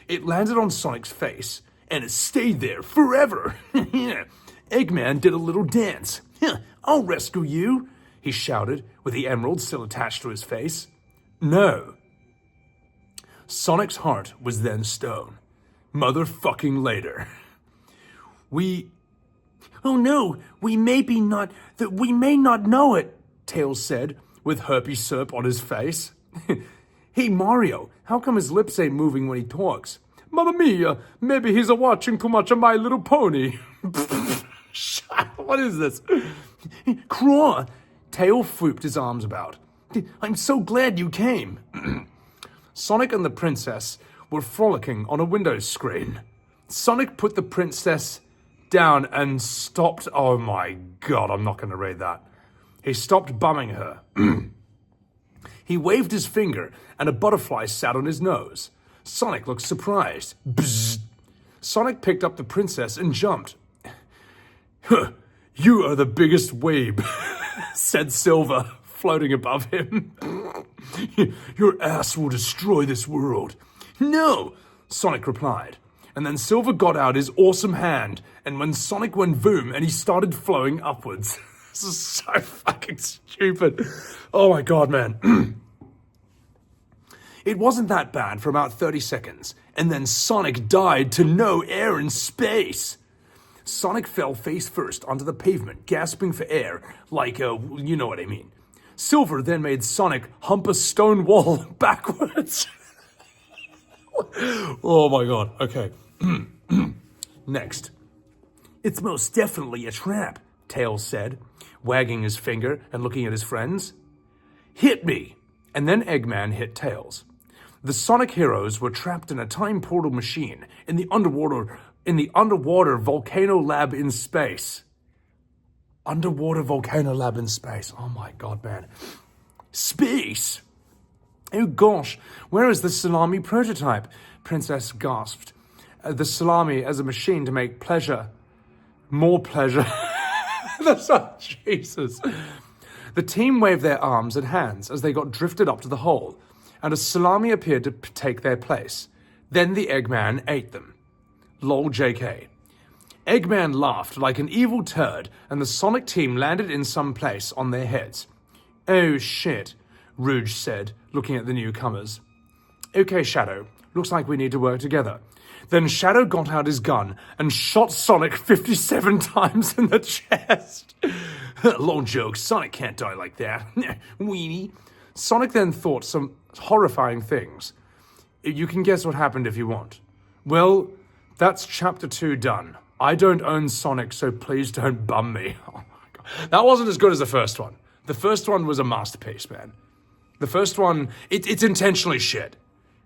It landed on Sonic's face, and it stayed there forever. Eggman did a little dance. I'll rescue you, he shouted, with the emerald still attached to his face. No. Sonic's heart was then stone. Motherfucking later. Oh no, we may not know it, Tails said, with herpy syrup on his face. Hey Mario, how come his lips ain't moving when he talks? Mamma mia, maybe he's a-watching too much of My Little Pony. What is this? Craw! Tail whooped his arms about. I'm so glad you came. Sonic and the princess were frolicking on a window screen. Sonic put the princess down and stopped. Oh my God, I'm not going to read that. He stopped bumming her. He waved his finger and a butterfly sat on his nose. Sonic looked surprised. Bzzz. Sonic picked up the princess and jumped. You are the biggest weeb, said Silver, floating above him. Your ass will destroy this world. No, Sonic replied. And then Silver got out his awesome hand, and when Sonic went boom and he started flowing upwards. This is so fucking stupid. Oh my God, man. It wasn't that bad for about 30 seconds, and then Sonic died to no air in space. Sonic fell face first onto the pavement, gasping for air, like, you know what I mean. Silver then made Sonic hump a stone wall backwards. Oh my God, okay. Next. It's most definitely a trap, Tails said, wagging his finger and looking at his friends. Hit me! And then Eggman hit Tails. The Sonic heroes were trapped in a time portal machine in the underwater volcano lab in space. Underwater volcano lab in space. Oh my god, man. Space? Oh gosh, where is the salami prototype? Princess gasped. The salami as a machine to make pleasure. More pleasure. That's not Jesus. The team waved their arms and hands as they got drifted up to the hole, and a salami appeared to take their place. Then the Eggman ate them. Lol JK. Eggman laughed like an evil turd, and the Sonic team landed in some place on their heads. Oh shit, Rouge said, looking at the newcomers. Okay, Shadow, looks like we need to work together. Then Shadow got out his gun and shot Sonic 57 times in the chest. Long joke, Sonic can't die like that. Weenie. Sonic then thought some horrifying things. You can guess what happened if you want. Well, that's chapter 2 done. I don't own Sonic, so please don't bum me. Oh my god. That wasn't as good as the first one. The first one was a masterpiece, man. The first one, it's intentionally shit.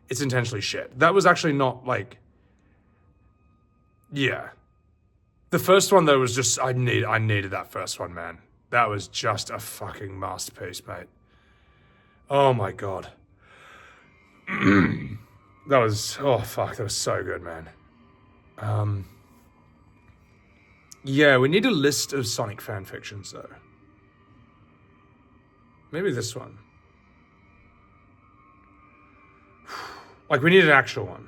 It's intentionally shit. That was actually not like... Yeah. The first one, though, was just... I needed that first one, man. That was just a fucking masterpiece, mate. Oh, my God. That was... Oh, fuck. That was so good, man. Yeah, we need a list of Sonic fanfictions, though. Maybe this one. Like, we need an actual one.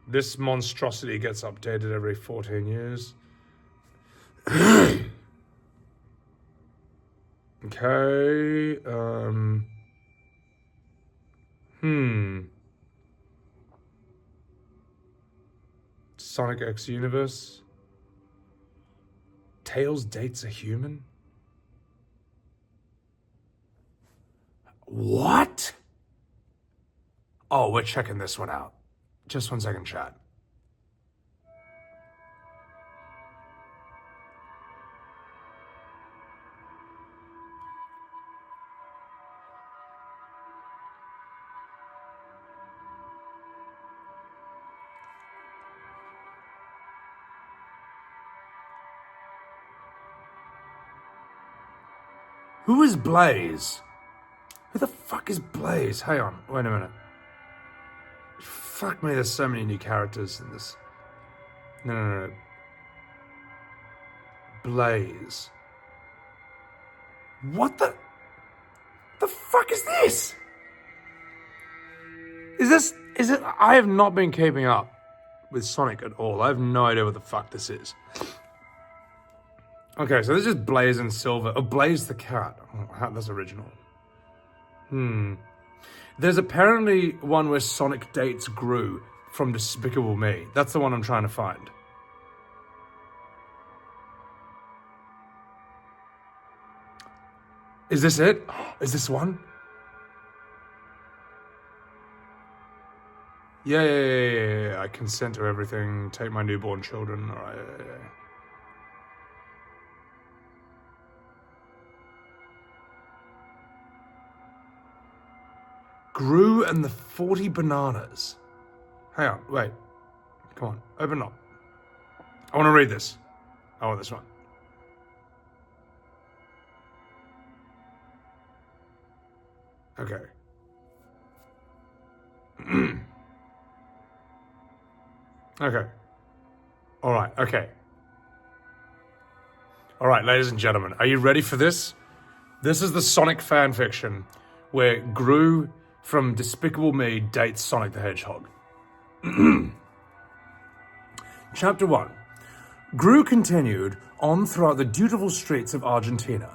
This monstrosity gets updated every 14 years. Okay. Sonic X Universe. Tails dates a human? What? Oh, we're checking this one out. Just 1 second, chat. Who is Blaze? Who the fuck is Blaze? Hang on, wait a minute. Fuck me, there's so many new characters in this. No. Blaze. What the fuck is this? Is it? I have not been keeping up with Sonic at all. I have no idea what the fuck this is. Okay, so this is Blaze and Silver. Oh, Blaze the cat. Oh, that's original. There's apparently one where Sonic dates Gru from Despicable Me. That's the one I'm trying to find. Is this it? Is this one? Yeah. I consent to everything. Take my newborn children. All right. Yeah. Gru and the 40 bananas. Hang on, wait. Come on, open up. I want to read this. I want this one. Okay. Okay. All right, okay. All right, ladies and gentlemen, are you ready for this? This is the Sonic fanfiction where Gru from Despicable Me dates Sonic the Hedgehog. Chapter 1. Gru continued on throughout the beautiful streets of Argentina.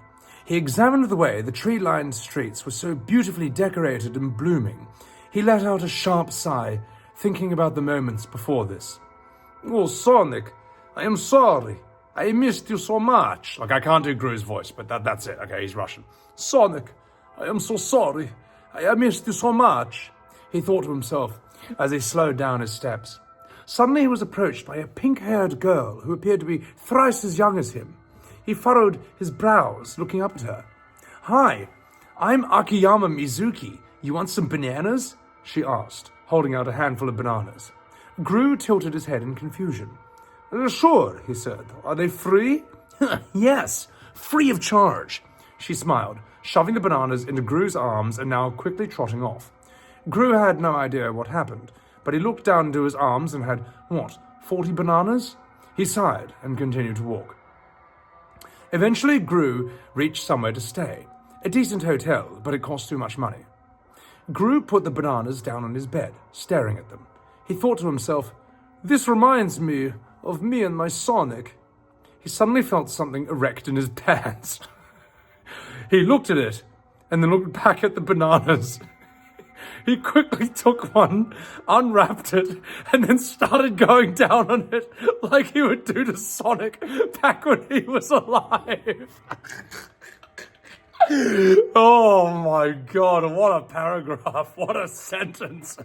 He examined the way the tree-lined streets were so beautifully decorated and blooming. He let out a sharp sigh, thinking about the moments before this. Oh, Sonic, I am sorry. I missed you so much. Like, I can't do Gru's voice, but that's it. Okay, he's Russian. Sonic, I am so sorry. I missed you so much, he thought to himself as he slowed down his steps. Suddenly he was approached by a pink-haired girl who appeared to be thrice as young as him. He furrowed his brows, looking up at her. Hi, I'm Akiyama Mizuki. You want some bananas? She asked, holding out a handful of bananas. Gru tilted his head in confusion. Sure, he said. Are they free? Yes, free of charge, she smiled, shoving the bananas into Gru's arms and now quickly trotting off. Gru had no idea what happened, but he looked down into his arms and had, 40 bananas? He sighed and continued to walk. Eventually, Gru reached somewhere to stay. A decent hotel, but it cost too much money. Gru put the bananas down on his bed, staring at them. He thought to himself, "This reminds me of me and my Sonic." He suddenly felt something erect in his pants. He looked at it, and then looked back at the bananas. He quickly took one, unwrapped it, and then started going down on it like he would do to Sonic back when he was alive. Oh my God, what a paragraph, what a sentence.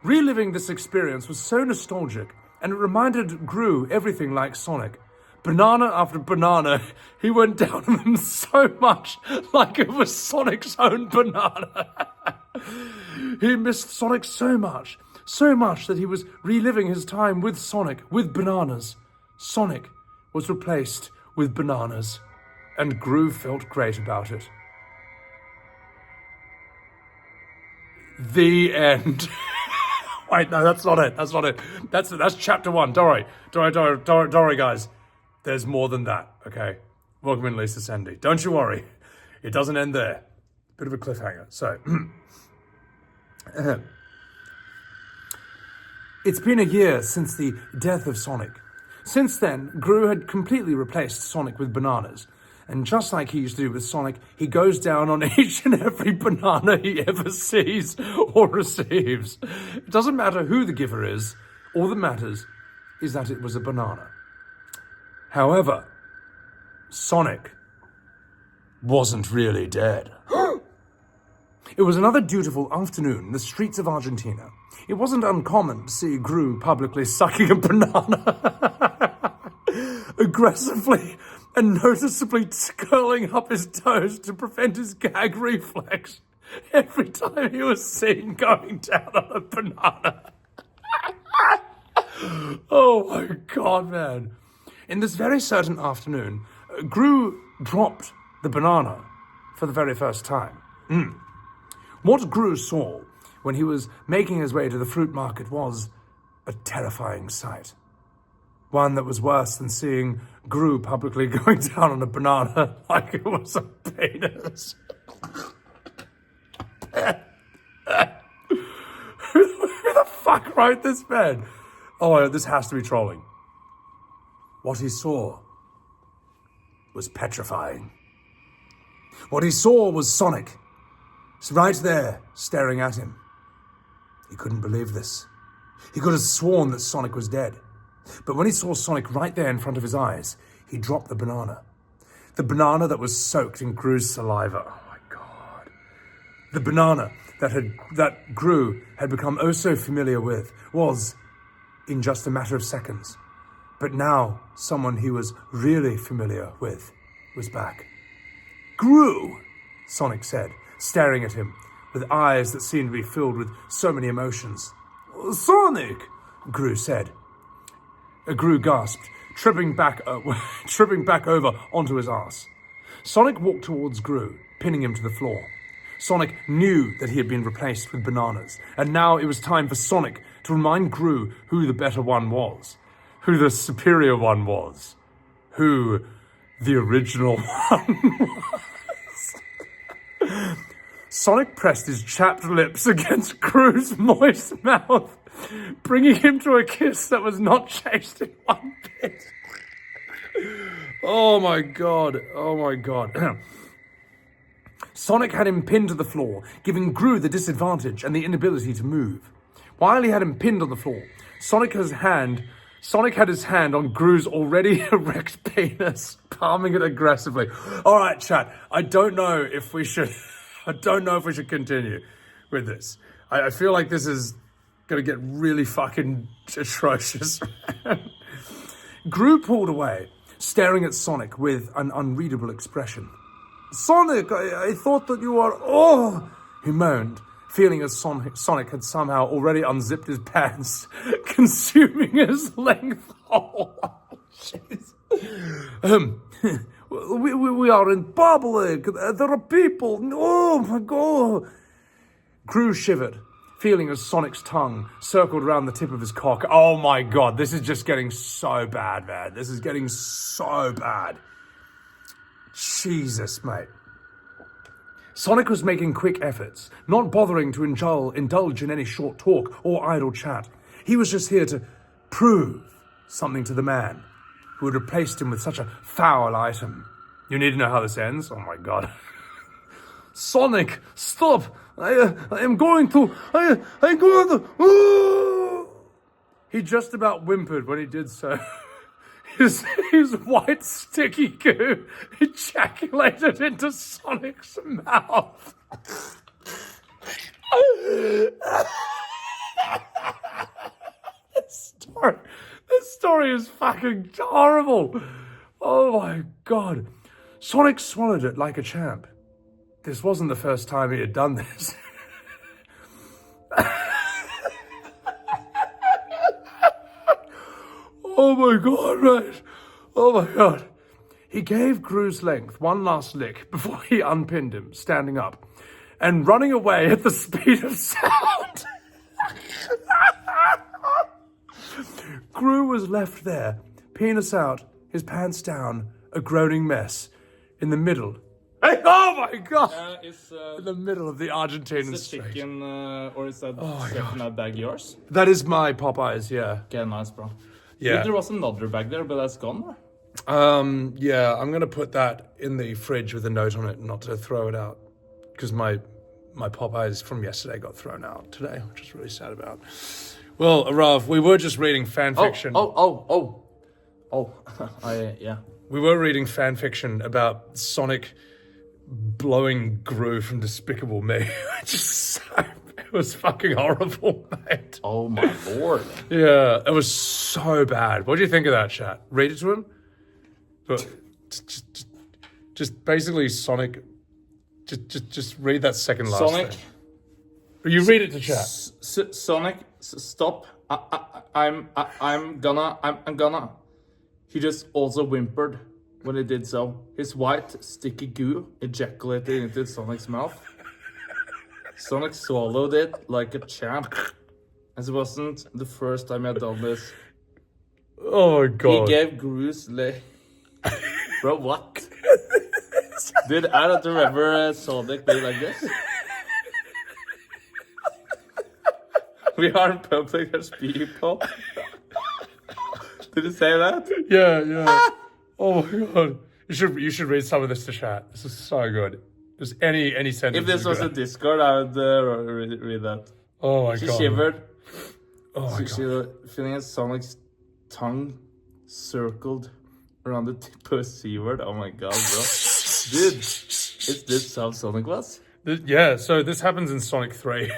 Reliving this experience was so nostalgic, and it reminded Gru everything like Sonic. Banana after banana, he went down on them so much like it was Sonic's own banana. He missed Sonic so much that he was reliving his time with Sonic, with bananas. Sonic was replaced with bananas, and Gru felt great about it. The end. Wait, no, that's not it. That's chapter 1. Don't worry, guys. There's more than that, okay? Welcome in, Lisa Sandy. Don't you worry. It doesn't end there. Bit of a cliffhanger. So, it's been a year since the death of Sonic. Since then, Gru had completely replaced Sonic with bananas. And just like he used to do with Sonic, he goes down on each and every banana he ever sees or receives. It doesn't matter who the giver is. All that matters is that it was a banana. However, Sonic wasn't really dead. It was another dutiful afternoon in the streets of Argentina. It wasn't uncommon to see Gru publicly sucking a banana, aggressively and noticeably curling up his toes to prevent his gag reflex every time he was seen going down on a banana. Oh my God, man. In this very certain afternoon, Gru dropped the banana for the very first time. What Gru saw when he was making his way to the fruit market was a terrifying sight. One that was worse than seeing Gru publicly going down on a banana like it was a penis. Who the fuck wrote this, man? Oh, this has to be trolling. What he saw was petrifying. What he saw was Sonic, right there, staring at him. He couldn't believe this. He could have sworn that Sonic was dead. But when he saw Sonic right there in front of his eyes, he dropped the banana. The banana that was soaked in Gru's saliva. Oh my God. The banana that Gru had become oh so familiar with was, in just a matter of seconds. But now, someone he was really familiar with was back. "Gru," Sonic said, staring at him with eyes that seemed to be filled with so many emotions. "Sonic," Gru said. Gru gasped, tripping back over onto his ass. Sonic walked towards Gru, pinning him to the floor. Sonic knew that he had been replaced with bananas, and now it was time for Sonic to remind Gru who the better one was. Who the superior one was. Who the original one was. Sonic pressed his chapped lips against Gru's moist mouth, bringing him to a kiss that was not chaste in one bit. Oh my God. Sonic had him pinned to the floor, giving Gru the disadvantage and the inability to move. While he had him pinned on the floor, Sonic had his hand on Gru's already erect penis, palming it aggressively. All right, chat, I don't know if we should continue with this. I feel like this is going to get really fucking atrocious. Gru pulled away, staring at Sonic with an unreadable expression. "Sonic, I thought that you were..." "Oh," he moaned, feeling as Sonic had somehow already unzipped his pants, consuming his length. Oh, jeez. We are in public. There are people. Oh my God. Gru shivered, feeling as Sonic's tongue circled around the tip of his cock. Oh my God, this is just getting so bad, man. This is getting so bad. Jesus, mate. Sonic was making quick efforts, not bothering to indulge in any short talk or idle chat. He was just here to prove something to the man who had replaced him with such a foul item. You need to know how this ends? Oh my God. Sonic, stop! I'm going to. He just about whimpered when he did so. His white sticky goo ejaculated into Sonic's mouth. This story is fucking horrible. Oh my God. Sonic swallowed it like a champ. This wasn't the first time he had done this. Oh my God, mate. Oh my God. He gave Gru's length one last lick before he unpinned him, standing up, and running away at the speed of sound. Gru was left there, penis out, his pants down, a groaning mess, in the middle. Hey, oh my God! In the middle of the Argentinian Is the Strait. chicken, or is that stuff in that bag yours? That is my Popeyes, yeah. Okay, nice, bro. Yeah. There was another bag there, but that's gone, or? Yeah, I'm gonna put that in the fridge with a note on it, not to throw it out, because my Popeyes from yesterday got thrown out today, which is really sad about. Well, Rav, we were just reading fan fiction. Yeah. We were reading fan fiction about Sonic blowing Gru from Despicable Me, which is it was fucking horrible, mate. Oh my Lord. Yeah, it was so bad. What do you think of that, chat? Read it to him? But just basically Sonic, just read that second last Sonic. thing. You read it to chat. Sonic, stop. I'm gonna. He just also whimpered when he did so. His white, sticky goo ejaculated into Sonic's mouth. Sonic swallowed it like a champ. As it wasn't the first time he had done this. Oh my God. He gave Gru's leg. Bro, what? Dude, I don't remember Sonic being like this. We are in public as people. Did it say that? Yeah. Oh my God. You should read some of this to chat. This is so good. There's any sentence. If this was a Discord, I would read that. Oh my She God. shivered. Oh my God. She was feeling as Sonic's tongue circled around the tip of a C word. Oh my God, bro. Dude, is this how Sonic was? Yeah, so this happens in Sonic 3.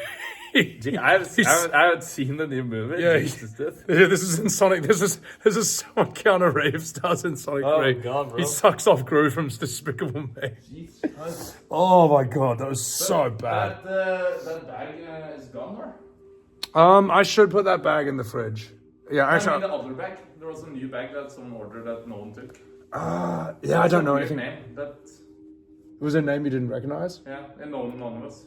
Gee, I haven't seen the new movie. Yeah, this is in Sonic. This is what Keanu Reeves does in Sonic 3. Oh my God, bro. He sucks off Gru from Despicable Me. Jesus. Oh my God, that was so bad. That bag is gone, or? I should put that bag in the fridge. Yeah, I actually. mean, the other bag. There was a new bag that someone ordered that no one took. Yeah, I don't know anything. Name. That, It was a name you didn't recognize? yeah, and anonymous.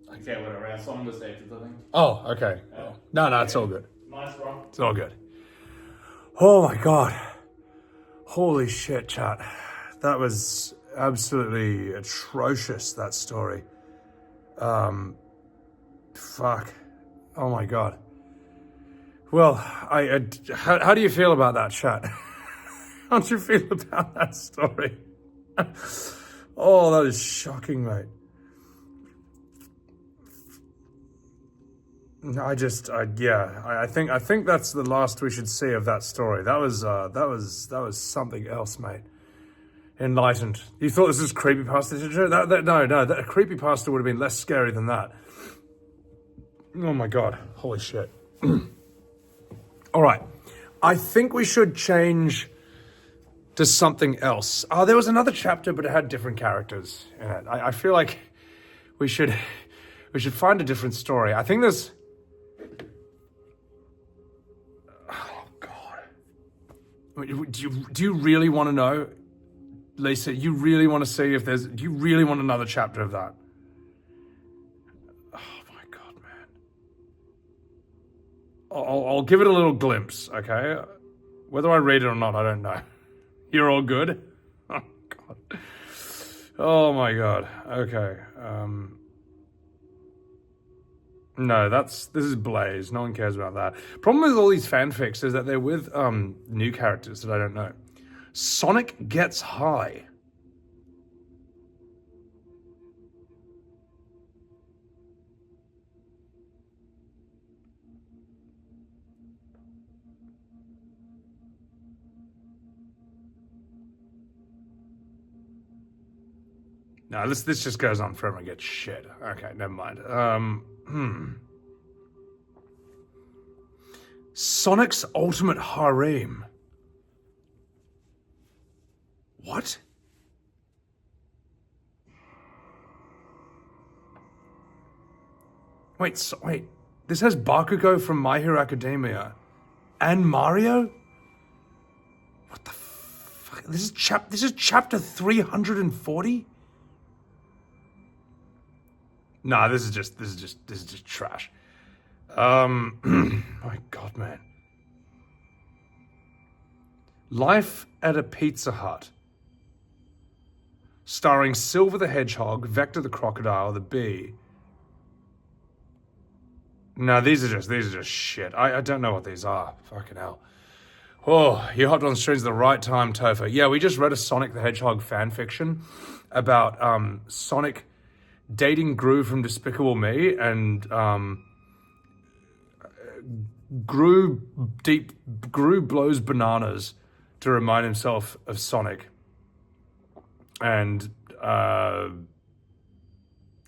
Okay, whatever. Yeah, someone just saved it, I think. Oh, okay. Yeah. No, it's all good. Nice, bro. It's all good. Oh my God. Holy shit, chat. That was absolutely atrocious, that story. Fuck. Oh my God. Well, how do you feel about that, chat? How do you feel about that story? Oh, that is shocking, mate. I think that's the last we should see of that story. That was something else, mate. Enlightened. You thought this was creepypasta, did you? No, that creepypasta would have been less scary than that. Oh my God, holy shit. All right, I think we should change to something else. There was another chapter, but it had different characters in it. I feel like we should find a different story. I think there's. Oh God. Do you really want to know, Lisa? You really want to see if there's? Do you really want another chapter of that? Oh my god, man! I'll give it a little glimpse, okay? Whether I read it or not, I don't know. You're all good? Oh god. Oh my god. Okay. No, this is Blaze. No one cares about that. Problem with all these fanfics is that they're with new characters that I don't know. Sonic gets high. No, this just goes on forever and gets shit. Okay, never mind. Sonic's ultimate harem. What? Wait, this has Bakugo from My Hero Academia and Mario? What the fuck? This is chapter 340? Nah, this is just trash. My god, man. Life at a Pizza Hut. Starring Silver the Hedgehog, Vector the Crocodile, the Bee. No, these are just shit. I don't know what these are. Fucking hell. Oh, you hopped on streams at the right time, Topher. Yeah, we just read a Sonic the Hedgehog fanfiction about Sonic dating Gru from Despicable Me, and Gru blows bananas to remind himself of Sonic, and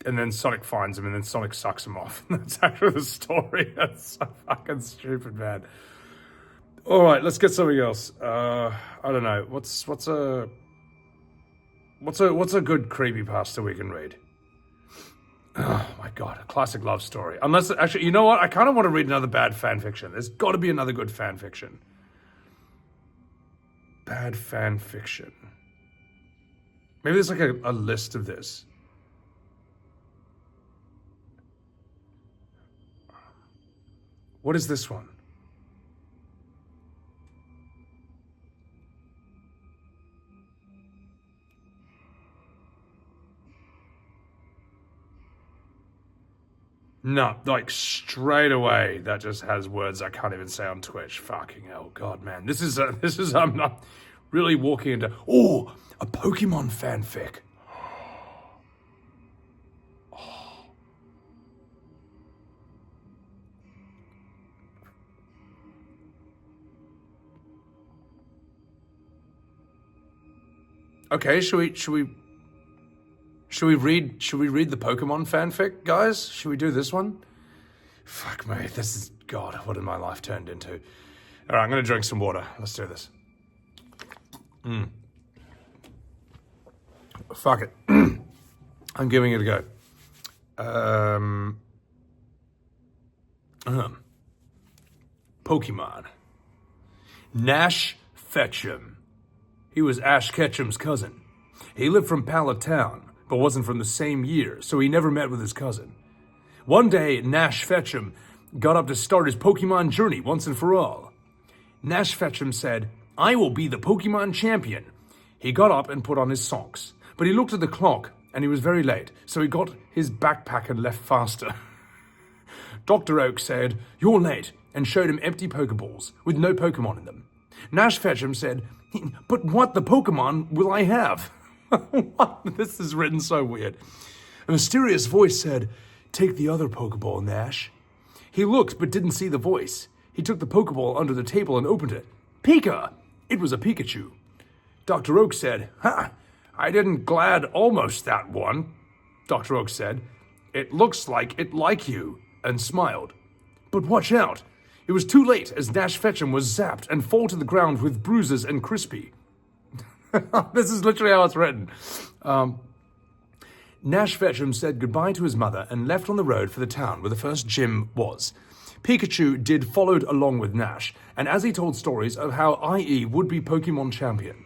then Sonic finds him, and then Sonic sucks him off. That's actually the story. That's so fucking stupid, man. All right, let's get something else. I don't know. What's a good creepypasta we can read? Oh my god, a classic love story. Unless, actually, you know what? I kind of want to read another bad fanfiction. There's got to be another good fanfiction. Bad fanfiction. Maybe there's like a list of this. What is this one? No, like straight away, that just has words I can't even say on Twitch. Fucking hell, God, man, this is I'm not really walking into a Pokemon fanfic. Okay, should we read the Pokemon fanfic, guys? Should we do this one? Fuck me, this is, God, what had my life turned into? All right, I'm gonna drink some water. Let's do this. Fuck it. I'm giving it a go. Pokemon. Nash Fetchum. He was Ash Ketchum's cousin. He lived from Pallet Town, but wasn't from the same year, so he never met with his cousin. One day, Nash Fetchum got up to start his Pokemon journey once and for all. Nash Fetchum said, "I will be the Pokemon champion." He got up and put on his socks, but he looked at the clock, and he was very late, so he got his backpack and left faster. Dr. Oak said, "You're late," and showed him empty Pokeballs with no Pokemon in them. Nash Fetchum said, "But what the Pokemon will I have?" What? This is written so weird. A mysterious voice said, "Take the other Pokeball, Nash." He looked but didn't see the voice. He took the Pokeball under the table and opened it. Pika! It was a Pikachu. Dr. Oak said, "Ha! I didn't glad almost that one." Dr. Oak said, "It looks like it like you," and smiled. But watch out. It was too late as Nash Fetchum was zapped and fall to the ground with bruises and crispy. This is literally how it's written. Nash Fetchum said goodbye to his mother and left on the road for the town where the first gym was. Pikachu did followed along with Nash, and as he told stories of how IE would be Pokemon champion.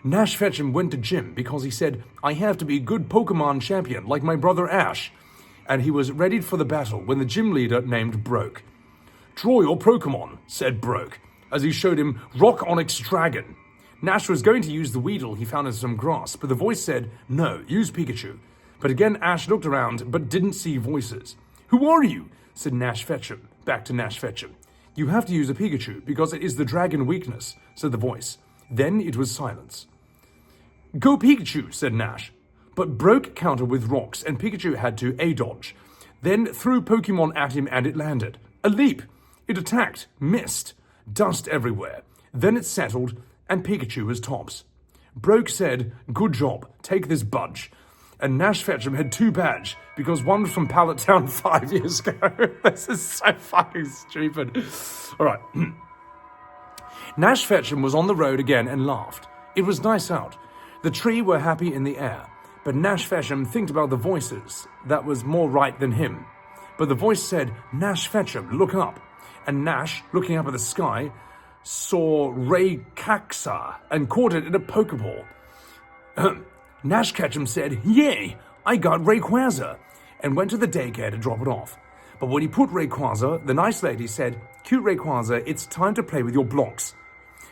Nash Ketchum went to gym because he said, I have to be a good Pokemon champion like my brother Ash. And he was ready for the battle when the gym leader named Broke. Draw your Pokemon, said Broke, as he showed him Rock Onyx Dragon. Nash was going to use the Weedle he found in some grass, but the voice said, no, use Pikachu. But again Ash looked around but didn't see voices. Who are you? Said Nash Ketchum, back to Nash Ketchum. You have to use a Pikachu because it is the dragon weakness, said the voice. Then it was silence. Go Pikachu, said Nash. But Broke countered with rocks and Pikachu had to A-dodge. Then threw Pokemon at him and it landed. A leap. It attacked, missed, dust everywhere. Then it settled and Pikachu was tops. Broke said, good job, take this budge. And Nash Ketchum had 2 badge because one was from Pallet Town 5 years ago. This is so fucking stupid. All right. Nash Ketchum was on the road again and laughed. It was nice out. The tree were happy in the air. But Nash Ketchum thinked about the voices that was more right than him. But the voice said, Nash Ketchum, look up. And Nash, looking up at the sky, saw Rayquaza and caught it in a Pokeball. Nash Ketchum said, yay, I got Rayquaza, and went to the daycare to drop it off. But when he put Rayquaza, the nice lady said, cute Rayquaza, it's time to play with your blocks.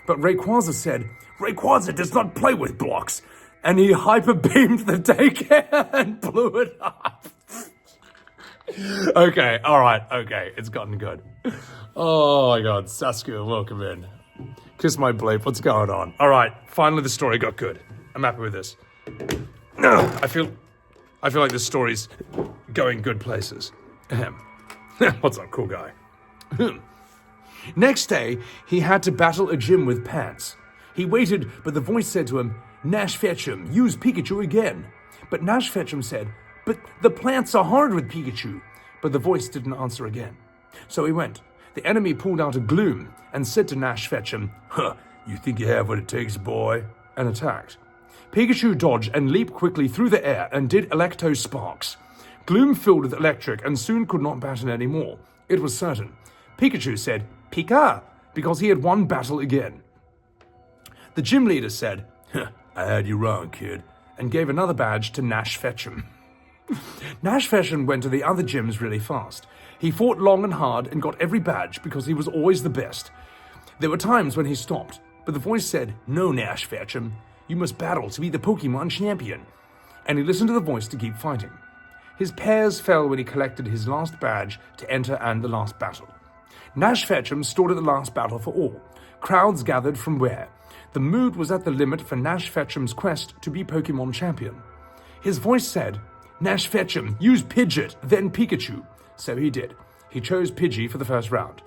But Rayquaza said, Rayquaza does not play with blocks. And he hyper-beamed the daycare and blew it up. Okay, alright, okay, it's gotten good. Oh my god, Saskia, welcome in. Kiss my bleep, what's going on? Alright, finally the story got good. I'm happy with this. I feel like this story's going good places. What's up, cool guy? Next day, he had to battle a gym with pants. He waited, but the voice said to him, Nash Ketchum, use Pikachu again. But Nash Ketchum said, but the plants are hard with Pikachu. But the voice didn't answer again. So he went. The enemy pulled out a Gloom and said to Nash Ketchum, huh, you think you have what it takes, boy? And attacked. Pikachu dodged and leaped quickly through the air and did Electo Sparks. Gloom filled with electric and soon could not battle anymore. It was certain. Pikachu said, Pika, because he had won battle again. The gym leader said, I had you wrong, kid, and gave another badge to Nash Ketchum. Nash Ketchum went to the other gyms really fast. He fought long and hard and got every badge because he was always the best. There were times when he stopped, but the voice said, no, Nash Ketchum, you must battle to be the Pokemon champion. And he listened to the voice to keep fighting. His pears fell when he collected his last badge to enter and the last battle. Nash Ketchum stood at the last battle for all. Crowds gathered from where? The mood was at the limit for Nash Ketchum's quest to be Pokemon champion. His voice said, Nash Ketchum, use Pidgeot, then Pikachu. So he did. He chose Pidgey for the first round.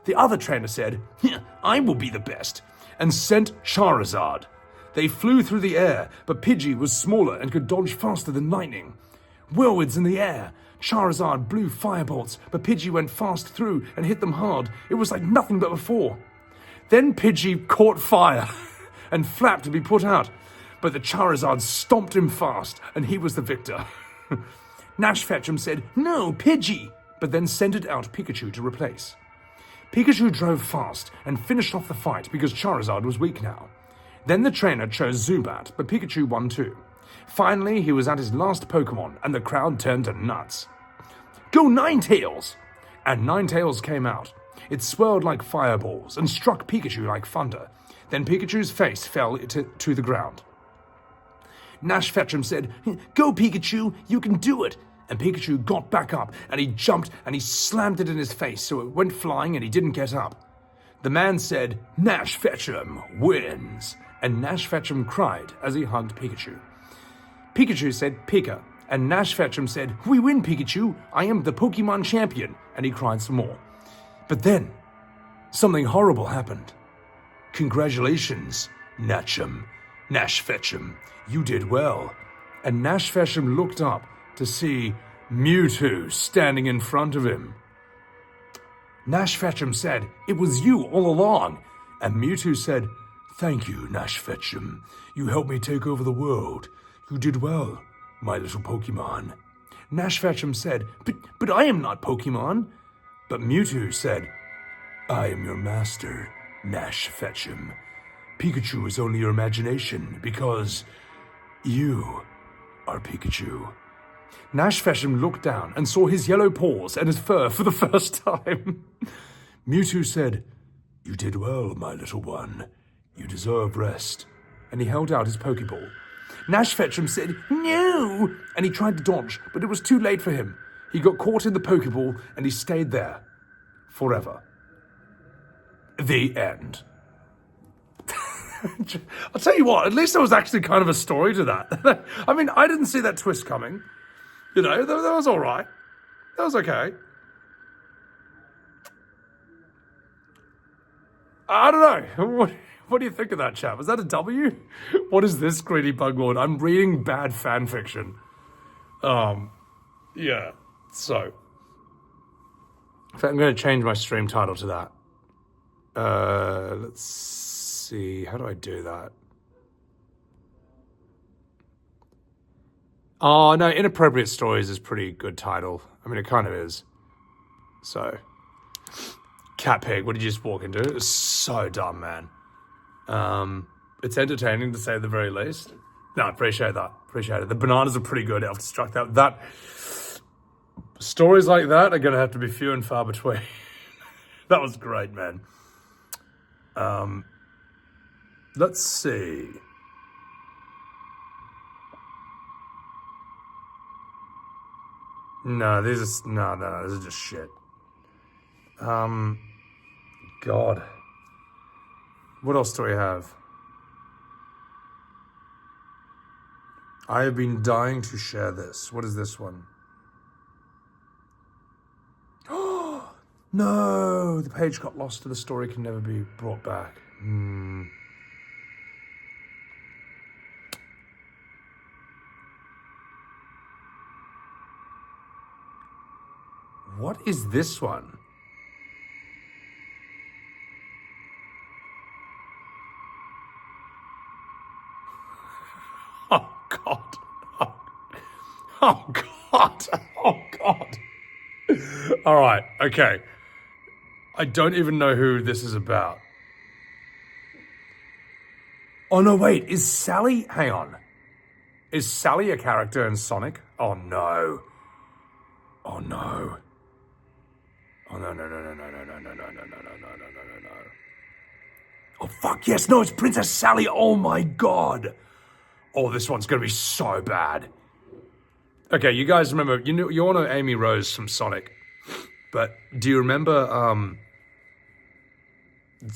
The other trainer said, I will be the best, and sent Charizard. They flew through the air, but Pidgey was smaller and could dodge faster than lightning. Whirlwinds in the air. Charizard blew firebolts, but Pidgey went fast through and hit them hard. It was like nothing but before. Then Pidgey caught fire and flapped to be put out, but the Charizard stomped him fast, and he was the victor. Nash Ketchum said, no, Pidgey, but then sent it out Pikachu to replace. Pikachu drove fast and finished off the fight because Charizard was weak now. Then the trainer chose Zubat, but Pikachu won too. Finally, he was at his last Pokemon, and the crowd turned to nuts. Go Ninetales! And Ninetales came out. It swirled like fireballs and struck Pikachu like thunder. Then Pikachu's face fell to the ground. Nash Ketchum said, go Pikachu, you can do it. And Pikachu got back up and he jumped and he slammed it in his face so it went flying and he didn't get up. The man said, Nash Ketchum wins. And Nash Ketchum cried as he hugged Pikachu. Pikachu said, Pika. And Nash Ketchum said, we win Pikachu, I am the Pokemon champion. And he cried some more. But then, something horrible happened. Congratulations, Nash Ketchum, you did well. And Nash Ketchum looked up to see Mewtwo standing in front of him. Nash Ketchum said, it was you all along. And Mewtwo said, thank you, Nash Ketchum. You helped me take over the world. You did well, my little Pokemon. Nash Ketchum said, but I am not Pokemon. But Mewtwo said, I am your master, Nash Fetch'em. Pikachu is only your imagination because you are Pikachu. Nash Fetch'em looked down and saw his yellow paws and his fur for the first time. Mewtwo said, You did well, my little one. You deserve rest. And he held out his Pokeball. Nash Fetch'em said, No! And he tried to dodge, but it was too late for him. He got caught in the Pokeball and he stayed there. Forever. The end. I'll tell you what, at least there was actually kind of a story to that. I mean, I didn't see that twist coming. You know, that was all right. That was okay. I don't know. What do you think of that, chap? Is that a W? What is this, Greedy Bug Lord? I'm reading bad fan fiction. Yeah. So, in fact, I'm going to change my stream title to that. Let's see. How do I do that? Oh, no, Inappropriate Stories is a pretty good title. I mean, it kind of is. So, Cat Pig, what did you just walk into? It's so dumb, man. It's entertaining to say the very least. No, I appreciate that. Appreciate it. The bananas are pretty good after struck that. Stories like that are going to have to be few and far between. That was great, man. Let's see. No, these are just shit. God. What else do we have? I have been dying to share this. What is this one? Oh, no! The page got lost and the story can never be brought back. What is this one? Oh, God. Oh, God. Oh, God. All right. Okay. I don't even know who this is about. Oh, no, wait. Is Sally... Hang on. Is Sally a character in Sonic? Oh, no. Oh, no. Oh, no. Oh, fuck, yes. No, it's Princess Sally. Oh, my God. Oh, this one's going to be so bad. Okay, you guys remember, you all know Amy Rose from Sonic. But do you remember,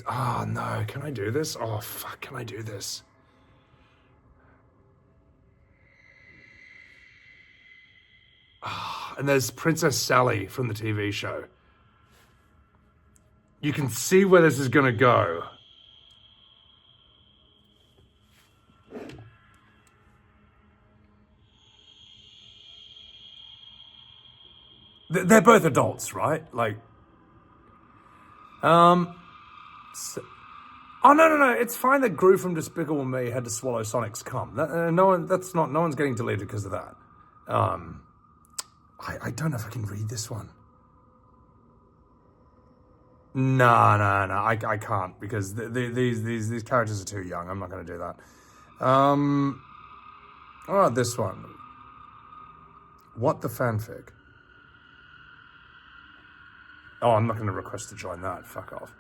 oh, no, can I do this? Oh, fuck, can I do this? And there's Princess Sally from the TV show. You can see where this is going to go. They're both adults, right? Like, oh, no. It's fine that Gru from Despicable Me had to swallow Sonic's cum. No one's getting deleted because of that. I don't know if I can read this one. No, I can't because these characters are too young. I'm not going to do that. Oh, this one. What the fanfic? Oh, I'm not going to request to join that. Fuck off.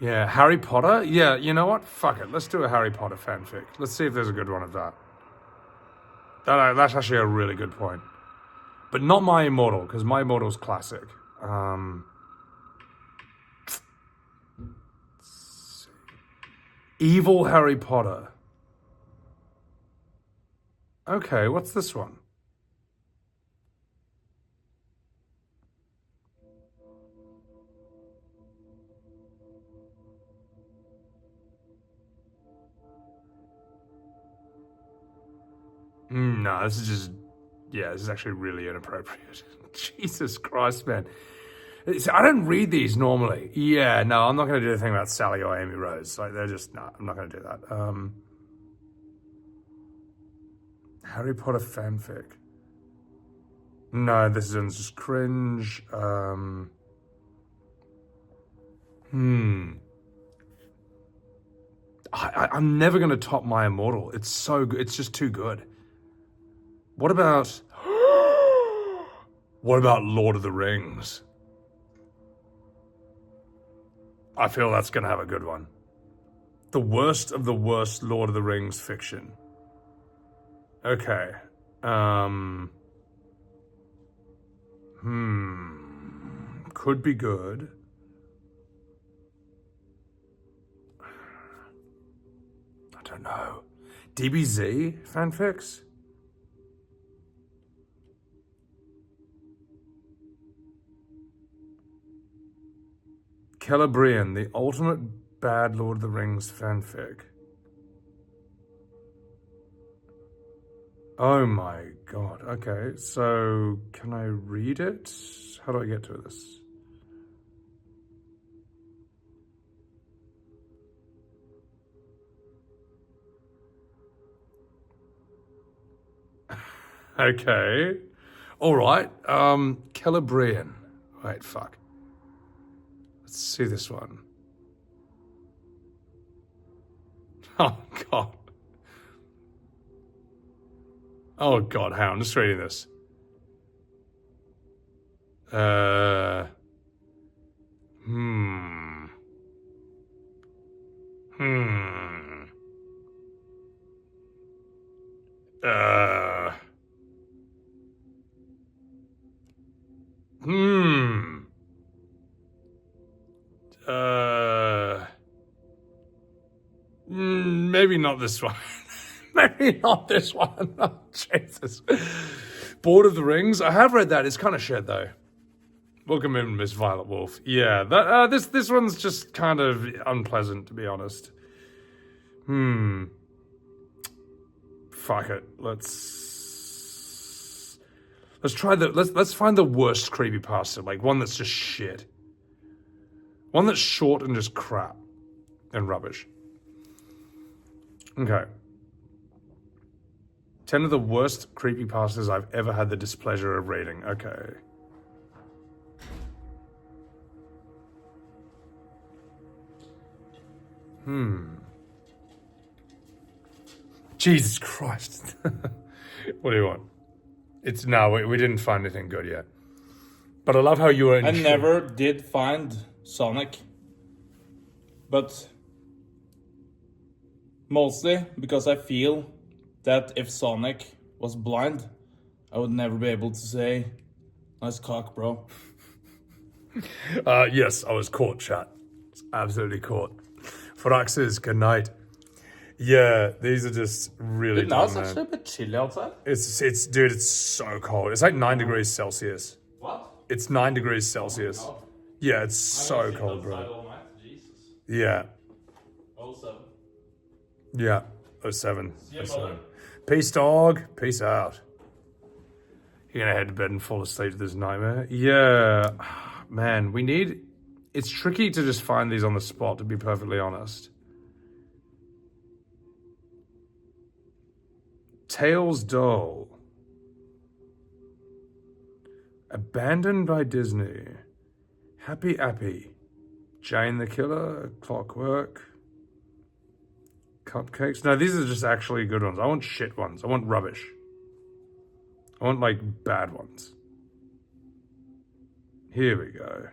Yeah, Harry Potter? Yeah, you know what? Fuck it. Let's do a Harry Potter fanfic. Let's see if there's a good one of that. That's actually a really good point. But not My Immortal, because My Immortal's classic. Evil Harry Potter. Okay, what's this one? No, this is just... Yeah, this is actually really inappropriate. Jesus Christ, man. I don't read these normally. Yeah, no, I'm not going to do anything about Sally or Amy Rose. Like, they're just, no, I'm not going to do that. Harry Potter fanfic. No, this one's just cringe. I'm never going to top My Immortal. It's so good. It's just too good. What about... What about Lord of the Rings? I feel that's going to have a good one. The worst of the worst Lord of the Rings fiction. Okay. Could be good. I don't know. DBZ fanfics? Celebrian, the ultimate bad Lord of the Rings fanfic. Oh my god. Okay, so can I read it? How do I get to this? Okay. All right. Celebrian. Wait, fuck. Let's see this one. Oh, God. Oh, God, how? I'm just reading this. Maybe not this one. Maybe not this one. Oh, Jesus. Board of the Rings. I have read that. It's kind of shit, though. Welcome in, Miss Violet Wolf. Yeah, that this one's just kind of unpleasant, to be honest. Fuck it. Let's try let's find the worst creepypasta, like one that's just shit. One that's short and just crap and rubbish. Okay. 10 of the worst creepypastas I've ever had the displeasure of reading. Okay. Jesus Christ. What do you want? It's no, we didn't find anything good yet. But I love how you were in I never did find Sonic. But mostly because I feel that if Sonic was blind, I would never be able to say, nice cock, bro. Yes, I was caught, chat. Absolutely caught. Froxes, good night. Yeah, these are just really Now dumb, it's actually a bit chilly outside. It's dude, it's so cold. It's like 9 degrees Celsius. What? It's 9 degrees Celsius. Oh, Yeah, it's so cold, bro. all night. Jesus. Yeah. 07. Yeah. 07. See you, 07. brother. Peace, dog. Peace out. You're gonna head to bed and fall asleep to this nightmare? Yeah. Man, it's tricky to just find these on the spot, to be perfectly honest. Tails Doll. Abandoned by Disney. Happy Appy. Jane the Killer. Clockwork. Cupcakes. No, these are just actually good ones. I want shit ones. I want rubbish. I want, like, bad ones. Here we go.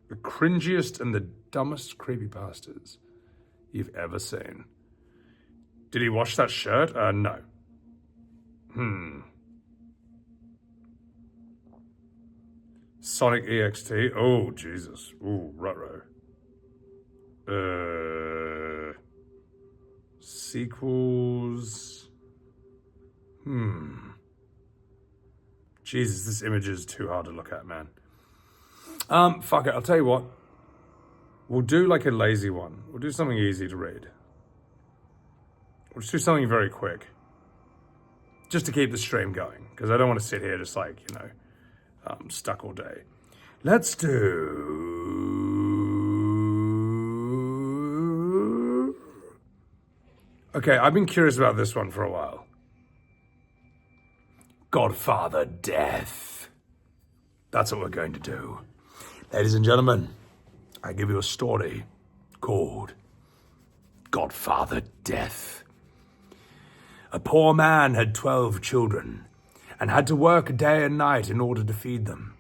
The cringiest and the dumbest creepypastas you've ever seen. Did he wash that shirt? No. Sonic EXT. Oh, Jesus. Ooh, ruh-roh. Sequels. Jesus, this image is too hard to look at, man. Fuck it. I'll tell you what. We'll do like a lazy one. We'll do something easy to read. We'll just do something very quick. just to keep the stream going, because I don't want to sit here just like, stuck all day. Let's do... Okay, I've been curious about this one for a while. Godfather Death. That's what we're going to do. Ladies and gentlemen, I give you a story called Godfather Death. A poor man had 12 children and had to work day and night in order to feed them.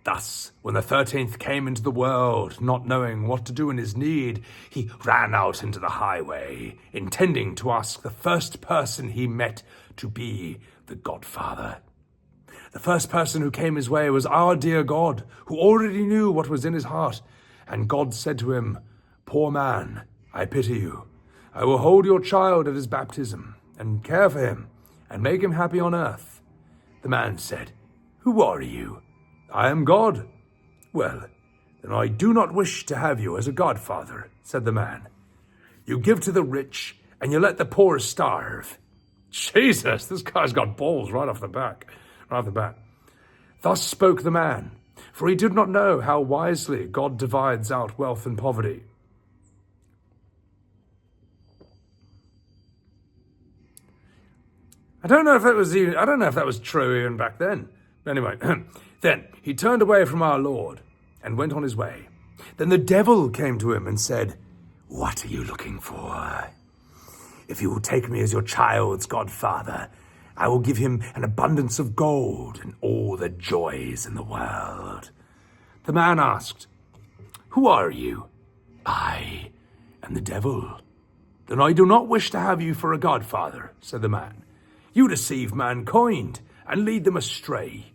Thus, when the 13th came into the world, not knowing what to do in his need, he ran out into the highway, intending to ask the first person he met to be the Godfather. The first person who came his way was our dear God, who already knew what was in his heart. And God said to him, "Poor man, I pity you. I will hold your child at his baptism, and care for him, and make him happy on earth." The man said, "Who are you?" "I am God." "Well, then I do not wish to have you as a godfather," said the man. "You give to the rich, and you let the poor starve." Jesus, this guy's got balls right off the bat. Thus spoke the man, for he did not know how wisely God divides out wealth and poverty. I don't know if that was true even back then. Anyway, then he turned away from our Lord and went on his way. Then the devil came to him and said, "What are you looking for? If you will take me as your child's godfather, I will give him an abundance of gold and all the joys in the world." The man asked, "Who are you?" "I am the devil." "Then I do not wish to have you for a godfather," said the man. "You deceive mankind and lead them astray."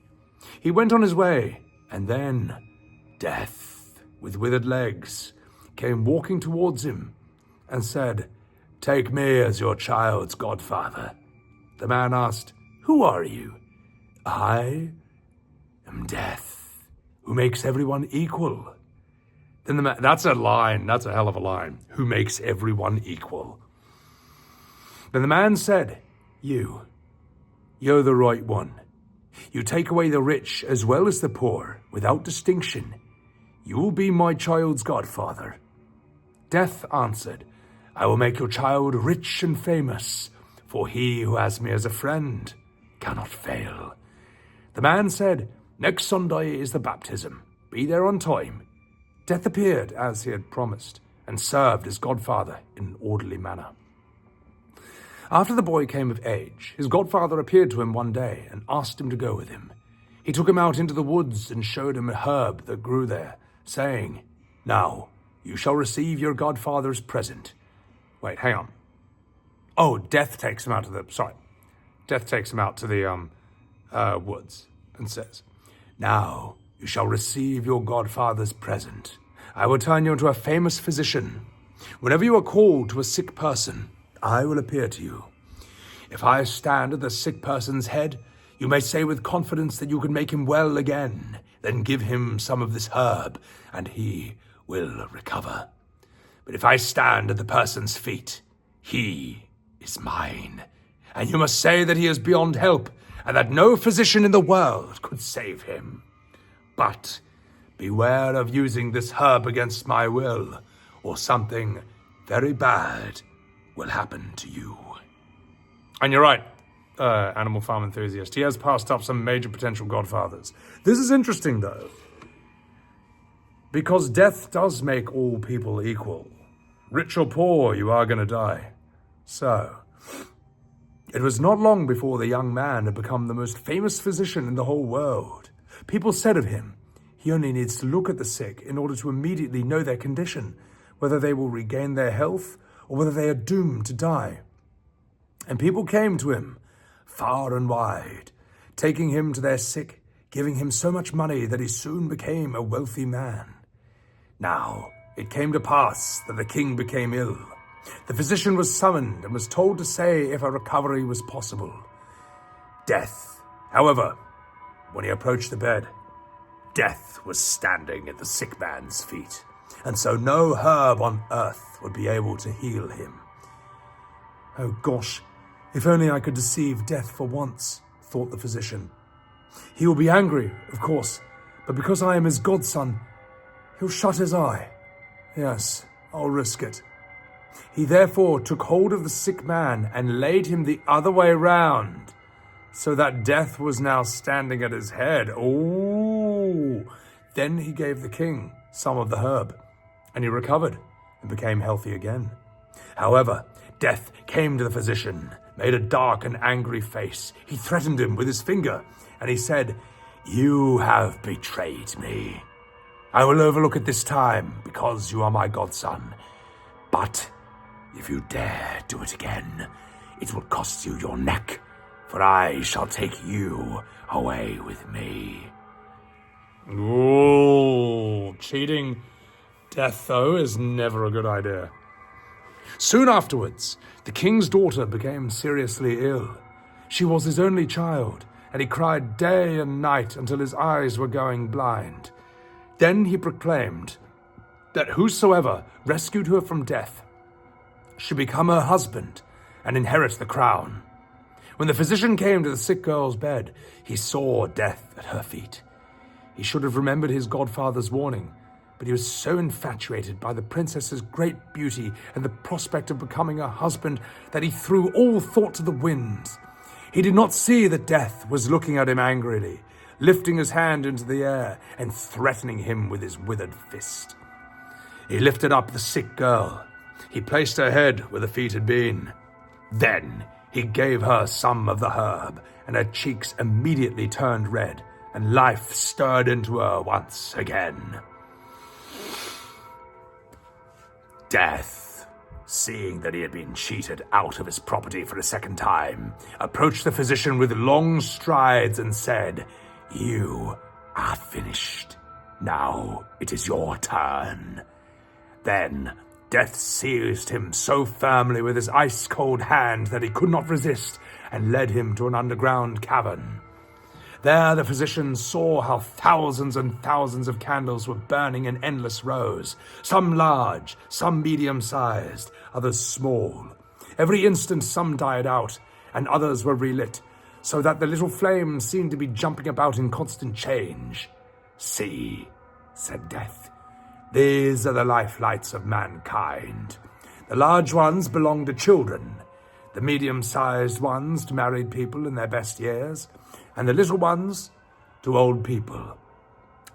He went on his way, and then Death, with withered legs, came walking towards him and said, "Take me as your child's godfather." The man asked, "Who are you?" "I am Death, who makes everyone equal." Then the man, that's a hell of a line. "Who makes everyone equal." Then the man said, You're the right one. You take away the rich as well as the poor, without distinction. You will be my child's godfather. Death answered, "I will make your child rich and famous, for he who has me as a friend cannot fail." The man said, "Next Sunday is the baptism. Be there on time." Death appeared as he had promised, and served as godfather in an orderly manner. After the boy came of age, his godfather appeared to him one day and asked him to go with him. He took him out into the woods and showed him a herb that grew there, saying, "Now, you shall receive your godfather's present." Wait, hang on. Oh, Death takes him out to the woods and says, "Now, you shall receive your godfather's present. I will turn you into a famous physician. Whenever you are called to a sick person, I will appear to you. If I stand at the sick person's head, you may say with confidence that you can make him well again. Then give him some of this herb, and he will recover. But if I stand at the person's feet, he is mine. And you must say that he is beyond help, and that no physician in the world could save him. But beware of using this herb against my will, or something very bad will happen to you." And you're right, Animal Farm enthusiast. He has passed up some major potential godfathers. This is interesting, though, because death does make all people equal. Rich or poor, you are going to die. So, it was not long before the young man had become the most famous physician in the whole world. People said of him, he only needs to look at the sick in order to immediately know their condition, whether they will regain their health or whether they are doomed to die. And people came to him far and wide, taking him to their sick, giving him so much money that he soon became a wealthy man. Now, it came to pass that the king became ill. The physician was summoned and was told to say if a recovery was possible. Death, however, when he approached the bed, Death was standing at the sick man's feet, and so no herb on earth would be able to heal him. Oh gosh, If only I could deceive death for once, thought the physician. He will be angry, of course, but because I am his godson, he'll shut his eye. Yes, I'll risk it. He therefore took hold of the sick man and laid him the other way round, so that death was now standing at his head. Oh! Then he gave the king some of the herb, and he recovered and became healthy again. However, death came to the physician, made a dark and angry face. He threatened him with his finger, and he said, "You have betrayed me. I will overlook it this time, because you are my godson. But if you dare do it again, it will cost you your neck, for I shall take you away with me." Ooh, cheating death, though, is never a good idea. Soon afterwards, the king's daughter became seriously ill. She was his only child, and he cried day and night until his eyes were going blind. Then he proclaimed that whosoever rescued her from death should become her husband and inherit the crown. When the physician came to the sick girl's bed, he saw death at her feet. He should have remembered his godfather's warning, but he was so infatuated by the princess's great beauty and the prospect of becoming her husband that he threw all thought to the winds. He did not see that death was looking at him angrily, lifting his hand into the air and threatening him with his withered fist. He lifted up the sick girl. He placed her head where the feet had been. Then he gave her some of the herb, and her cheeks immediately turned red, and life stirred into her once again. Death, seeing that he had been cheated out of his property for a second time, approached the physician with long strides and said, "You are finished. Now it is your turn." Then death seized him so firmly with his ice-cold hand that he could not resist, and led him to an underground cavern. There the physician saw how thousands and thousands of candles were burning in endless rows, some large, some medium-sized, others small. Every instant some died out, and others were relit, so that the little flames seemed to be jumping about in constant change. "See," said Death, "these are the life-lights of mankind. The large ones belong to children, the medium-sized ones to married people in their best years, and the little ones to old people.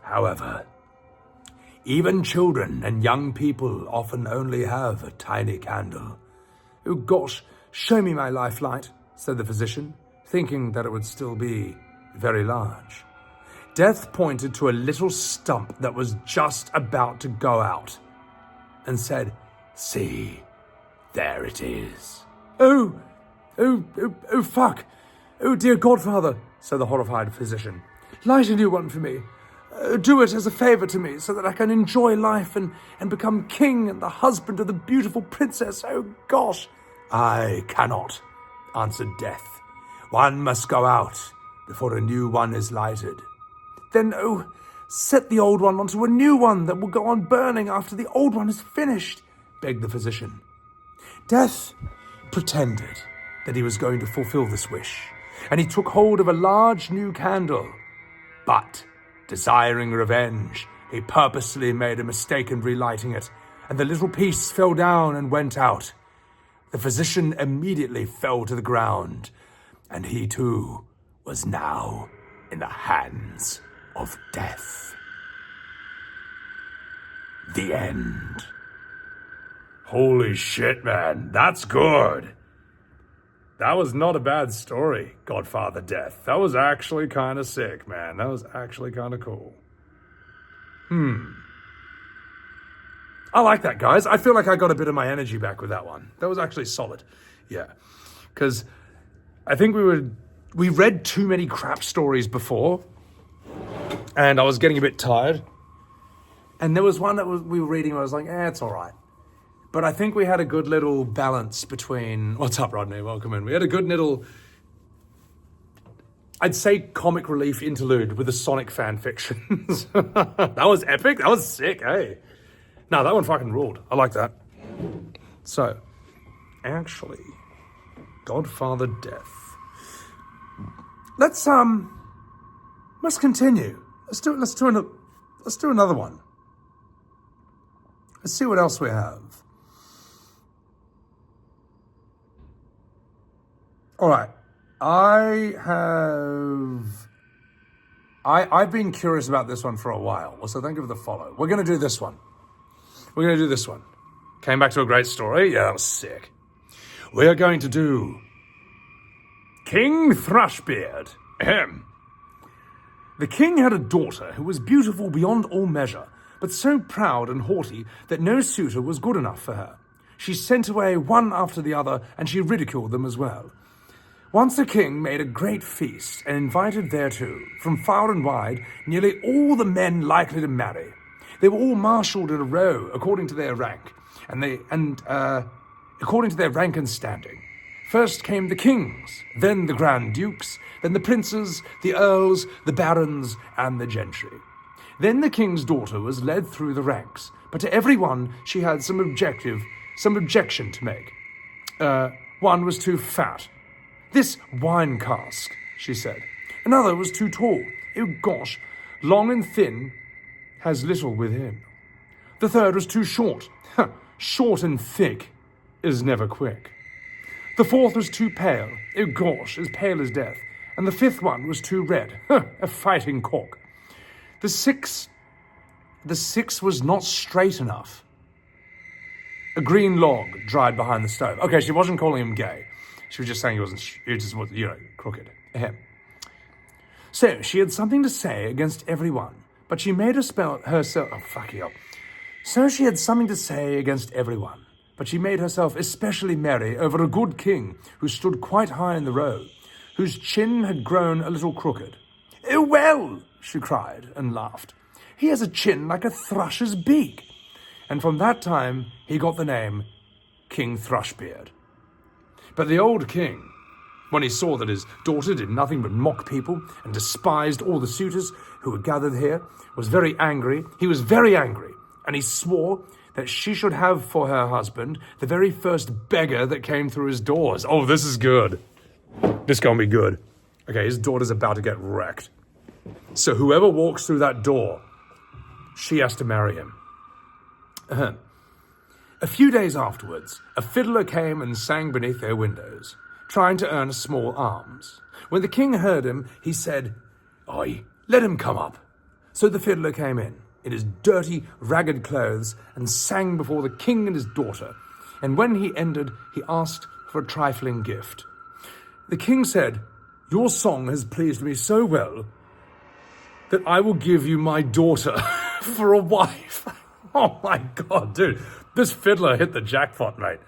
However, even children and young people often only have a tiny candle." "Oh gosh, show me my life-light," said the physician, thinking that it would still be very large. Death pointed to a little stump that was just about to go out, and said, "See, there it is." Oh, fuck. "Oh, dear godfather," said the horrified physician. "Light a new one for me. Do it as a favor to me so that I can enjoy life and become king and the husband of the beautiful princess. Oh, gosh." "I cannot," answered Death. "One must go out before a new one is lighted." "Then, set the old one onto a new one that will go on burning after the old one is finished," begged the physician. Death pretended that he was going to fulfill this wish, and he took hold of a large new candle. But, desiring revenge, he purposely made a mistake in relighting it, and the little piece fell down and went out. The physician immediately fell to the ground, and he too was now in the hands of Death. The end. Holy shit, man. That's good. That was not a bad story, Godfather Death. That was actually kind of sick, man. That was actually kind of cool. I like that, guys. I feel like I got a bit of my energy back with that one. That was actually solid. Yeah. Because I think we read too many crap stories before, and I was getting a bit tired. And there was one that we were reading, and I was like, it's all right. But I think we had a good little balance between... What's up, Rodney? Welcome in. We had a good little, I'd say, comic relief interlude with the Sonic fan fictions. That was epic. That was sick, hey? No, that one fucking ruled. I like that. So, actually, Godfather Death. Let's continue. Let's do another one. Let's see what else we have. All right. I've been curious about this one for a while, so think of the follow. We're going to do this one. Came back to a great story. Yeah, that was sick. We are going to do King Thrushbeard. Ahem. The king had a daughter who was beautiful beyond all measure, but so proud and haughty that no suitor was good enough for her. She sent away one after the other, and she ridiculed them as well. Once the king made a great feast and invited thereto, from far and wide, nearly all the men likely to marry. They were all marshalled in a row according to their rank, according to their rank and standing. First came the kings, then the grand dukes, then the princes, the earls, the barons, and the gentry. Then the king's daughter was led through the ranks, but to every one she had some objection to make. One was too fat. This wine cask, she said. Another was too tall. Oh gosh, long and thin has little within. The third was too short. Short and thick is never quick. The fourth was too pale. Oh gosh, as pale as death. And the fifth one was too red. A fighting cock. The sixth was not straight enough. A green log dried behind the stove. Okay, she wasn't calling him gay. She was just saying he was crooked. Ahem. So she had something to say against everyone, but she made herself. So she had something to say against everyone, but she made herself especially merry over a good king who stood quite high in the row, whose chin had grown a little crooked. Oh well, she cried and laughed. He has a chin like a thrush's beak. And from that time he got the name King Thrushbeard. But the old king, when he saw that his daughter did nothing but mock people and despised all the suitors who were gathered here, was very angry. He was very angry, and he swore that she should have for her husband the very first beggar that came through his doors. Oh, this is good. This gonna be good. Okay, his daughter's about to get wrecked. So whoever walks through that door, she has to marry him. A few days afterwards, a fiddler came and sang beneath their windows, trying to earn a small alms. When the king heard him, he said, "Oi, let him come up." So the fiddler came in his dirty, ragged clothes, and sang before the king and his daughter. And when he ended, he asked for a trifling gift. The king said, "Your song has pleased me so well that I will give you my daughter for a wife." Oh my God, dude. This fiddler hit the jackpot, mate.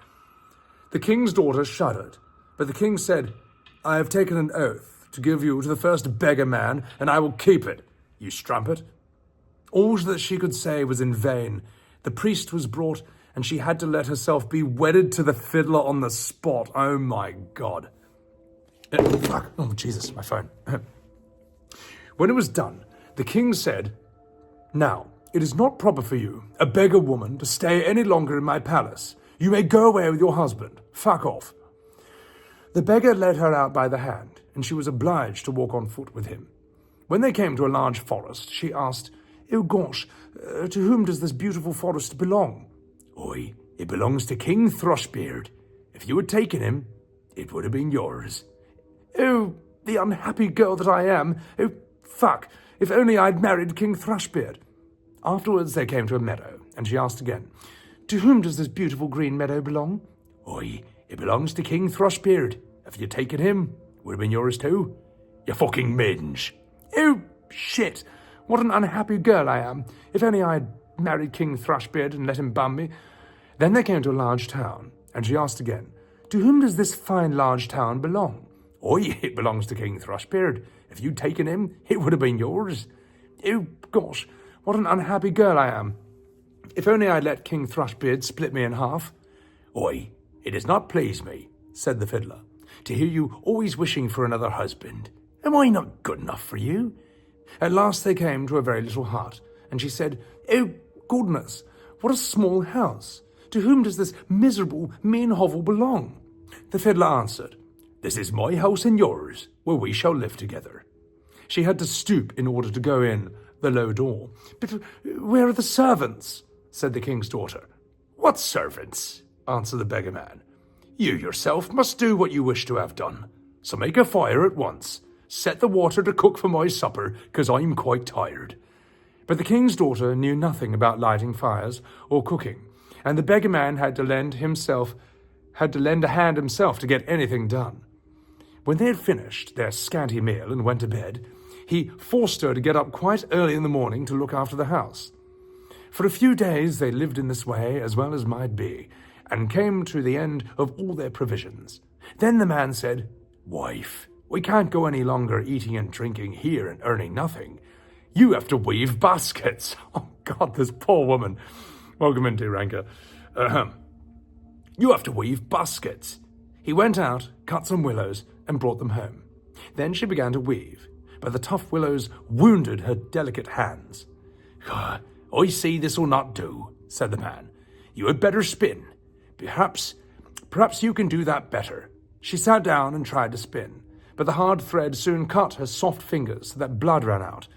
The king's daughter shuddered, but the king said, "I have taken an oath to give you to the first beggar man, and I will keep it, you strumpet." All that she could say was in vain. The priest was brought, and she had to let herself be wedded to the fiddler on the spot. Oh my God. Fuck. Oh, Jesus, my phone. When it was done, the king said, "Now, it is not proper for you, a beggar woman, to stay any longer in my palace. You may go away with your husband. Fuck off." The beggar led her out by the hand, and she was obliged to walk on foot with him. When they came to a large forest, she asked, "Oh gosh, to whom does this beautiful forest belong?" "Oi, it belongs to King Thrushbeard. If you had taken him, it would have been yours." "Oh, the unhappy girl that I am. Oh, fuck, if only I'd married King Thrushbeard." Afterwards they came to a meadow, and she asked again, "To whom does this beautiful green meadow belong?" "Oi, it belongs to King Thrushbeard. If you'd taken him, it would have been yours too. You fucking minge." "Oh, shit, what an unhappy girl I am. If only I'd married King Thrushbeard and let him bum me." Then they came to a large town, and she asked again, "To whom does this fine large town belong?" "Oi, it belongs to King Thrushbeard. If you'd taken him, it would have been yours." "Oh, gosh, what an unhappy girl I am. If only I'd let King Thrushbeard split me in half." "Oi, it does not please me," said the fiddler, "to hear you always wishing for another husband. Am I not good enough for you?" At last they came to a very little hut, and she said, "Oh, goodness, what a small house. To whom does this miserable, mean hovel belong?" The fiddler answered, This is my house and yours, where we shall live together. She had to stoop in order to go in the low door. But where are the servants? Said the king's daughter. What servants? Answered the beggar man. You yourself must do what you wish to have done. So make a fire at once. Set the water to cook for my supper, 'cause I'm quite tired. But the king's daughter knew nothing about lighting fires or cooking, and the beggar man had to lend a hand himself to get anything done. When they had finished their scanty meal and went to bed, he forced her to get up quite early in the morning to look after the house. For a few days they lived in this way as well as might be, and came to the end of all their provisions. Then the man said, Wife, we can't go any longer eating and drinking here and earning nothing. You have to weave baskets. Oh, God, this poor woman. Welcome into Ranker. You have to weave baskets. He went out, cut some willows, and brought them home. Then she began to weave, but the tough willows wounded her delicate hands. I see this will not do, said the man. You had better spin. Perhaps you can do that better. She sat down and tried to spin, but the hard thread soon cut her soft fingers so that blood ran out.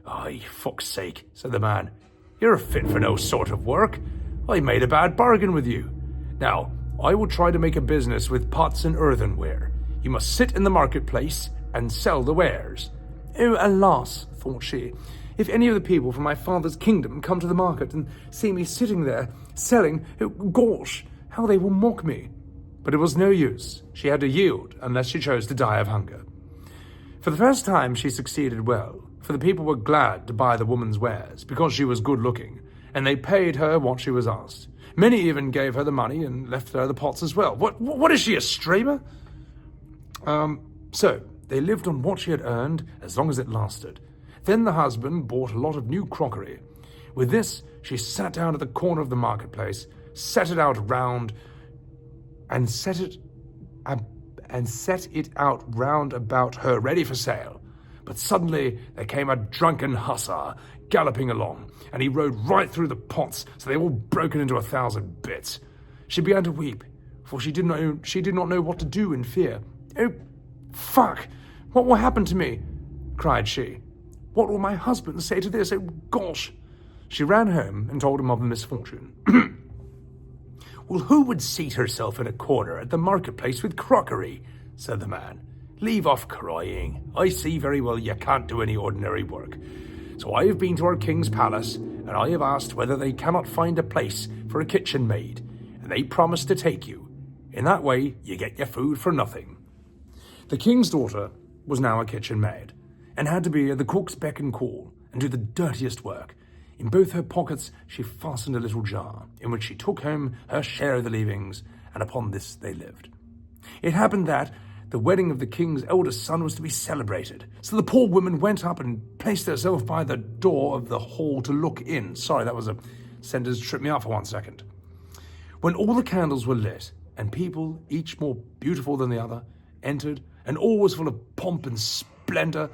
Aye, fuck's sake, said the man. You're fit for no sort of work. I made a bad bargain with you. Now, I will try to make a business with pots and earthenware. You must sit in the marketplace and sell the wares. Oh, alas, thought she, if any of the people from my father's kingdom come to the market and see me sitting there, selling, gosh, how they will mock me. But it was no use. She had to yield unless she chose to die of hunger. For the first time she succeeded well, for the people were glad to buy the woman's wares because she was good-looking, and they paid her what she was asked. Many even gave her the money and left her the pots as well. What is she, a streamer? So they lived on what she had earned as long as it lasted. Then the husband bought a lot of new crockery. With this, she sat down at the corner of the marketplace, set it out round about her, ready for sale. But suddenly there came a drunken hussar galloping along, and he rode right through the pots, so they all broken into 1,000 bits. She began to weep, for she did not know what to do in fear. Oh, fuck! What will happen to me? Cried she. What will my husband say to this? Oh, gosh! She ran home and told him of the misfortune. Well, who would seat herself in a corner at the marketplace with crockery? Said the man. Leave off crying. I see very well you can't do any ordinary work. So I have been to our king's palace, and I have asked whether they cannot find a place for a kitchen maid, and they promise to take you. In that way, you get your food for nothing. The king's daughter was now a kitchen maid, and had to be at the cook's beck and call, and do the dirtiest work. In both her pockets she fastened a little jar, in which she took home her share of the leavings, and upon this they lived. It happened that the wedding of the king's eldest son was to be celebrated, so the poor woman went up and placed herself by the door of the hall to look in. Sorry, that was a sentence tripped me up for 1 second. When all the candles were lit, and people, each more beautiful than the other, entered, and all was full of pomp and splendor,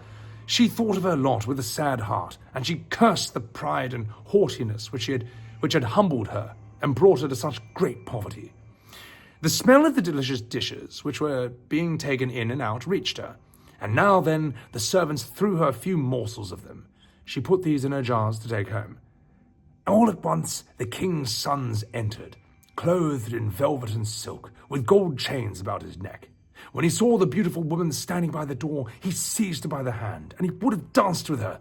she thought of her lot with a sad heart, and she cursed the pride and haughtiness which had humbled her and brought her to such great poverty. The smell of the delicious dishes which were being taken in and out reached her, and now then the servants threw her a few morsels of them. She put these in her jars to take home. All at once the king's sons entered, clothed in velvet and silk, with gold chains about his neck. When he saw the beautiful woman standing by the door, he seized her by the hand, and he would have danced with her.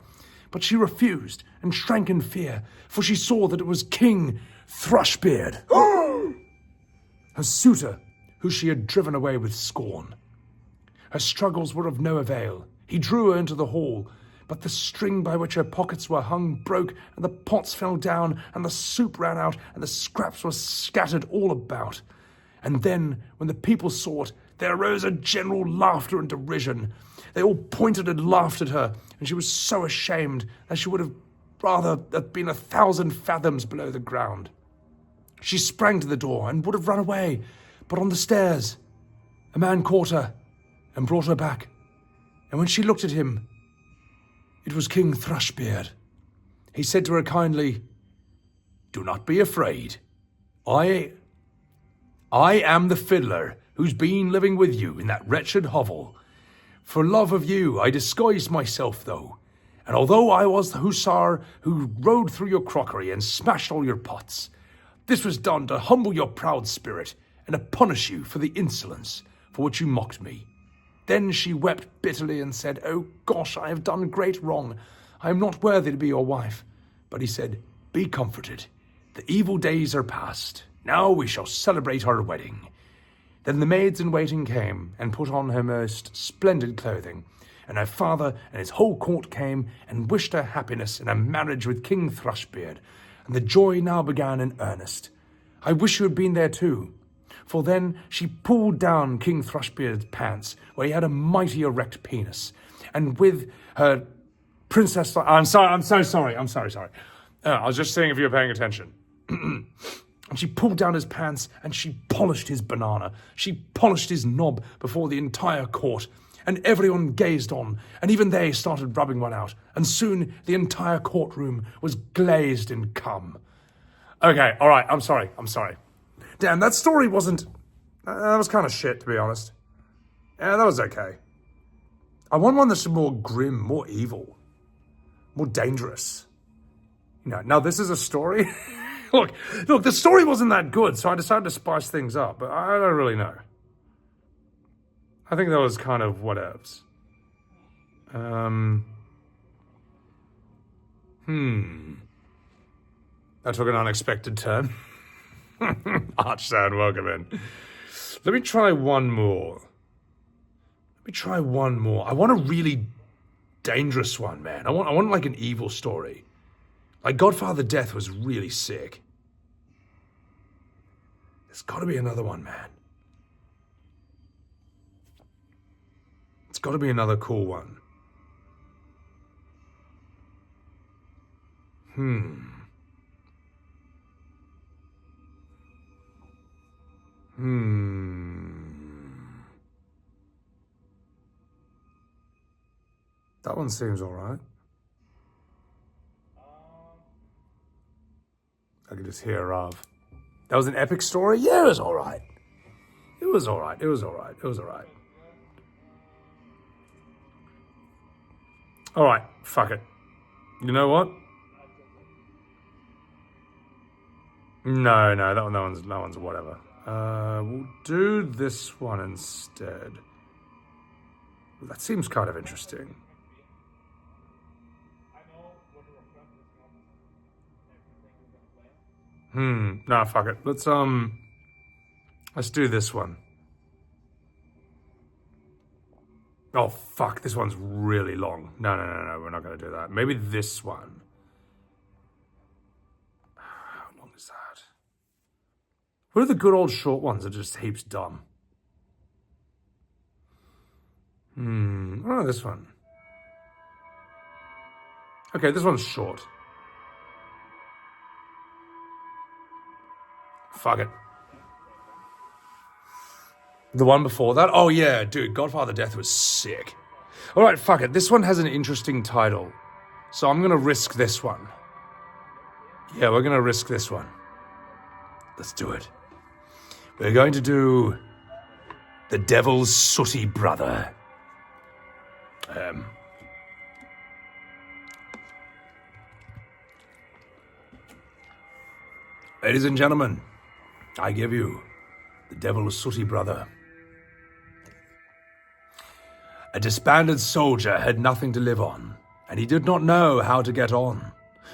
But she refused, and shrank in fear, for she saw that it was King Thrushbeard, her suitor, who she had driven away with scorn. Her struggles were of no avail. He drew her into the hall, but the string by which her pockets were hung broke, and the pots fell down, and the soup ran out, and the scraps were scattered all about. And then, when the people saw it, there arose a general laughter and derision. They all pointed and laughed at her, and she was so ashamed that she would have rather have been 1,000 fathoms below the ground. She sprang to the door and would have run away, but on the stairs a man caught her and brought her back. And when she looked at him, it was King Thrushbeard. He said to her kindly, "Do not be afraid. I am the fiddler who's been living with you in that wretched hovel. For love of you, I disguised myself, though. And although I was the hussar who rode through your crockery and smashed all your pots, this was done to humble your proud spirit and to punish you for the insolence for which you mocked me. Then she wept bitterly and said, Oh gosh, I have done great wrong. I am not worthy to be your wife. But he said, Be comforted. The evil days are past. Now we shall celebrate our wedding. Then the maids in waiting came and put on her most splendid clothing, and her father and his whole court came and wished her happiness in a marriage with King Thrushbeard, and the joy now began in earnest. I wish you had been there too, for then she pulled down King Thrushbeard's pants, where he had a mighty erect penis, and with her princess... I'm so sorry. I was just seeing if you were paying attention. And she pulled down his pants and she polished his banana. She polished his knob before the entire court, and everyone gazed on, and even they started rubbing one out, and soon the entire courtroom was glazed in cum. Okay, all right, I'm sorry. Damn, that story wasn't... that was kind of shit, to be honest. Yeah, that was okay. I want one that's more grim, more evil, more dangerous. You know, now this is a story... Look, the story wasn't that good, so I decided to spice things up, but I don't really know. I think that was kind of whatevs. That took an unexpected turn. Archsound, welcome in. Let me try one more. I want a really dangerous one, man. I want like an evil story. Like Godfather Death was really sick. There's got to be another one, man. It's got to be another cool one. That one seems all right. I could just hear Rav. That was an epic story? Yeah, it was all right. It was all right. All right, fuck it. You know what? No, that one's whatever. We'll do this one instead. That seems kind of interesting. Nah, fuck it. Let's do this one. Oh, fuck, this one's really long. No, we're not gonna do that. Maybe this one. How long is that? What are the good old short ones that are just heaps dumb? Oh, this one. Okay, this one's short. Fuck it. The one before that? Oh yeah, dude, Godfather Death was sick. All right, fuck it. This one has an interesting title, so I'm gonna risk this one. Yeah, we're gonna risk this one. Let's do it. We're going to do The Devil's Sooty Brother. Ladies and gentlemen, I give you The Devil's Sooty Brother. A disbanded soldier had nothing to live on, and he did not know how to get on.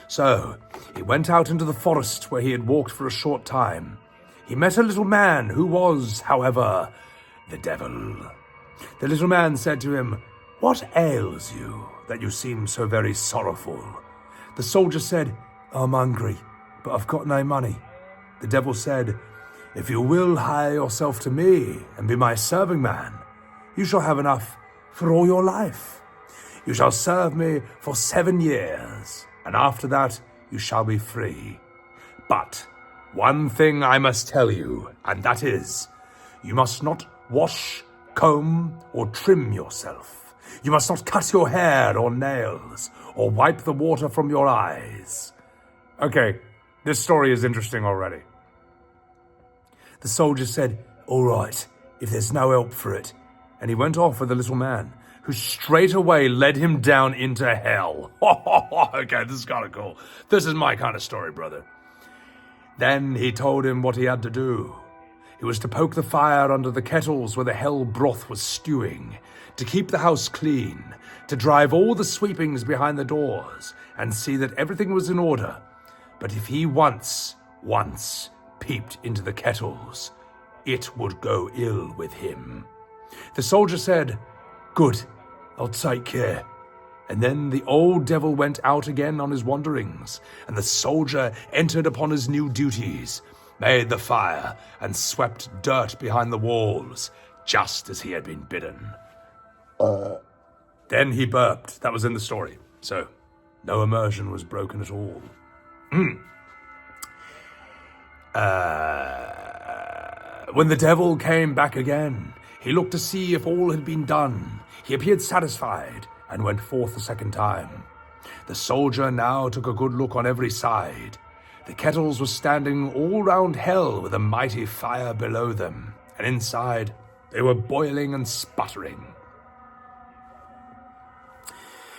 So he went out into the forest where he had walked for a short time. He met a little man who was, however, the devil. The little man said to him, "What ails you, that you seem so very sorrowful?" The soldier said, "I'm hungry, but I've got no money." The devil said, "If you will hire yourself to me and be my serving man, you shall have enough for all your life. You shall serve me for 7 years, and after that you shall be free. But one thing I must tell you, and that is, you must not wash, comb, or trim yourself. You must not cut your hair or nails, or wipe the water from your eyes." Okay, this story is interesting already. The soldier said, "All right, if there's no help for it. And he went off with the little man, who straight away led him down into hell. Okay, this is kind of cool. This is my kind of story, brother. Then he told him what he had to do. He was to poke the fire under the kettles where the hell broth was stewing, to keep the house clean, to drive all the sweepings behind the doors, and see that everything was in order. But if he once peeped into the kettles, it would go ill with him. The soldier said, "Good, I'll take care." And then the old devil went out again on his wanderings, and the soldier entered upon his new duties, made the fire, and swept dirt behind the walls, just as he had been bidden. Then he burped. That was in the story. So, no immersion was broken at all. When the devil came back again, he looked to see if all had been done. He appeared satisfied, and went forth the second time. The soldier now took a good look on every side. The kettles were standing all round hell with a mighty fire below them, and inside they were boiling and sputtering.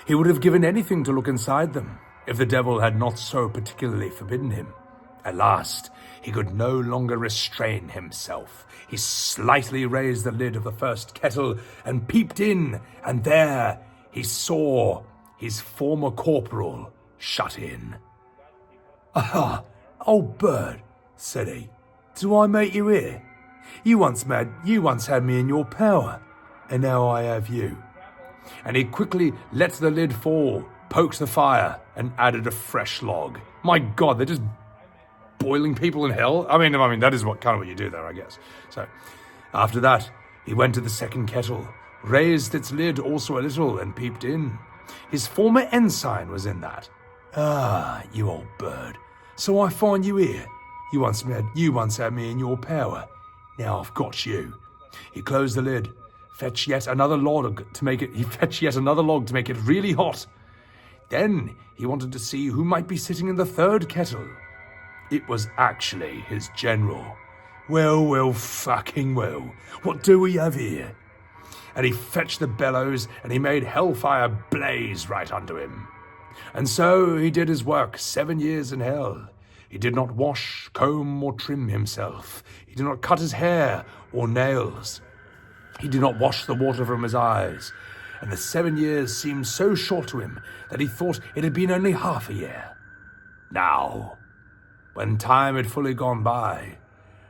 He would have given anything to look inside them, if the devil had not so particularly forbidden him. At last, he could no longer restrain himself. He slightly raised the lid of the first kettle and peeped in, and there he saw his former corporal shut in. "Aha, old bird," said he, "do I meet you here? You once had me in your power, and now I have you." And he quickly let the lid fall, poked the fire, and added a fresh log. My God, they're just boiling people in hell? I mean, that is what you do there, I guess. So, after that, he went to the second kettle, raised its lid also a little, and peeped in. His former ensign was in that. "Ah, you old bird, so I find you here. You once had me in your power. Now I've got you." He closed the lid, fetched yet another log to make it really hot. Then he wanted to see who might be sitting in the third kettle. It was actually his general. Well, fucking well. What do we have here? And he fetched the bellows, and he made hellfire blaze right under him. And so he did his work 7 years in hell. He did not wash, comb, or trim himself. He did not cut his hair or nails. He did not wash the water from his eyes. And the 7 years seemed so short to him that he thought it had been only half a year. Now, when time had fully gone by,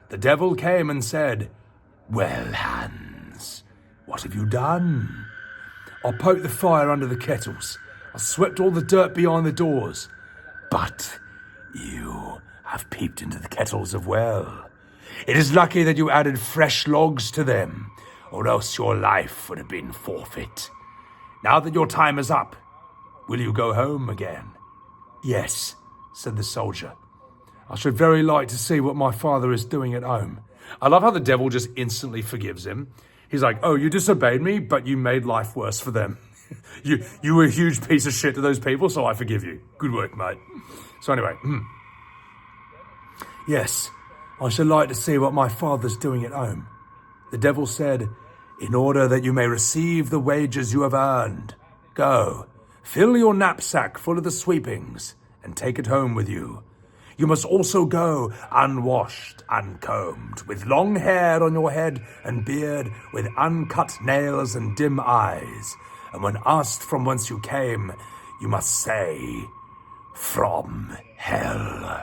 the devil came and said, "Well, Hans, what have you done?" "I poked the fire under the kettles. I swept all the dirt behind the doors." "But you have peeped into the kettles as well. It is lucky that you added fresh logs to them, or else your life would have been forfeit. Now that your time is up, will you go home again?" "Yes," said the soldier. "I should very like to see what my father is doing at home." I love how the devil just instantly forgives him. He's like, "Oh, you disobeyed me, but you made life worse for them. You were a huge piece of shit to those people, so I forgive you. Good work, mate." So anyway, "Yes, I should like to see what my father's doing at home." The devil said, "In order that you may receive the wages you have earned, go, fill your knapsack full of the sweepings, and take it home with you. You must also go unwashed, uncombed, with long hair on your head and beard, with uncut nails and dim eyes. And when asked from whence you came, you must say, 'From hell.'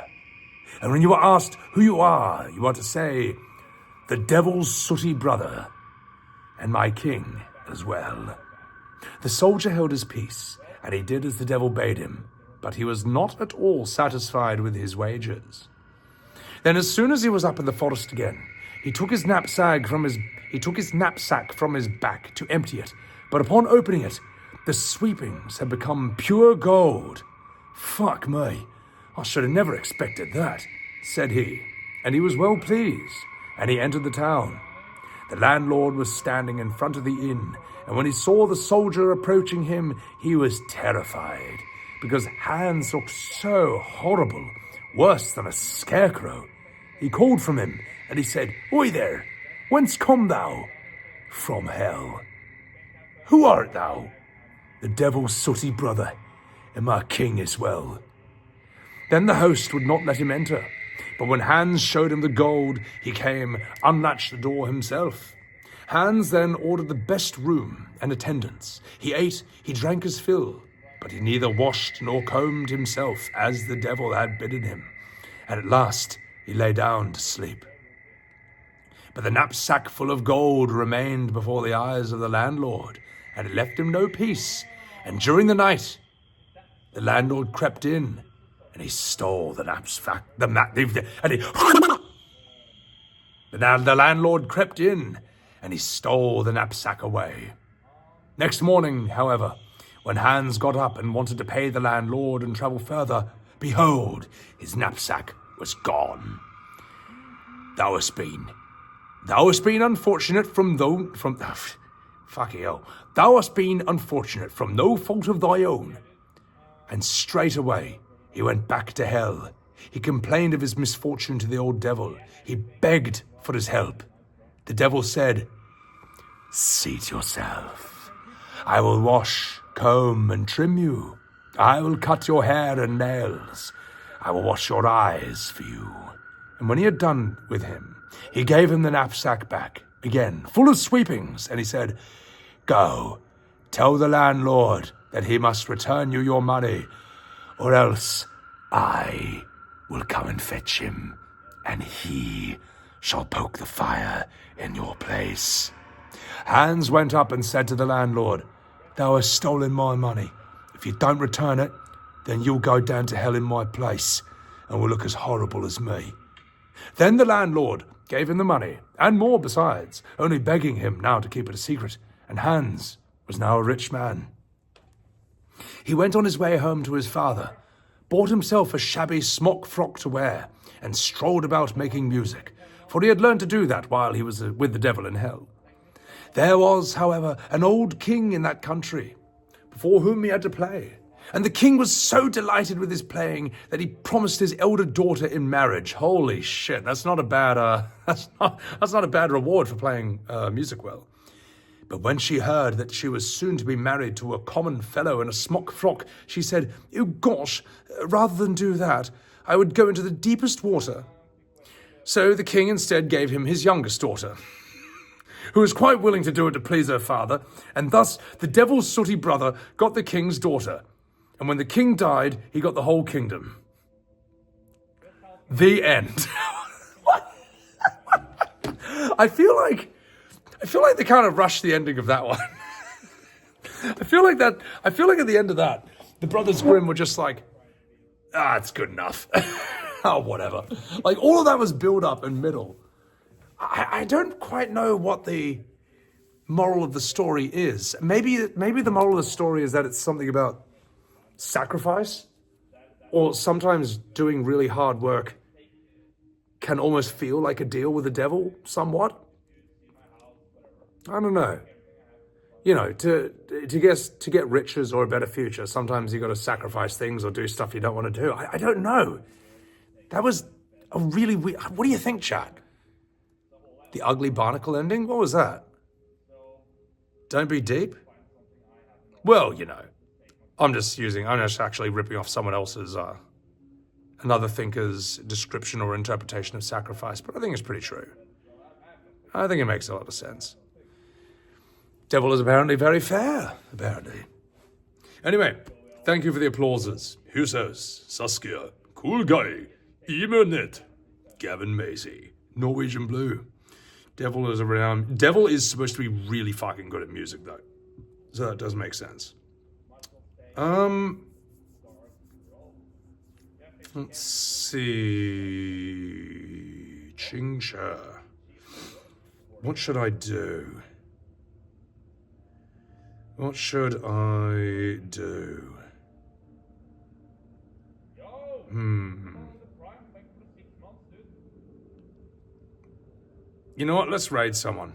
And when you are asked who you are to say, 'The devil's sooty brother, and my king as well.'" The soldier held his peace, and he did as the devil bade him, but he was not at all satisfied with his wages. Then as soon as he was up in the forest again, he took his knapsack from his back to empty it, but upon opening it, the sweepings had become pure gold. "Fuck me, I should have never expected that," said he, and he was well pleased, and he entered the town. The landlord was standing in front of the inn, and when he saw the soldier approaching him, he was terrified, because Hans looked so horrible, worse than a scarecrow. He called from him, and he said, "Oi there, Whence come thou? From hell. Who art thou? The devil's sooty brother, and my king as well. Then the host would not let him enter, but when Hans showed him the gold, he came, unlatched the door himself. Hans then ordered the best room and attendance. He ate, he drank his fill, but he neither washed nor combed himself, as the devil had bidden him. And at last he lay down to sleep. But the knapsack full of gold remained before the eyes of the landlord, and it left him no peace. And during the night, the landlord crept in, and he stole the knapsack. The landlord crept in, and he stole the knapsack away. Next morning, however, when Hans got up and wanted to pay the landlord and travel further, behold, his knapsack was gone. Thou hast been unfortunate Thou hast been unfortunate from no fault of thy own. And straightway he went back to hell. He complained of his misfortune to the old devil. He begged for his help. The devil said, "Seat yourself. I will wash, comb, and trim you. I will cut your hair and nails. I will wash your eyes for you." And when he had done with him, he gave him the knapsack back, again, full of sweepings, and he said, "Go, tell the landlord that he must return you your money, or else I will come and fetch him, and he shall poke the fire in your place." Hans went up and said to the landlord, "Thou hast stolen my money. If you don't return it, then you'll go down to hell in my place, and will look as horrible as me." Then the landlord gave him the money, and more besides, only begging him now to keep it a secret, and Hans was now a rich man. He went on his way home to his father, bought himself a shabby smock frock to wear, and strolled about making music, for he had learned to do that while he was with the devil in hell. There was, however, an old king in that country, before whom he had to play, and the king was so delighted with his playing that he promised his elder daughter in marriage. Holy shit, that's not a bad that's not a bad reward for playing music well. But when she heard that she was soon to be married to a common fellow in a smock frock, she said, "Oh gosh, rather than do that, I would go into the deepest water." So the king instead gave him his youngest daughter, who was quite willing to do it to please her father, and thus the devil's sooty brother got the king's daughter. And when the king died, he got the whole kingdom. The end. What? I feel like they kind of rushed the ending of that one. I feel like at the end of that, the Brothers Grimm were just like, it's good enough. Oh, whatever. Like, all of that was build up and middle. I don't quite know what the moral of the story is. Maybe the moral of the story is that it's something about sacrifice, or sometimes doing really hard work can almost feel like a deal with the devil, somewhat. I don't know. You know, to get riches or a better future, sometimes you got to sacrifice things or do stuff you don't want to do. I don't know. That was a really weird. What do you think, chat? The ugly barnacle ending? What was that? Don't be deep? Well, you know, I'm just actually ripping off someone else's, another thinker's description or interpretation of sacrifice, but I think it's pretty true. I think it makes a lot of sense. Devil is apparently very fair, apparently. Anyway, thank you for the applauses. Husos, Saskia, Cool Guy, Emernet, Gavin Macy, Norwegian Blue. Devil is supposed to be really fucking good at music, though. So that does make sense. Let's see. Chingsha. What should I do? What should I do? You know what? Let's raid someone.